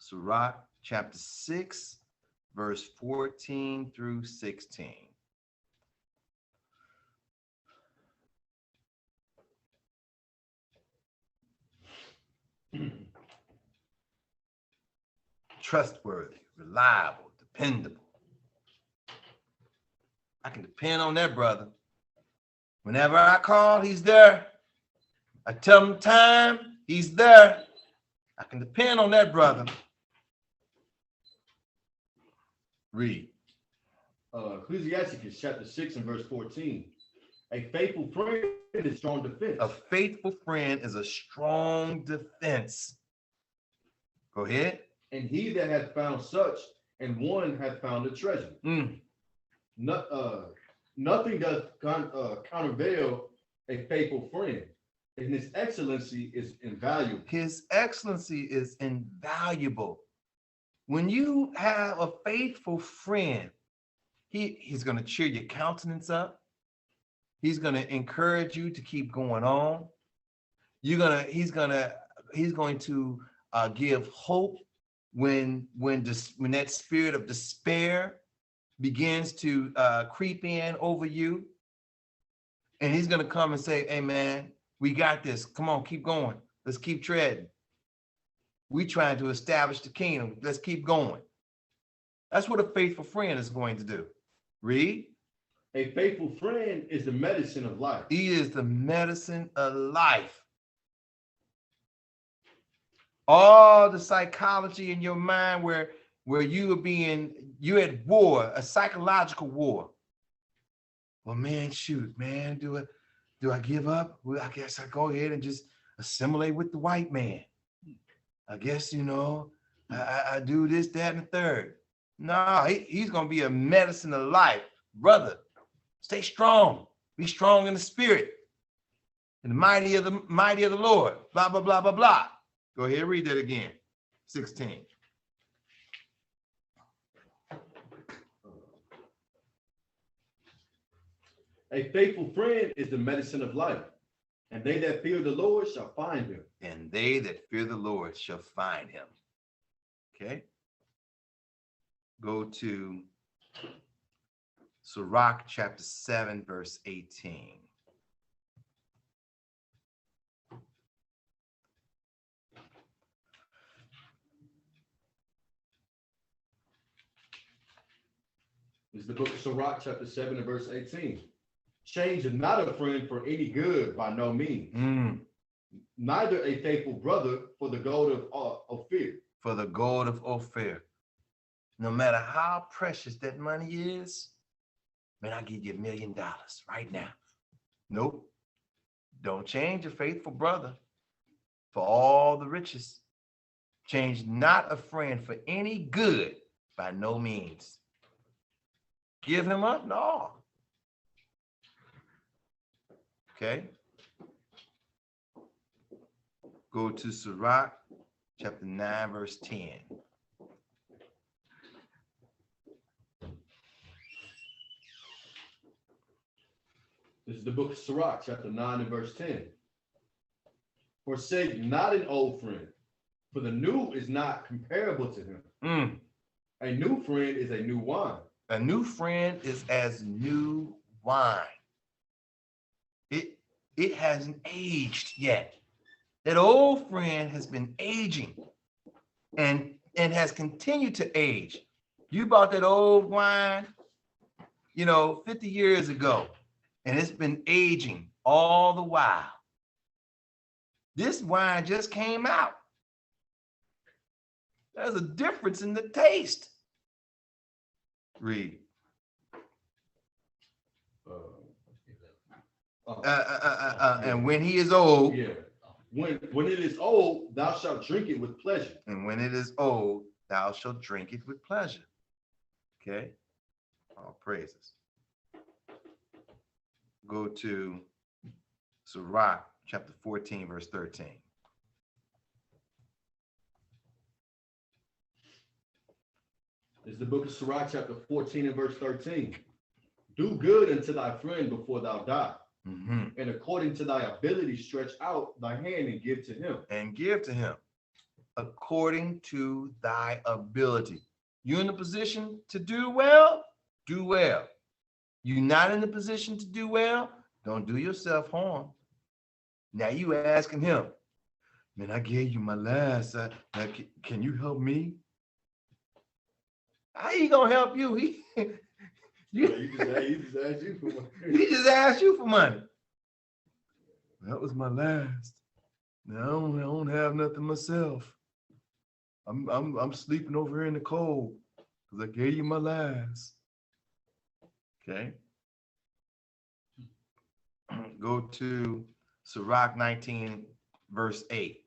Sirach chapter 6, verse 14 through 16. Trustworthy, reliable, dependable. I can depend on that brother. Whenever I call, he's there. I tell him time, he's there. I can depend on that brother. Read. Ecclesiastes chapter 6 and verse 14. A faithful friend is a strong defense. A faithful friend is a strong defense. Go ahead. And he that hath found such, and one hath found a treasure. Nothing doth countervail a faithful friend, and his excellency is invaluable. His excellency is invaluable. When you have a faithful friend, he's going to cheer your countenance up. He's going to encourage you to keep going on. He's going to give hope when that spirit of despair begins to creep in over you. And he's going to come and say, hey man, we got this. Come on, keep going. Let's keep treading. We trying to establish the kingdom. Let's keep going. That's what a faithful friend is going to do. Read. A faithful friend is the medicine of life. He is the medicine of life. All the psychology in your mind where you're at war, a psychological war. Well, man, shoot, man, do I give up? Well, I guess I go ahead and just assimilate with the white man. I guess, I do this, that, and the third. No, he's going to be a medicine of life. Brother, stay strong. Be strong in the spirit. In the mighty of the Lord. Blah, blah, blah, blah, blah. Go ahead, read that again. 16. A faithful friend is the medicine of life, and they that fear the Lord shall find him. And they that fear the Lord shall find him. Okay. Go to Sirach chapter 7, verse 18. This is the book of Sirach, chapter 7, and verse 18. Change not a friend for any good by no means. Neither a faithful brother for the gold of Ophir. For the gold of Ophir. No matter how precious that money is, man, I'll give you $1 million right now. Nope. Don't change a faithful brother for all the riches. Change not a friend for any good by no means. Give him up? No. Okay. Go to Sirach chapter 9, verse 10. This is the book of Sirach, chapter 9 and verse 10. Forsake not an old friend, for the new is not comparable to him. A new friend is a new wine. A new friend is as new wine. It hasn't aged yet. That old friend has been aging and has continued to age. You bought that old wine, 50 years ago, and it's been aging all the while. This wine just came out. There's a difference in the taste. Read. And when he is old. Yeah. When it is old, thou shalt drink it with pleasure. And when it is old, thou shalt drink it with pleasure. Okay. All praises. Go to Sirach chapter 14, verse 13. This is the book of Sirach, chapter 14 and verse 13. Do good unto thy friend before thou die. And according to thy ability, stretch out thy hand and give to him. And give to him according to thy ability. You in the position to do well? Do well. You not in the position to do well? Don't do yourself harm. Now you asking him, man, I gave you my last. Can you help me? How he gonna help you? He just asked you for money. He just asked you for money. That was my last. Now I don't have nothing myself. I'm sleeping over here in the cold because I gave you my last. Okay. Go to Sirach 19, verse 8.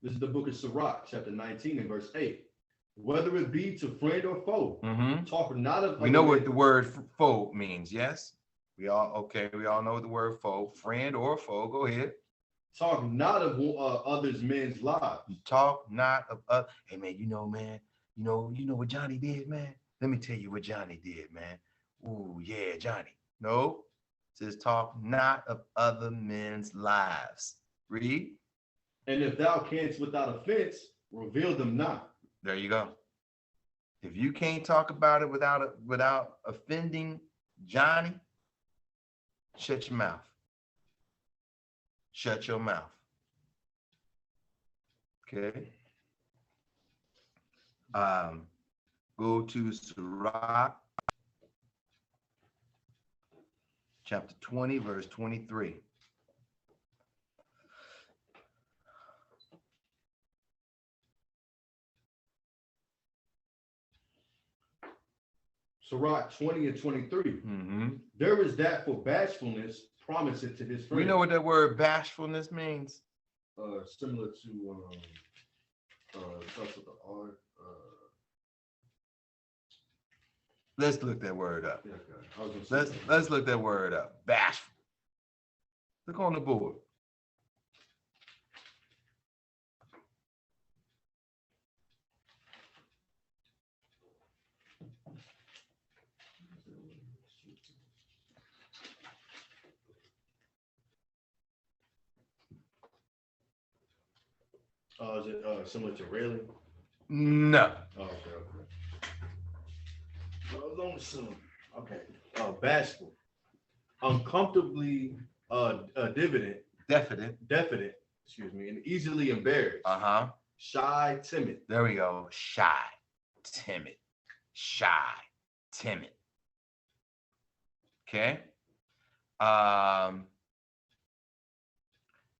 This is the book of Sirach, chapter 19 and verse 8. Whether it be to friend or foe, talk not of. We know what the word foe means, yes? We all know what the word foe, friend or foe. Go ahead. Talk not of others' men's lives. Talk not of hey man, man. You know what Johnny did, man? Let me tell you what Johnny did, man. Ooh, yeah, Johnny. No, it says talk not of other men's lives. Read. And if thou canst without offense, reveal them not. There you go. If you can't talk about it without offending Johnny, shut your mouth. Shut your mouth. Okay. Go to Sirach, chapter 20, verse 23. Sirach 20 and 23. Mm-hmm. There is that for bashfulness, promise it to his friend. We know what that word bashfulness means. Similar to stuff with the art. Let's look that word up. Yeah, okay. I was gonna say Let's look that word up. Bashful. Look on the board. Is it similar to railing? No. Oh, okay. I was on some. Okay. Bashful. Uncomfortably diffident, excuse me, and easily embarrassed. Uh-huh. Shy, timid. There we go. Shy, timid. Shy, timid. Okay.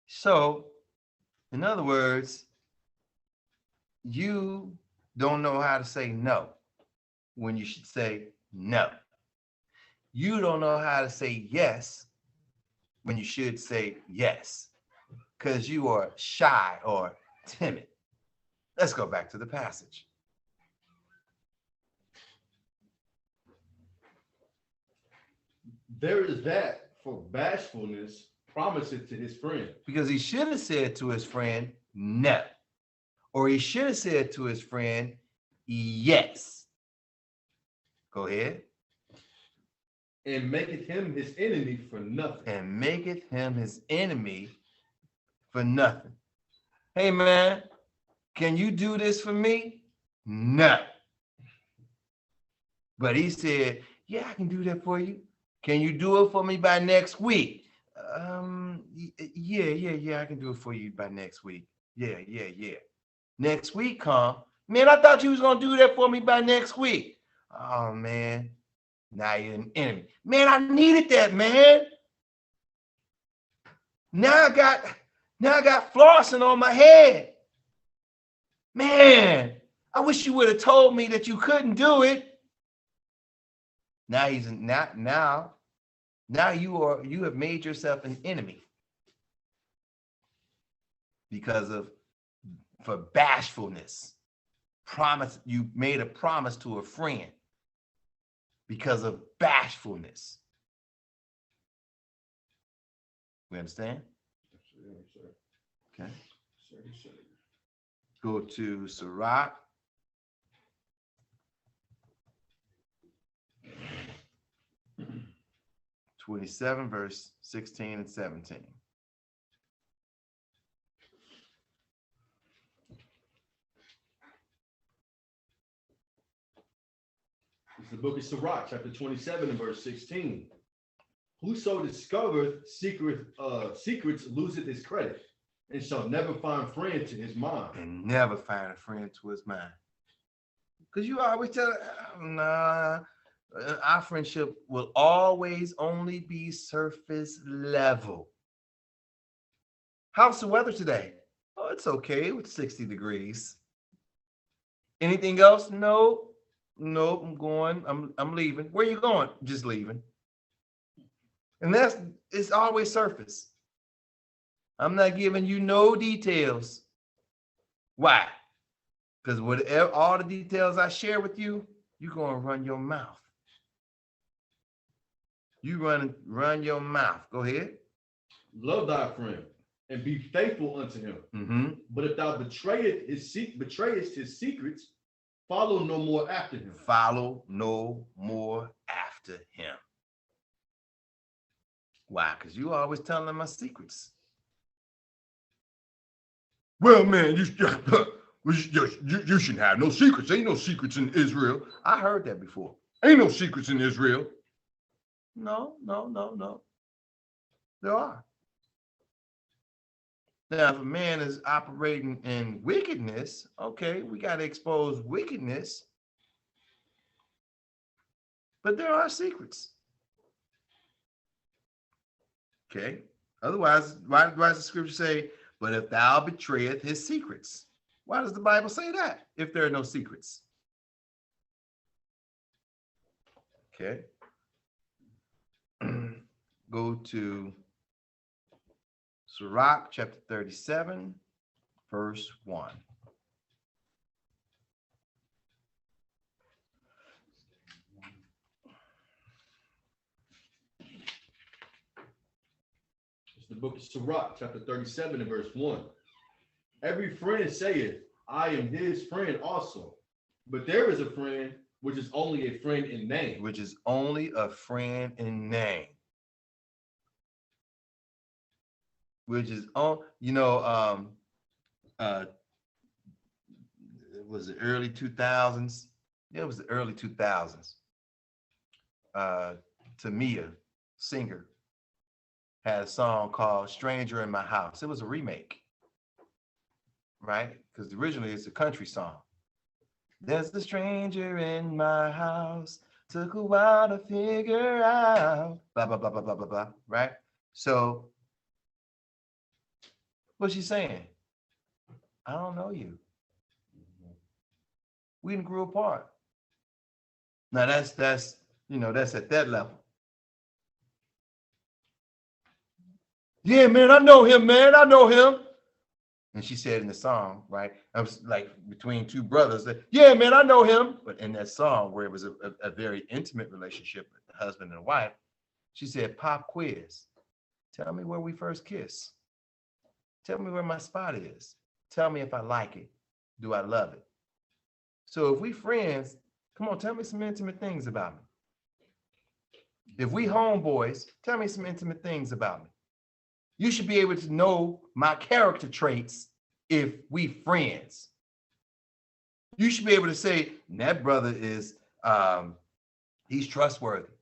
So, in other words, you don't know how to say no when you should say no. You don't know how to say yes when you should say yes, because you are shy or timid. Let's go back to the passage. There is that for bashfulness, promise it to his friend. Because he should have said to his friend, no. Or he should have said to his friend, yes. Go ahead. And maketh him his enemy for nothing. And maketh him his enemy for nothing. Hey, man, can you do this for me? No. But he said, yeah, I can do that for you. Can you do it for me by next week? Yeah, I can do it for you by next week. Yeah. Next week come. Man, I thought you was going to do that for me by next week. Oh, man. Now you're an enemy. Man, I needed that, man. Now I got flossing on my head. Man, I wish you would have told me that you couldn't do it. Now you have made yourself an enemy for bashfulness. You made a promise to a friend because of bashfulness. We understand? Okay. Go to Sirach. (27) verse 16 and 17. It's the book of Sirach, chapter 27 and verse 16. Whoso discovereth secrets loseth his credit, and shall never find friend to his mind. And never find a friend to his mind. Because you always tell, nah, our friendship will always only be surface level. How's the weather today? Oh, it's okay with 60 degrees. Anything else? No, I'm going. I'm leaving. Where you going? Just leaving. And it's always surface. I'm not giving you no details. Why? Because whatever all the details I share with you, you're gonna run your mouth. You run your mouth. Go ahead. Love thy friend and be faithful unto him. Mm-hmm. But if thou betrayest his secrets, follow no more after him. Follow no more after him. Why? Because you always telling them my secrets. Well, man, you shouldn't have no secrets. Ain't no secrets in Israel. I heard that before. Ain't no secrets in Israel. No. There are. Now, if a man is operating in wickedness, okay, we got to expose wickedness. But there are secrets. Okay. Otherwise, why does the scripture say, but if thou betrayeth his secrets? Why does the Bible say that if there are no secrets? Okay. Go to Sirach chapter 37, verse 1. It's the book of Sirach, chapter 37 and verse 1. Every friend saith, I am his friend also. But there is a friend which is only a friend in name. Which is only a friend in name. Which is on, it was the early 2000s. Yeah, it was the early 2000s. Tamia, singer, had a song called Stranger in My House. It was a remake, right? Because originally it's a country song. There's a stranger in my house, took a while to figure out, blah, blah, blah, blah, blah, blah, blah, right? So what's she saying? I don't know you. We didn't grow apart. Now that's at that level. Yeah, man, I know him, man. I know him. And she said in the song, right? I was like between two brothers. Yeah, man, I know him. But in that song, where it was a very intimate relationship with the husband and wife, she said, pop quiz. Tell me where we first kissed. Tell me where my spot is. Tell me if I like it. Do I love it? So if we friends, come on, tell me some intimate things about me. If we homeboys, tell me some intimate things about me. You should be able to know my character traits if we friends. You should be able to say, that brother is, he's trustworthy.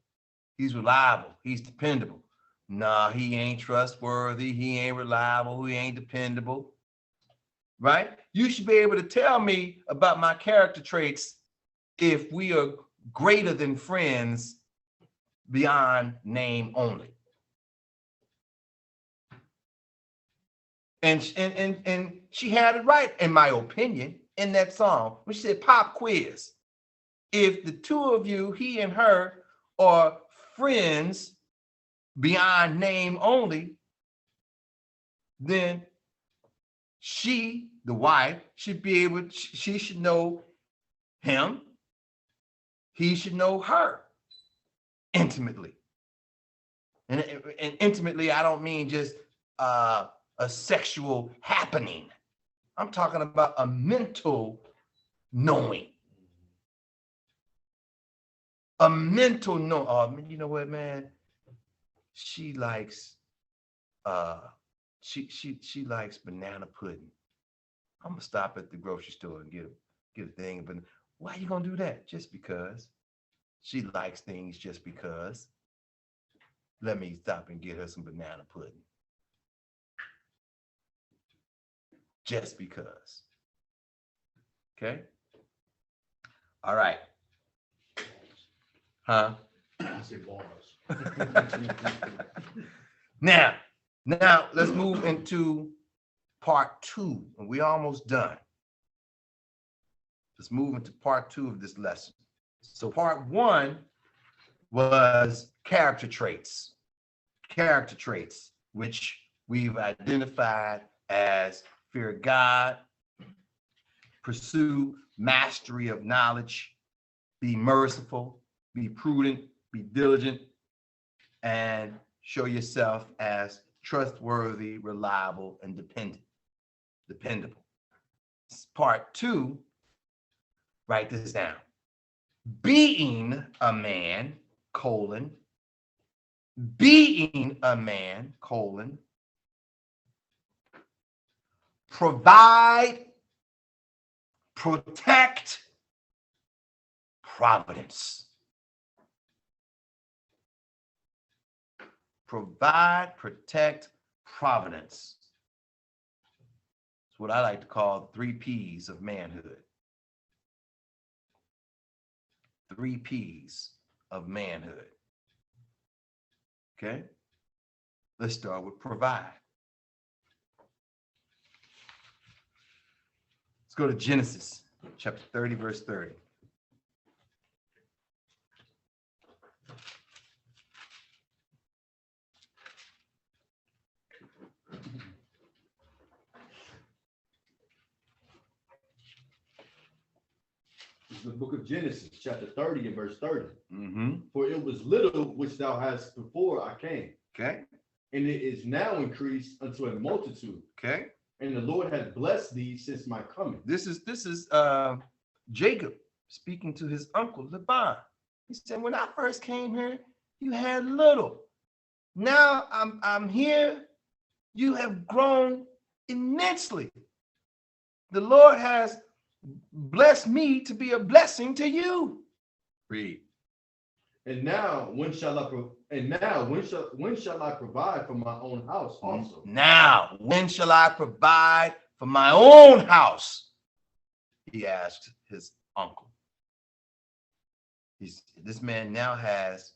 He's reliable. He's dependable. Nah, he ain't trustworthy. He ain't reliable. He ain't dependable. Right? You should be able to tell me about my character traits if we are greater than friends beyond name only. And she had it right, in my opinion, in that song, when she said pop quiz. If the two of you, he and her, are friends beyond name only, then she, the wife, should be able, she should know him. He should know her intimately. And intimately, I don't mean just a sexual happening. I'm talking about a mental knowing. A mental know. You know what, man? She likes she likes banana pudding. I'm gonna stop at the grocery store and get a thing. But why are you gonna do that? Just because she likes things. Just because. Let me stop and get her some banana pudding. Just because. Okay. All right. Huh? I say bars. Now let's move into part 2, and we're almost done. Let's move into part 2 of this lesson. So part 1 was character traits, which we've identified as fear God, pursue mastery of knowledge, be merciful, be prudent, be diligent, and show yourself as trustworthy, reliable, and dependable. Part 2, write this down. Being a man, provide, protect, providence. Provide, protect, providence. It's what I like to call 3 P's of manhood. 3 P's of manhood. Okay? Let's start with provide. Let's go to Genesis chapter 30, verse 30. The book of Genesis, chapter 30 and verse 30. Mm-hmm. For it was little which thou hast before I came, Okay. and it is now increased unto a multitude. Okay. And the Lord hath blessed thee since my coming. This is Jacob speaking to his uncle Laban. He said, when I first came here, you had little. Now I'm here. You have grown immensely. The Lord has blessed me to be a blessing to you. Read. And now when shall I provide for my own house also? Now, when shall I provide for my own house? He asked his uncle. This man now has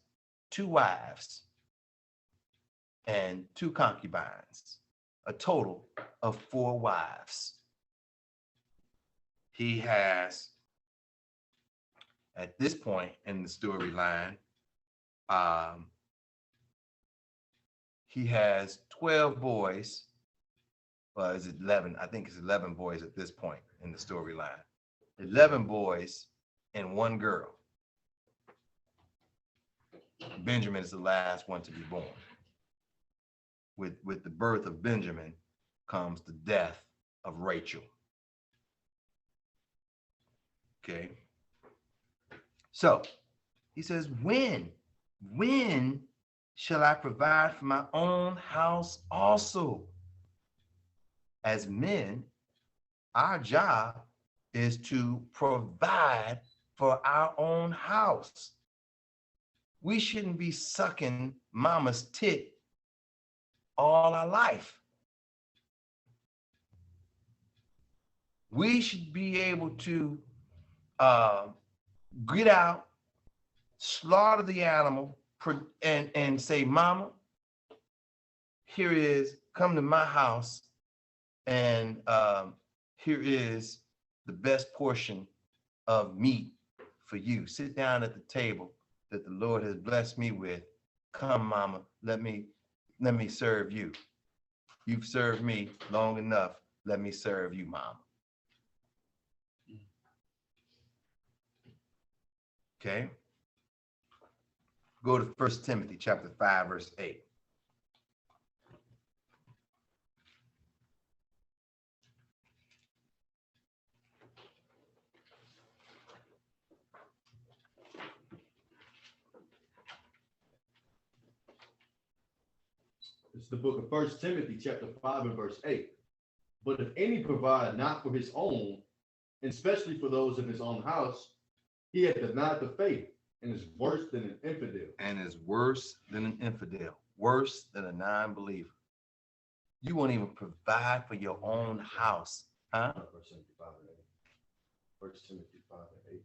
2 wives and 2 concubines, a total of 4 wives. He has, at this point in the storyline, he has 12 boys. Well, is it 11? I think it's 11 boys at this point in the storyline. 11 boys and 1 girl. Benjamin is the last one to be born. With the birth of Benjamin comes the death of Rachel. Okay. So he says, when shall I provide for my own house also? As men, our job is to provide for our own house. We shouldn't be sucking mama's tit all our life. We should be able to get out, slaughter the animal, and say, Mama, here is, come to my house, and here is the best portion of meat for you. Sit down at the table that the Lord has blessed me with. Come, Mama, let me serve you. You've served me long enough. Let me serve you, Mama. Okay. Go to 1 Timothy chapter 5, verse 8. It's the book of 1 Timothy chapter 5 and verse 8. But if any provide not for his own, and especially for those of his own house, he hath denied the faith and is worse than an infidel. And is worse than an infidel, worse than a non-believer. You won't even provide for your own house, huh? 1 Timothy 5 and 8. 1 Timothy 5 and 8.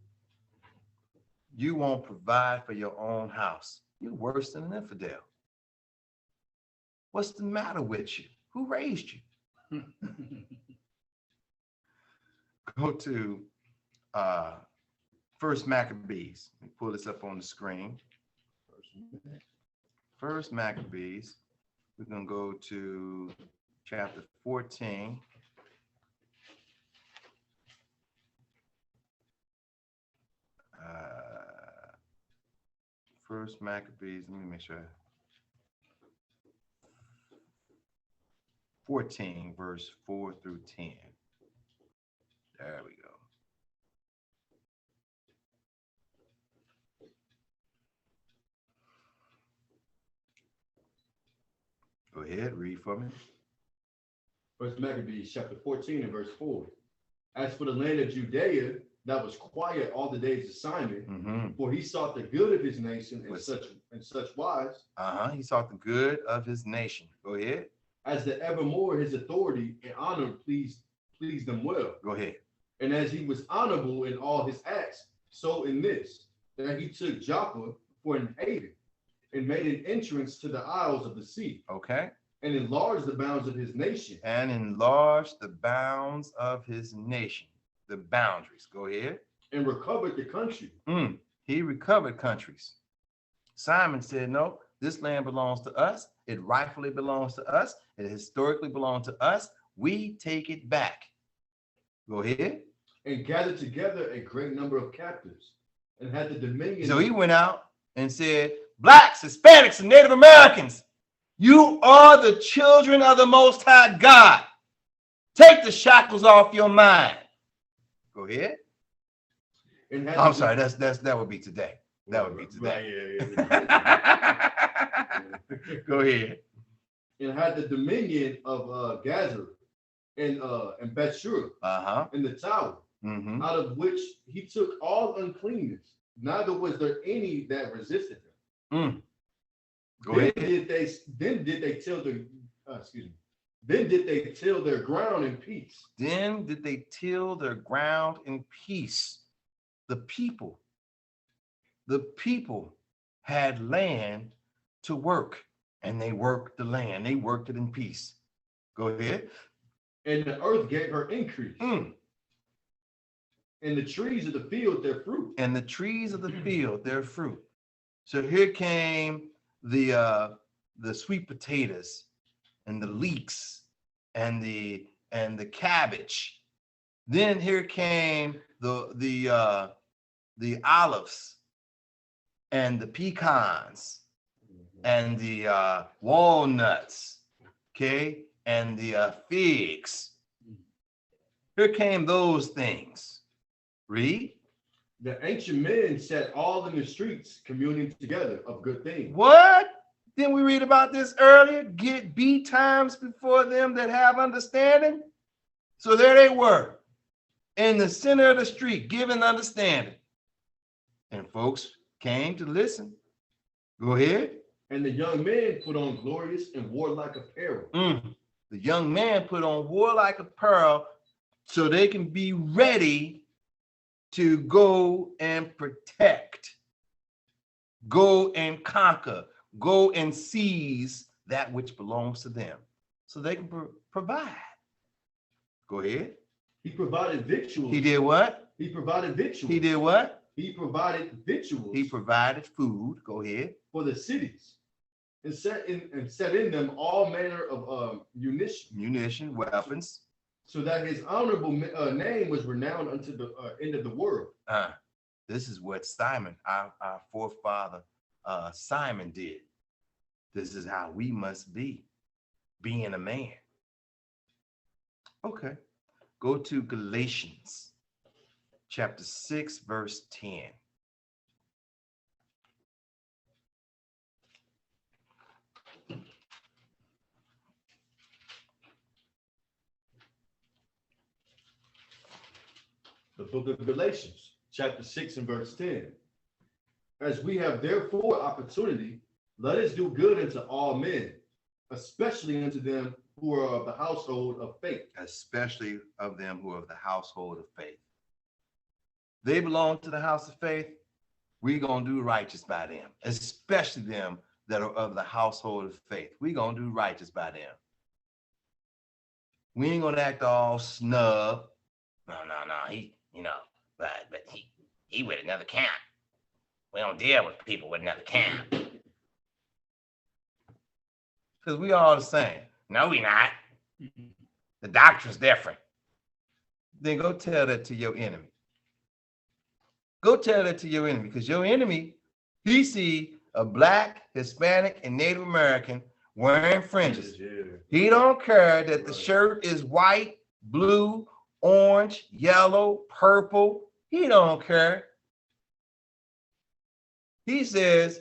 You won't provide for your own house. You're worse than an infidel. What's the matter with you? Who raised you? Go to 1 Maccabees. Let me pull this up on the screen. 1 Maccabees. We're going to go to chapter 14. First Maccabees, let me make sure. 14, verse 4 through 10. There we go. Go ahead, read for me. First Maccabees chapter 14 and verse 4. As for the land of Judea, that was quiet all the days of Simon, for he sought the good of his nation in such wise. He sought the good of his nation. Go ahead. As the evermore his authority and honor pleased pleased them well. Go ahead. And as he was honorable in all his acts, so in this, that he took Joppa for an haven, and made an entrance to the isles of the sea, Okay. and enlarged the bounds of his nation. And enlarged the bounds of his nation, the boundaries. Go ahead. And recovered the country. He recovered countries. Simon said, no, this land belongs to us. It rightfully belongs to us. It historically belongs to us. We take it back. Go ahead. And gathered together a great number of captives, and had the dominion. So he went out and said, blacks, Hispanics, and Native Americans, you are the children of the Most High God. Take the shackles off your mind. Go ahead. And I'm sorry, that would be today. That would be today. Right, yeah. Go ahead. And had the dominion of Gazer and Bethshur, and the tower, out of which he took all uncleanness. Neither was there any that resisted him. Go then ahead. Then did they till their ground in peace. Then did they till their ground in peace. The people had land to work, and they worked the land. They worked it in peace. Go ahead. And the earth gave her increase. And the trees of the field their fruit. And the trees of the field their fruit. So here came the sweet potatoes and the leeks and the cabbage. Then here came the olives and the pecans and the walnuts, okay, and the figs. Here came those things. Read. The ancient men sat all in the streets, communing together of good things. What? Didn't we read about this earlier? Be times before them that have understanding. So there they were, in the center of the street, giving understanding. And folks came to listen. Go ahead. And the young men put on glorious and warlike apparel. The young man put on warlike apparel so they can be ready to go and protect, go and conquer, go and seize that which belongs to them, so they can provide. Go ahead. He provided victuals. He did what? He provided victuals. He did what? He provided victuals. He provided food. Go ahead. For the cities, and set in them all manner of munition, weapons, so that his honorable name was renowned unto the end of the world. This is what Simon, our forefather Simon did. This is how we must be, being a man. Okay, go to Galatians chapter 6, verse 10. The book of Galatians, chapter 6 and verse 10. As we have therefore opportunity, let us do good unto all men, especially unto them who are of the household of faith. Especially of them who are of the household of faith. They belong to the house of faith. We're going to do righteous by them, especially them that are of the household of faith. We're going to do righteous by them. We ain't going to act all snub. No. But he with another camp. We don't deal with people with another camp. Because we all the same. No, we not. The doctrine's different. Then go tell that to your enemy. Go tell that to your enemy, because your enemy, he see a black, Hispanic, and Native American wearing fringes. He don't care that the shirt is white, blue, orange, yellow, purple. He don't care. He says,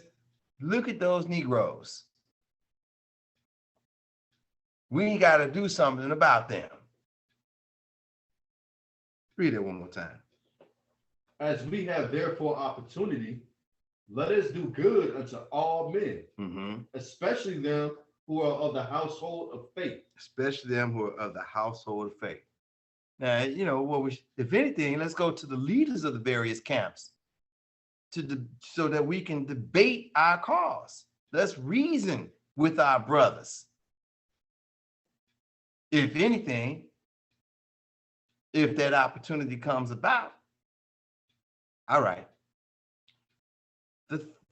look at those Negroes. We got to do something about them. Read it one more time. As we have therefore opportunity, let us do good unto all men, especially them who are of the household of faith. Especially them who are of the household of faith. Now, if anything, let's go to the leaders of the various camps so that we can debate our cause. Let's reason with our brothers. If anything, if that opportunity comes about. All right.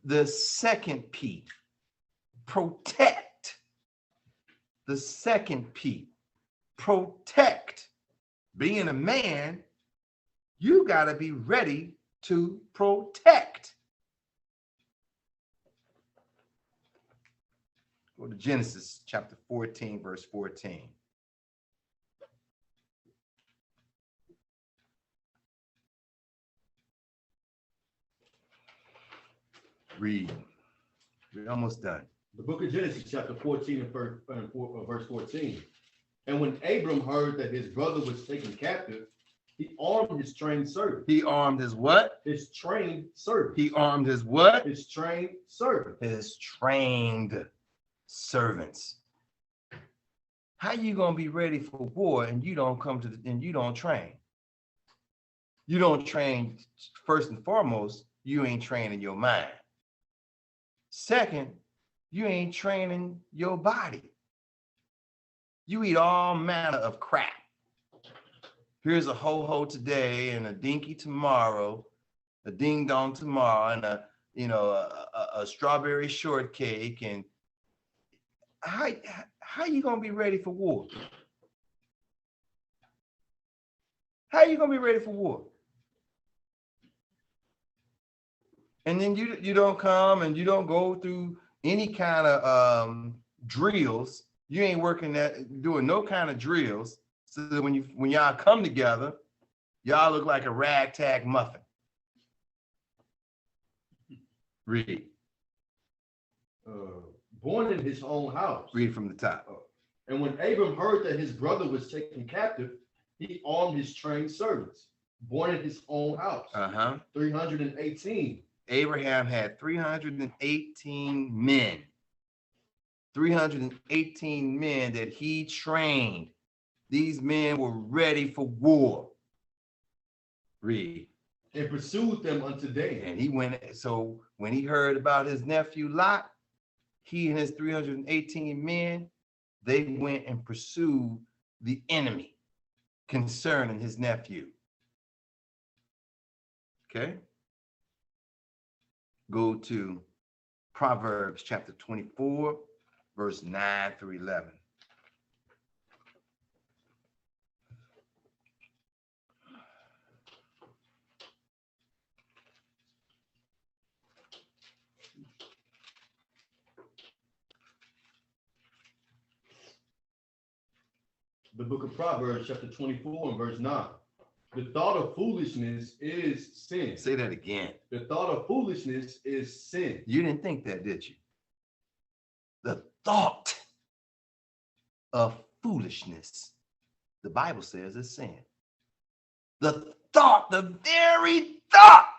The second P, protect. The second P, protect. Being a man, you got to be ready to protect. Go to Genesis chapter 14, verse 14. Read. We're almost done. The book of Genesis, chapter 14 and verse 14. And when Abram heard that his brother was taken captive, he armed his trained servant. He armed his what? His trained servant. He armed his what? His trained servant. His trained servants. How you gonna be ready for war and you don't train? You don't train. First and foremost, you ain't training your mind. Second, you ain't training your body. You eat all manner of crap. Here's a ho-ho today and a dinky tomorrow, a ding-dong tomorrow, and a strawberry shortcake. And how you gonna be ready for war? How you gonna be ready for war? And then you don't come and you don't go through any kind of drills. You ain't doing no kind of drills. So that when y'all come together, y'all look like a ragtag muffin. Read. Born in his own house. Read from the top. And when Abram heard that his brother was taken captive, he armed his trained servants. Born in his own house. 318. Abraham had 318 men. 318 men that he trained. These men were ready for war. Read. And pursued them unto Dan. And he went, so when he heard about his nephew Lot, he and his 318 men, they went and pursued the enemy concerning his nephew. Okay. Go to Proverbs chapter 24, verse 9 through 11. The book of Proverbs, chapter 24 and verse 9. The thought of foolishness is sin. Say that again. The thought of foolishness is sin. You didn't think that, did you? The thought of foolishness, the Bible says, is sin. The very thought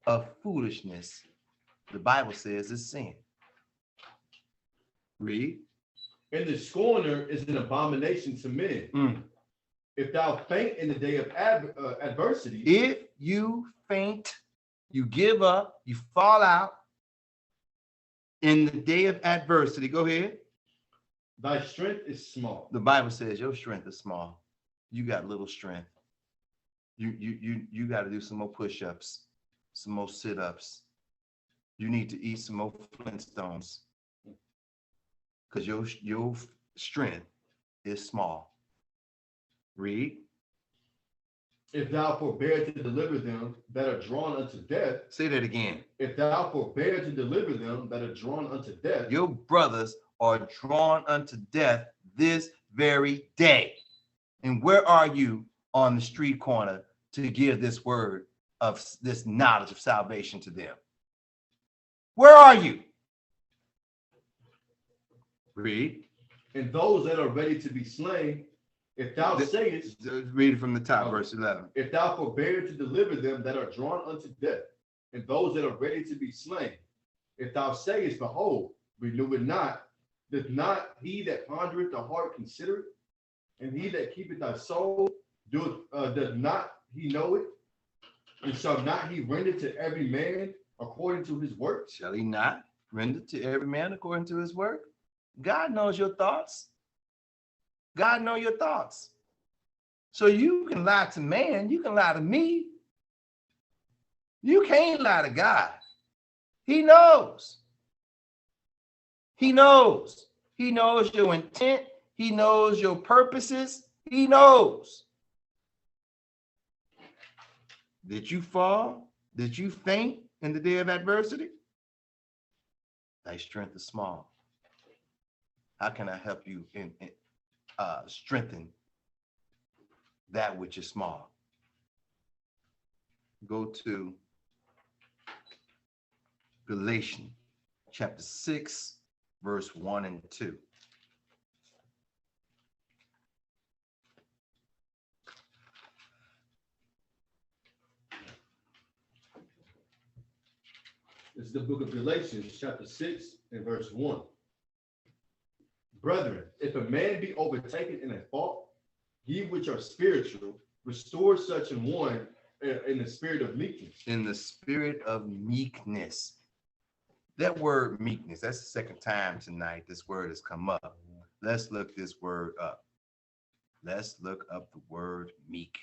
of foolishness, the Bible says, is sin. Read. And the scorner is an abomination to men. If thou faint in the day of adversity. If you faint, you give up, you fall out in the day of adversity. Go ahead. Thy strength is small. The Bible says your strength is small. You got little strength. You got to do some more push-ups, some more sit-ups. You need to eat some more Flintstones because your strength is small. Read. If thou forbear to deliver them that are drawn unto death. Say that again. If thou forbear to deliver them that are drawn unto death. Your brothers are drawn unto death this very day. And where are you on the street corner to give this word of this knowledge of salvation to them? Where are you? Read. And those that are ready to be slain, if thou sayest. Read it from the top, verse 11. If thou forbear to deliver them that are drawn unto death, and those that are ready to be slain, if thou sayest, behold, renew it not, doth not he that pondereth the heart consider it? And he that keepeth thy soul, Does not he know it? And shall not he render to every man according to his works? Shall he not render to every man according to his work? God knows your thoughts. God knows your thoughts. So you can lie to man, you can lie to me. You can't lie to God. He knows. He knows. He knows your intent. He knows your purposes. He knows. Did you fall? Did you faint in the day of adversity? Thy strength is small. How can I help you in strengthen that which is small? Go to Galatians chapter 6, verse 1 and 2. This is the book of Galatians, chapter 6 and verse 1. Brethren, if a man be overtaken in a fault, ye which are spiritual, restore such an one in the spirit of meekness. In the spirit of meekness. That word meekness, that's the second time tonight this word has come up. Let's look this word up. Let's look up the word meek.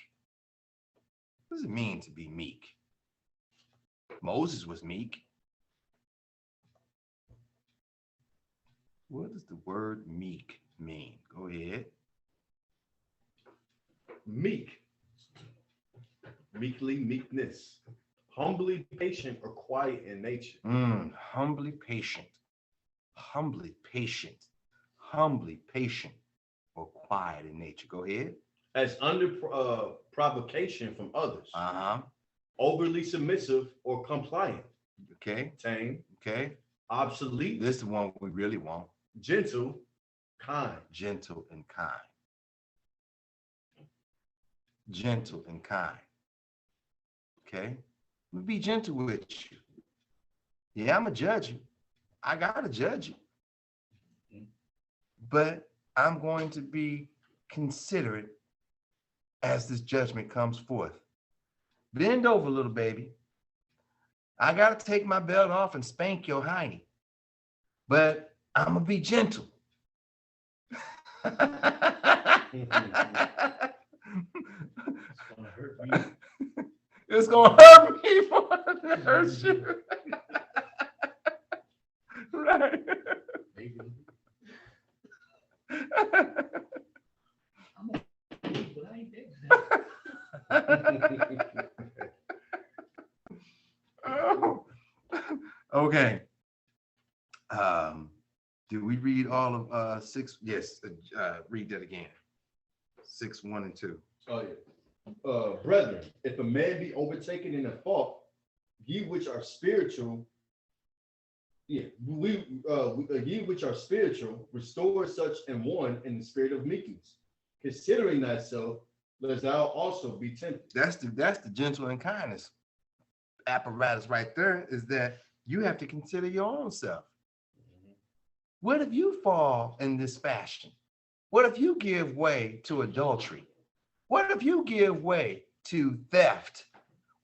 What does it mean to be meek? Moses was meek. What does the word meek mean? Go ahead. Meek. Meekly, meekness. Humbly patient or quiet in nature. Humbly patient. Humbly patient. Humbly patient or quiet in nature. Go ahead. As under provocation from others. Overly submissive or compliant. Okay. Tame. Okay. Obsolete. This is the one we really want. Gentle. Kind. Gentle and kind. Gentle and kind. Okay. I'm gonna be gentle with you. Yeah, I'm gonna judge you. I gotta judge you. But I'm going to be considerate as this judgment comes forth. Bend over, little baby. I gotta take my belt off and spank your hiney. But I'm gonna be gentle. It's gonna hurt me. It's gonna hurt me more than it hurts you. Right. Maybe. I'm okay, but I ain't that. Oh. Okay. Did we read all of 6? Yes. Read that again. 6, 1 and 2. Oh yeah. Brethren, if a man be overtaken in a fault, ye which are spiritual, ye which are spiritual, restore such an one in the spirit of meekness, considering thyself, lest thou also be tempted. That's the gentle and kindness apparatus right there, is that you have to consider your own self. What if you fall in this fashion? What if you give way to adultery? What if you give way to theft?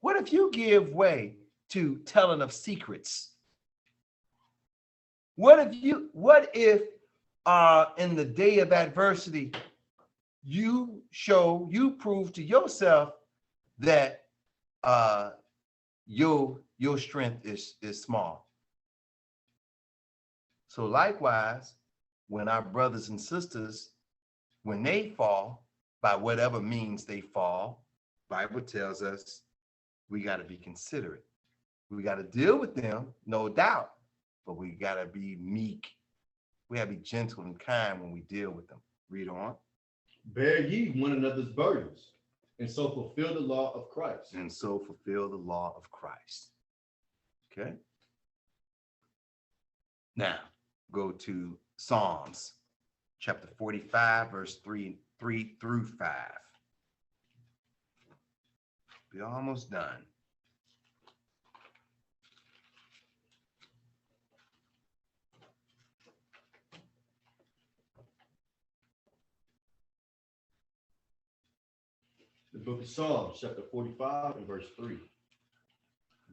What if you give way to telling of secrets? What if in the day of adversity, you prove to yourself that your strength is small? So likewise, when our brothers and sisters, when they fall, by whatever means they fall, Bible tells us we got to be considerate. We got to deal with them, no doubt, but we got to be meek. We got to be gentle and kind when we deal with them. Read on. Bear ye one another's burdens, and so fulfill the law of Christ. And so fulfill the law of Christ. Okay. Now, go to Psalms chapter 45, verse 3 through 5. We're almost done. The book of Psalms, chapter 45 and verse 3.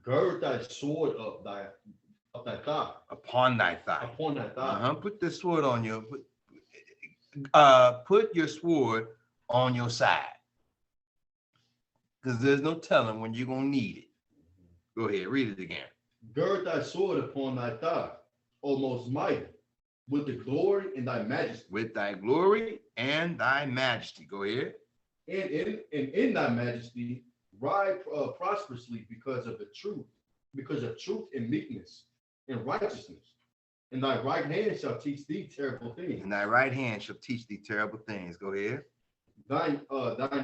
Gird thy sword up thy thigh. Upon thy thigh. Upon thy thigh. Put the sword on your. Put your sword on your side, because there's no telling when you're gonna need it. Go ahead, read it again. Gird thy sword upon thy thigh, O most mighty, with the glory and thy majesty. With thy glory and thy majesty. Go ahead. And in thy majesty, ride prosperously because of truth and meekness and righteousness. And thy right hand shall teach thee terrible things. And thy right hand shall teach thee terrible things. Go ahead. Thine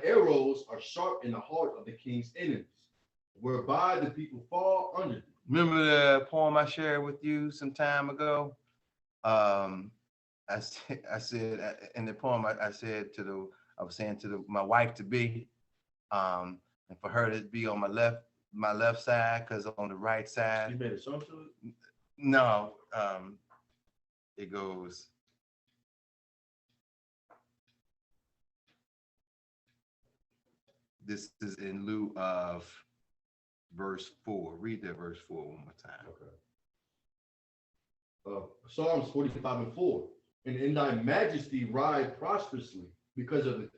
arrows are sharp in the heart of the king's enemies, whereby the people fall under thee. Remember the poem I shared with you some time ago? I said in the poem, I was saying to my wife to be, and for her to be on my left side, because on the right side. You made a song to it? No, it goes. This is in lieu of verse 4. Read that verse 4 one more time. Okay. Psalms 45 and 4. And in thy majesty ride prosperously because of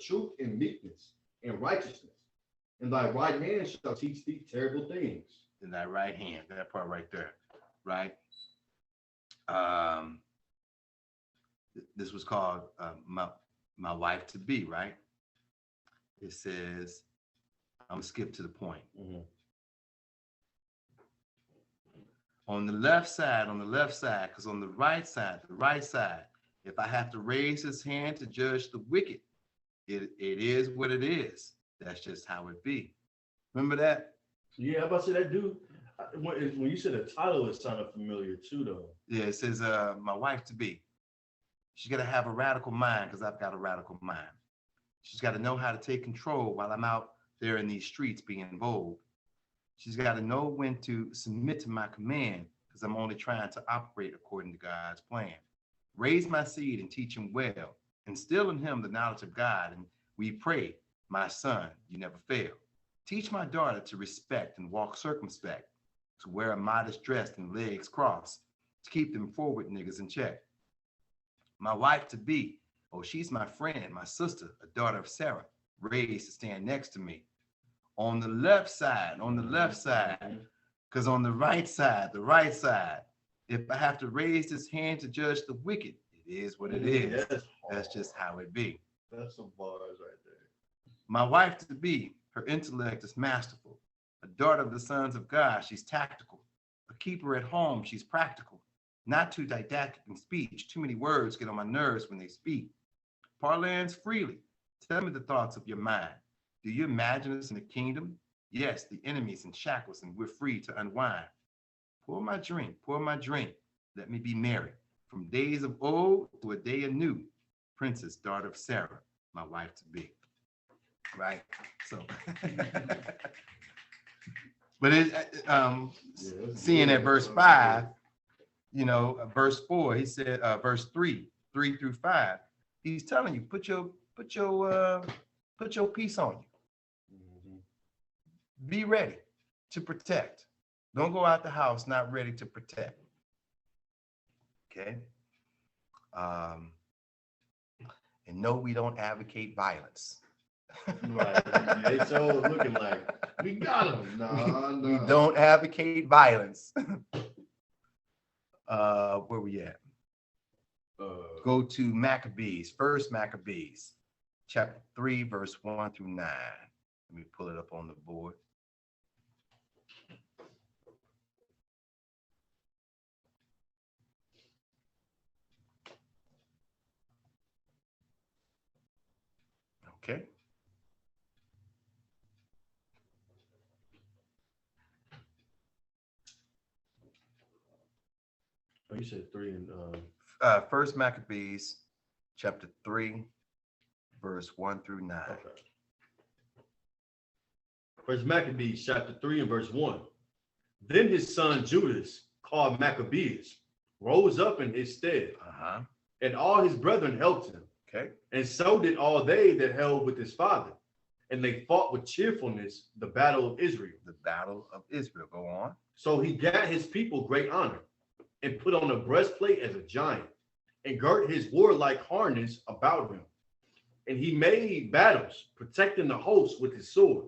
truth and meekness and righteousness. And thy right hand shall teach thee terrible things. In thy right hand, that part right there, right? This was called my wife to be, right? It says, I'm gonna skip to the point. Mm-hmm. On the left side, because on the right side, if I have to raise his hand to judge the wicked, it is what it is. That's just how it be. Remember that? Yeah, I'm about to say that dude. When you said the title, it sounded familiar too, though. Yeah, it says my wife to be. She's got to have a radical mind, because I've got a radical mind. She's got to know how to take control while I'm out there in these streets being bold. She's got to know when to submit to my command, because I'm only trying to operate according to God's plan. Raise my seed and teach him well. Instill in him the knowledge of God, and we pray, my son, you never fail. Teach my daughter to respect and walk circumspect, to wear a modest dress and legs crossed, to keep them forward niggas in check. My wife to be, oh, she's my friend, my sister, a daughter of Sarah, raised to stand next to me. On the left side, because on the right side, if I have to raise this hand to judge the wicked, it is what it is. That's just how it be. That's some bars right there. My wife to be, her intellect is masterful. A daughter of the sons of God, she's tactical. A keeper at home, she's practical. Not too didactic in speech. Too many words get on my nerves when they speak. Parlance freely. Tell me the thoughts of your mind. Do you imagine us in the kingdom? Yes, the enemy's in shackles and we're free to unwind. Pour my drink. Let me be merry. From days of old to a day anew. Princess, daughter of Sarah, my wife to be. Right? So, but seeing at verse 5, verse 4, he said, verse 3 through 5, he's telling you, put your peace on you. Be ready to protect. Don't go out the house not ready to protect. Okay. And no, we don't advocate violence. Right. They so looking like we got them. No. We don't advocate violence. Where we at? Go to Maccabees, First Maccabees, chapter 3, verse 1 through 9. Let me pull it up on the board. Okay. Oh, you said 3 and First Maccabees, chapter 3, verse 1 through 9. okay. First Maccabees, chapter 3 and verse 1. Then his son Judas, called Maccabeus, rose up in his stead, and all his brethren helped him. Okay. And so did all they that held with his father. and they fought with cheerfulness the battle of Israel. The battle of Israel. Go on. So he gat his people great honor, and put on a breastplate as a giant, and girt his warlike harness about him. And he made battles, protecting the host with his sword.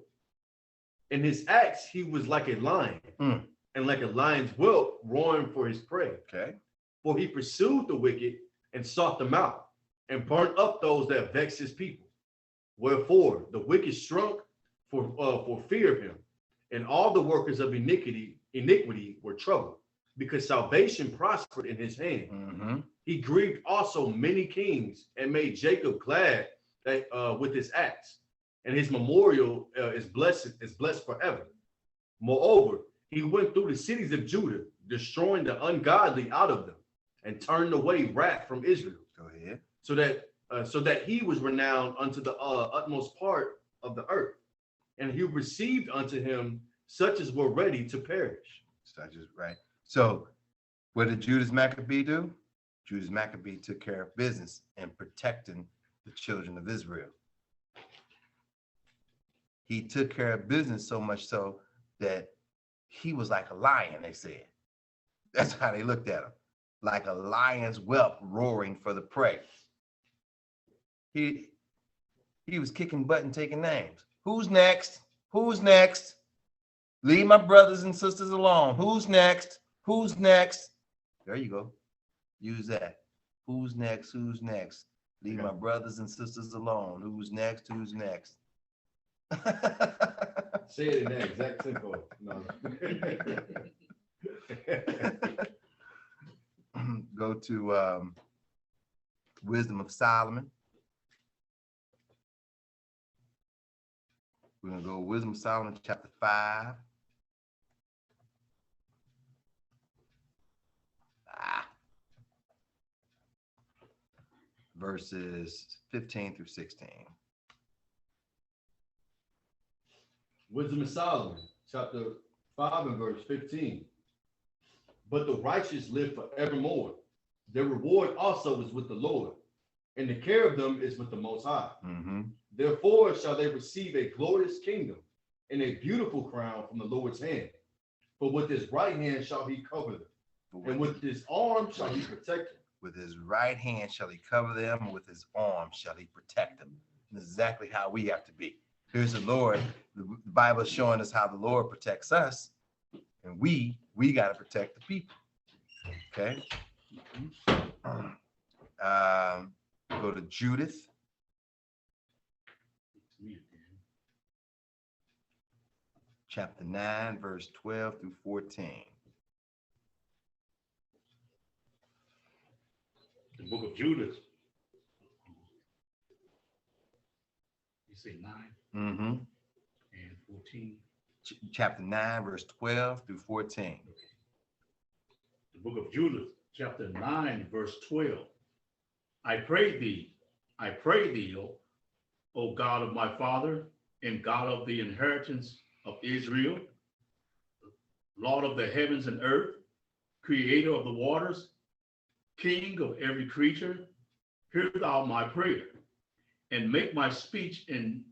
In his acts he was like a lion, and like a lion's whelp roaring for his prey. Okay. For he pursued the wicked and sought them out, and burnt up those that vexed his people. Wherefore the wicked shrunk for fear of him, and all the workers of iniquity were troubled, because salvation prospered in his hand. He grieved also many kings, and made Jacob glad with his acts, and his memorial is blessed forever. Moreover, he went through the cities of Judah, destroying the ungodly out of them, and turned away wrath from Israel. Go ahead. So that he was renowned unto the utmost part of the earth, and he received unto him such as were ready to perish. Such as, right. So what did Judas Maccabee do? Judas Maccabee took care of business in protecting the children of Israel. He took care of business so much so that he was like a lion, they said. That's how they looked at him. Like a lion's whelp roaring for the prey. He was kicking butt and taking names. Who's next? Who's next? Leave my brothers and sisters alone. Who's next? Who's next? There you go. Use that. Who's next? Who's next? Leave my brothers and sisters alone. Who's next? Who's next? Say it in that exact tempo. No. Go to Wisdom of Solomon. We're going to go Wisdom of Solomon, chapter 5. Verses 15 through 16. Wisdom of Solomon, chapter 5 and verse 15. But the righteous live forevermore. Their reward also is with the Lord, and the care of them is with the Most High. Therefore shall they receive a glorious kingdom and a beautiful crown from the Lord's hand. For with his right hand shall he cover them, and with his arm shall he protect them. With his right hand shall he cover them, and with his arm shall he protect them. And that's exactly how we have to be. Here's the Lord. The Bible is showing us how the Lord protects us, and we got to protect the people. Okay. Go to Judith. Chapter 9, verse 12 through 14. The book of Judith. You say 9 and 14. Chapter 9, verse 12 through 14. The book of Judith, chapter 9, verse 12. I pray thee, O God of my father, and God of the inheritance of Israel, Lord of the heavens and earth, creator of the waters, King of every creature, hear thou my prayer, and make my speech and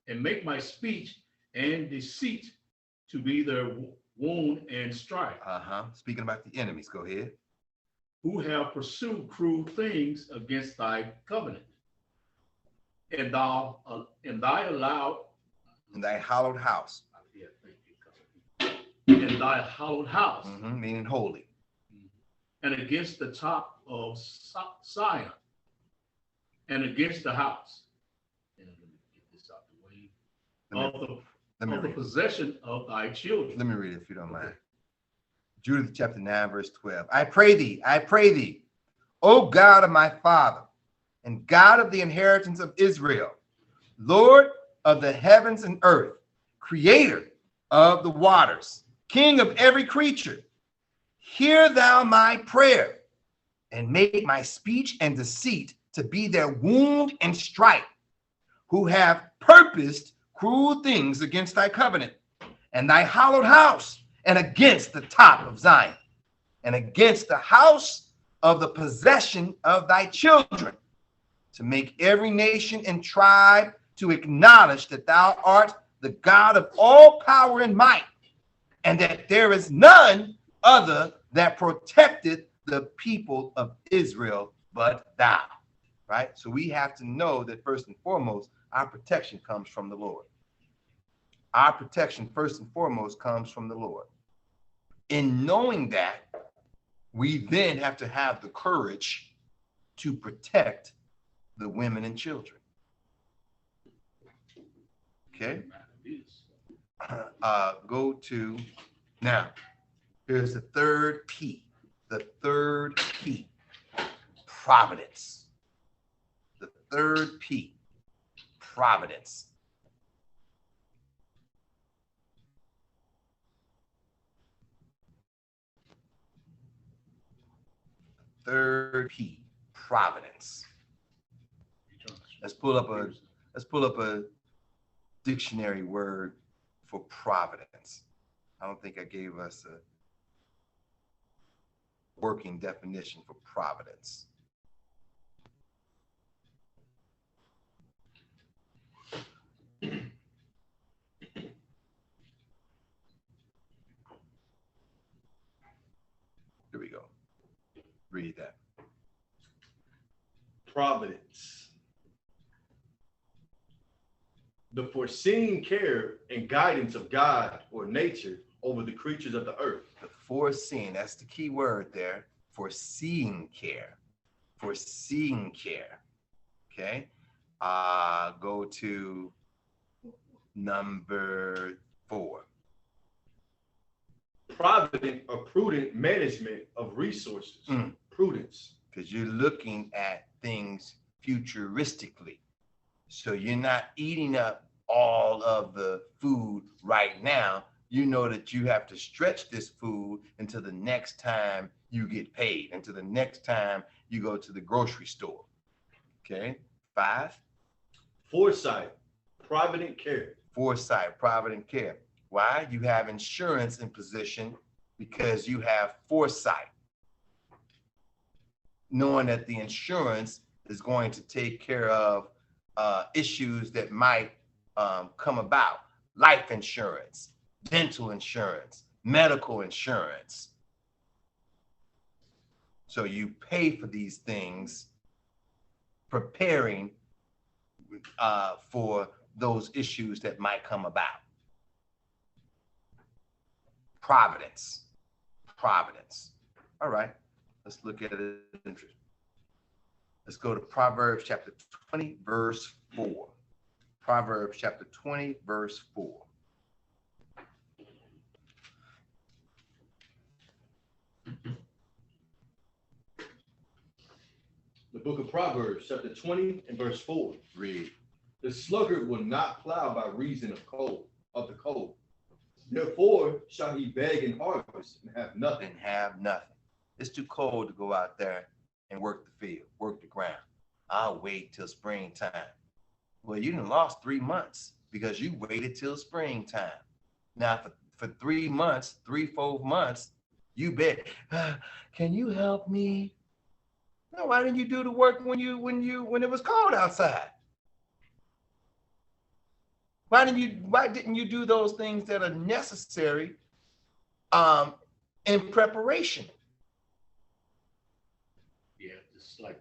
make my speech and deceit to be their wound and strife. Speaking about the enemies, go ahead. Who have pursued cruel things against thy covenant, and thy allowed in thy hallowed house. In thy hallowed house, meaning holy. And against the top of Zion, and against the house. And let me get this out the way. Of the possession of thy children. Let me read it if you don't mind. Judith chapter 9, verse 12. I pray thee, O God of my father, and God of the inheritance of Israel, Lord of the heavens and earth, creator of the waters, King of every creature, hear thou my prayer, and make my speech and deceit to be their wound and strife, who have purposed cruel things against thy covenant and thy hallowed house, and against the top of Zion, and against the house of the possession of thy children, to make every nation and tribe to acknowledge that thou art the God of all power and might, and that there is none other that protected the people of Israel but thou. Right? So we have to know that first and foremost, our protection comes from the Lord. Our protection first and foremost comes from the Lord. In knowing that, we then have to have the courage to protect the women and children. Okay? Go to, now, here's the third P. The third P, providence. The third P, providence. Third P, providence. Let's pull up a dictionary word for providence. I don't think I gave us a working definition for providence. Here we go. Read that. Providence. The foreseeing care and guidance of God or nature over the creatures of the earth. The foreseeing, that's the key word there. Foreseeing care. Foreseeing care. Okay. Go to number 4. Provident or prudent management of resources. Prudence. Because you're looking at things futuristically. So you're not eating up all of the food right now. You know that you have to stretch this food until the next time you get paid, until the next time you go to the grocery store. Okay. 5. Foresight, provident care. Foresight, provident care. Why? You have insurance in position because you have foresight, knowing that the insurance is going to take care of issues that might come about. Life insurance, dental insurance, medical insurance. So you pay for these things, preparing for those issues that might come about. Providence. Providence. All right. Let's look at it. Let's go to Proverbs chapter 20, verse 4. Proverbs chapter 20, verse 4. The book of Proverbs, chapter 20 and verse 4. Read. The sluggard will not plow by reason of the cold. Therefore shall he beg and harvest and have nothing. And have nothing. It's too cold to go out there and work the field, work the ground. I'll wait till springtime. Well, you done lost 3 months because you waited till springtime. Now, for 3 months, 3-4 months, you bet. Can you help me? No, why didn't you do the work when it was cold outside? Why didn't you do those things that are necessary in preparation? Yeah, just like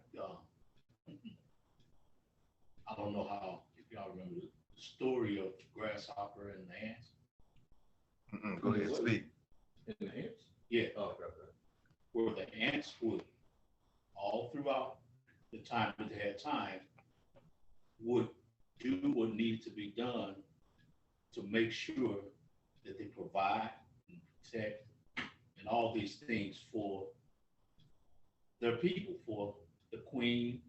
I don't know how, if y'all remember the story of the grasshopper and the ants. Go ahead, speak. In the ants? Yeah. Oh, okay. Where the ants would, all throughout the time that they had time, would do what needed to be done to make sure that they provide and protect and all these things for their people, for the queen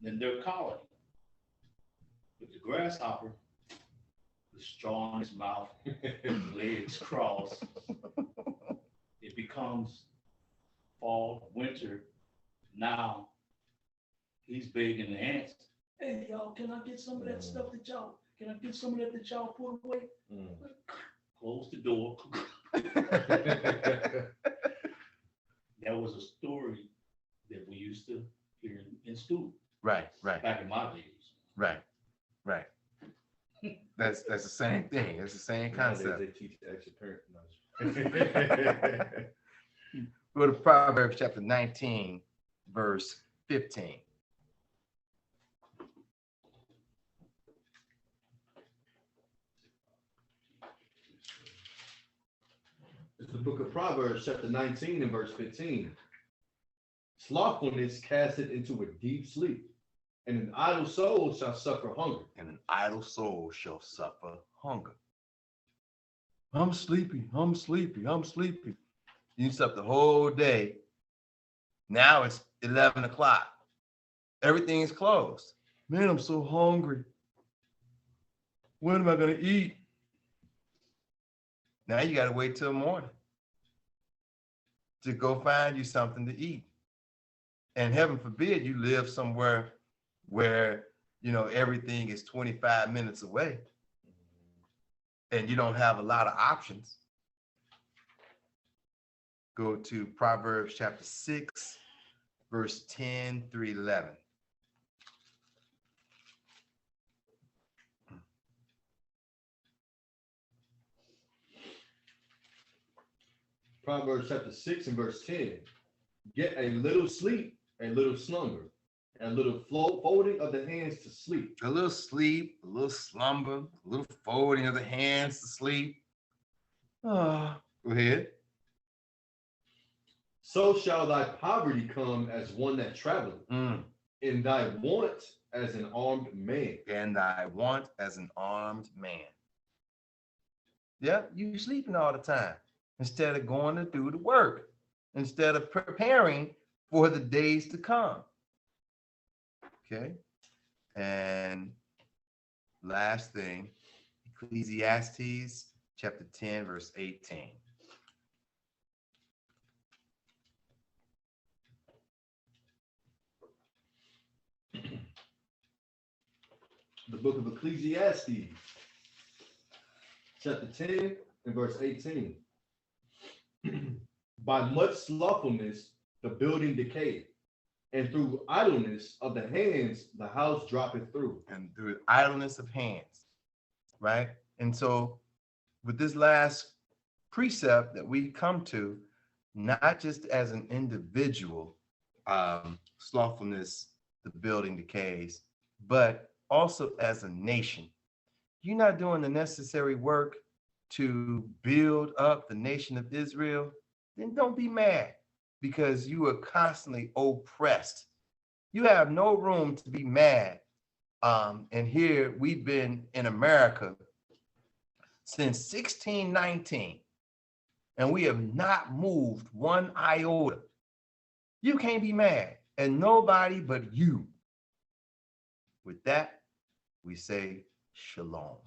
and their colony. But the grasshopper, the straw in his mouth, legs crossed, it becomes fall, winter. Now he's begging the ants, hey, y'all, can I get some of that stuff that y'all, can I get some of that y'all put away? Close the door. That was a story that we used to hear in school. Right. Back in my days. Right. That's the same thing. It's the same Nowadays, concept. they teach extra parent. Go to Proverbs chapter 19, verse 15. It's the book of Proverbs, chapter 19 and verse 15. Slothfulness casteth into a deep sleep, and an idle soul shall suffer hunger. And an idle soul shall suffer hunger. I'm sleepy. I'm sleepy. I'm sleepy. You slept the whole day. Now it's 11 o'clock. Everything is closed. Man, I'm so hungry. When am I going to eat? Now you got to wait till morning to go find you something to eat. And heaven forbid you live somewhere where, you know, everything is 25 minutes away and you don't have a lot of options. Go to Proverbs chapter 6, verse 10 through 11. Proverbs chapter 6 and verse 10. Get a little sleep, a little slumber, and a little folding of the hands to sleep. A little sleep, a little slumber, a little folding of the hands to sleep. Go ahead. So shall thy poverty come as one that traveleth, and thy want as an armed man. And thy want as an armed man. Yeah, you sleeping all the time instead of going to do the work, instead of preparing for the days to come. Okay. And last thing, Ecclesiastes chapter 10, verse 18. The book of Ecclesiastes, chapter 10 and verse 18. By much slothfulness, the building decayed, and through idleness of the hands, the house droppeth through. And through idleness of hands, right? And so with this last precept that we come to, not just as an individual, slothfulness, the building decays, but also as a nation. You're not doing the necessary work to build up the nation of Israel, then don't be mad because you are constantly oppressed. You have no room to be mad. And here we've been in America since 1619, and we have not moved one iota. You can't be mad, and nobody but you. With that, we say shalom.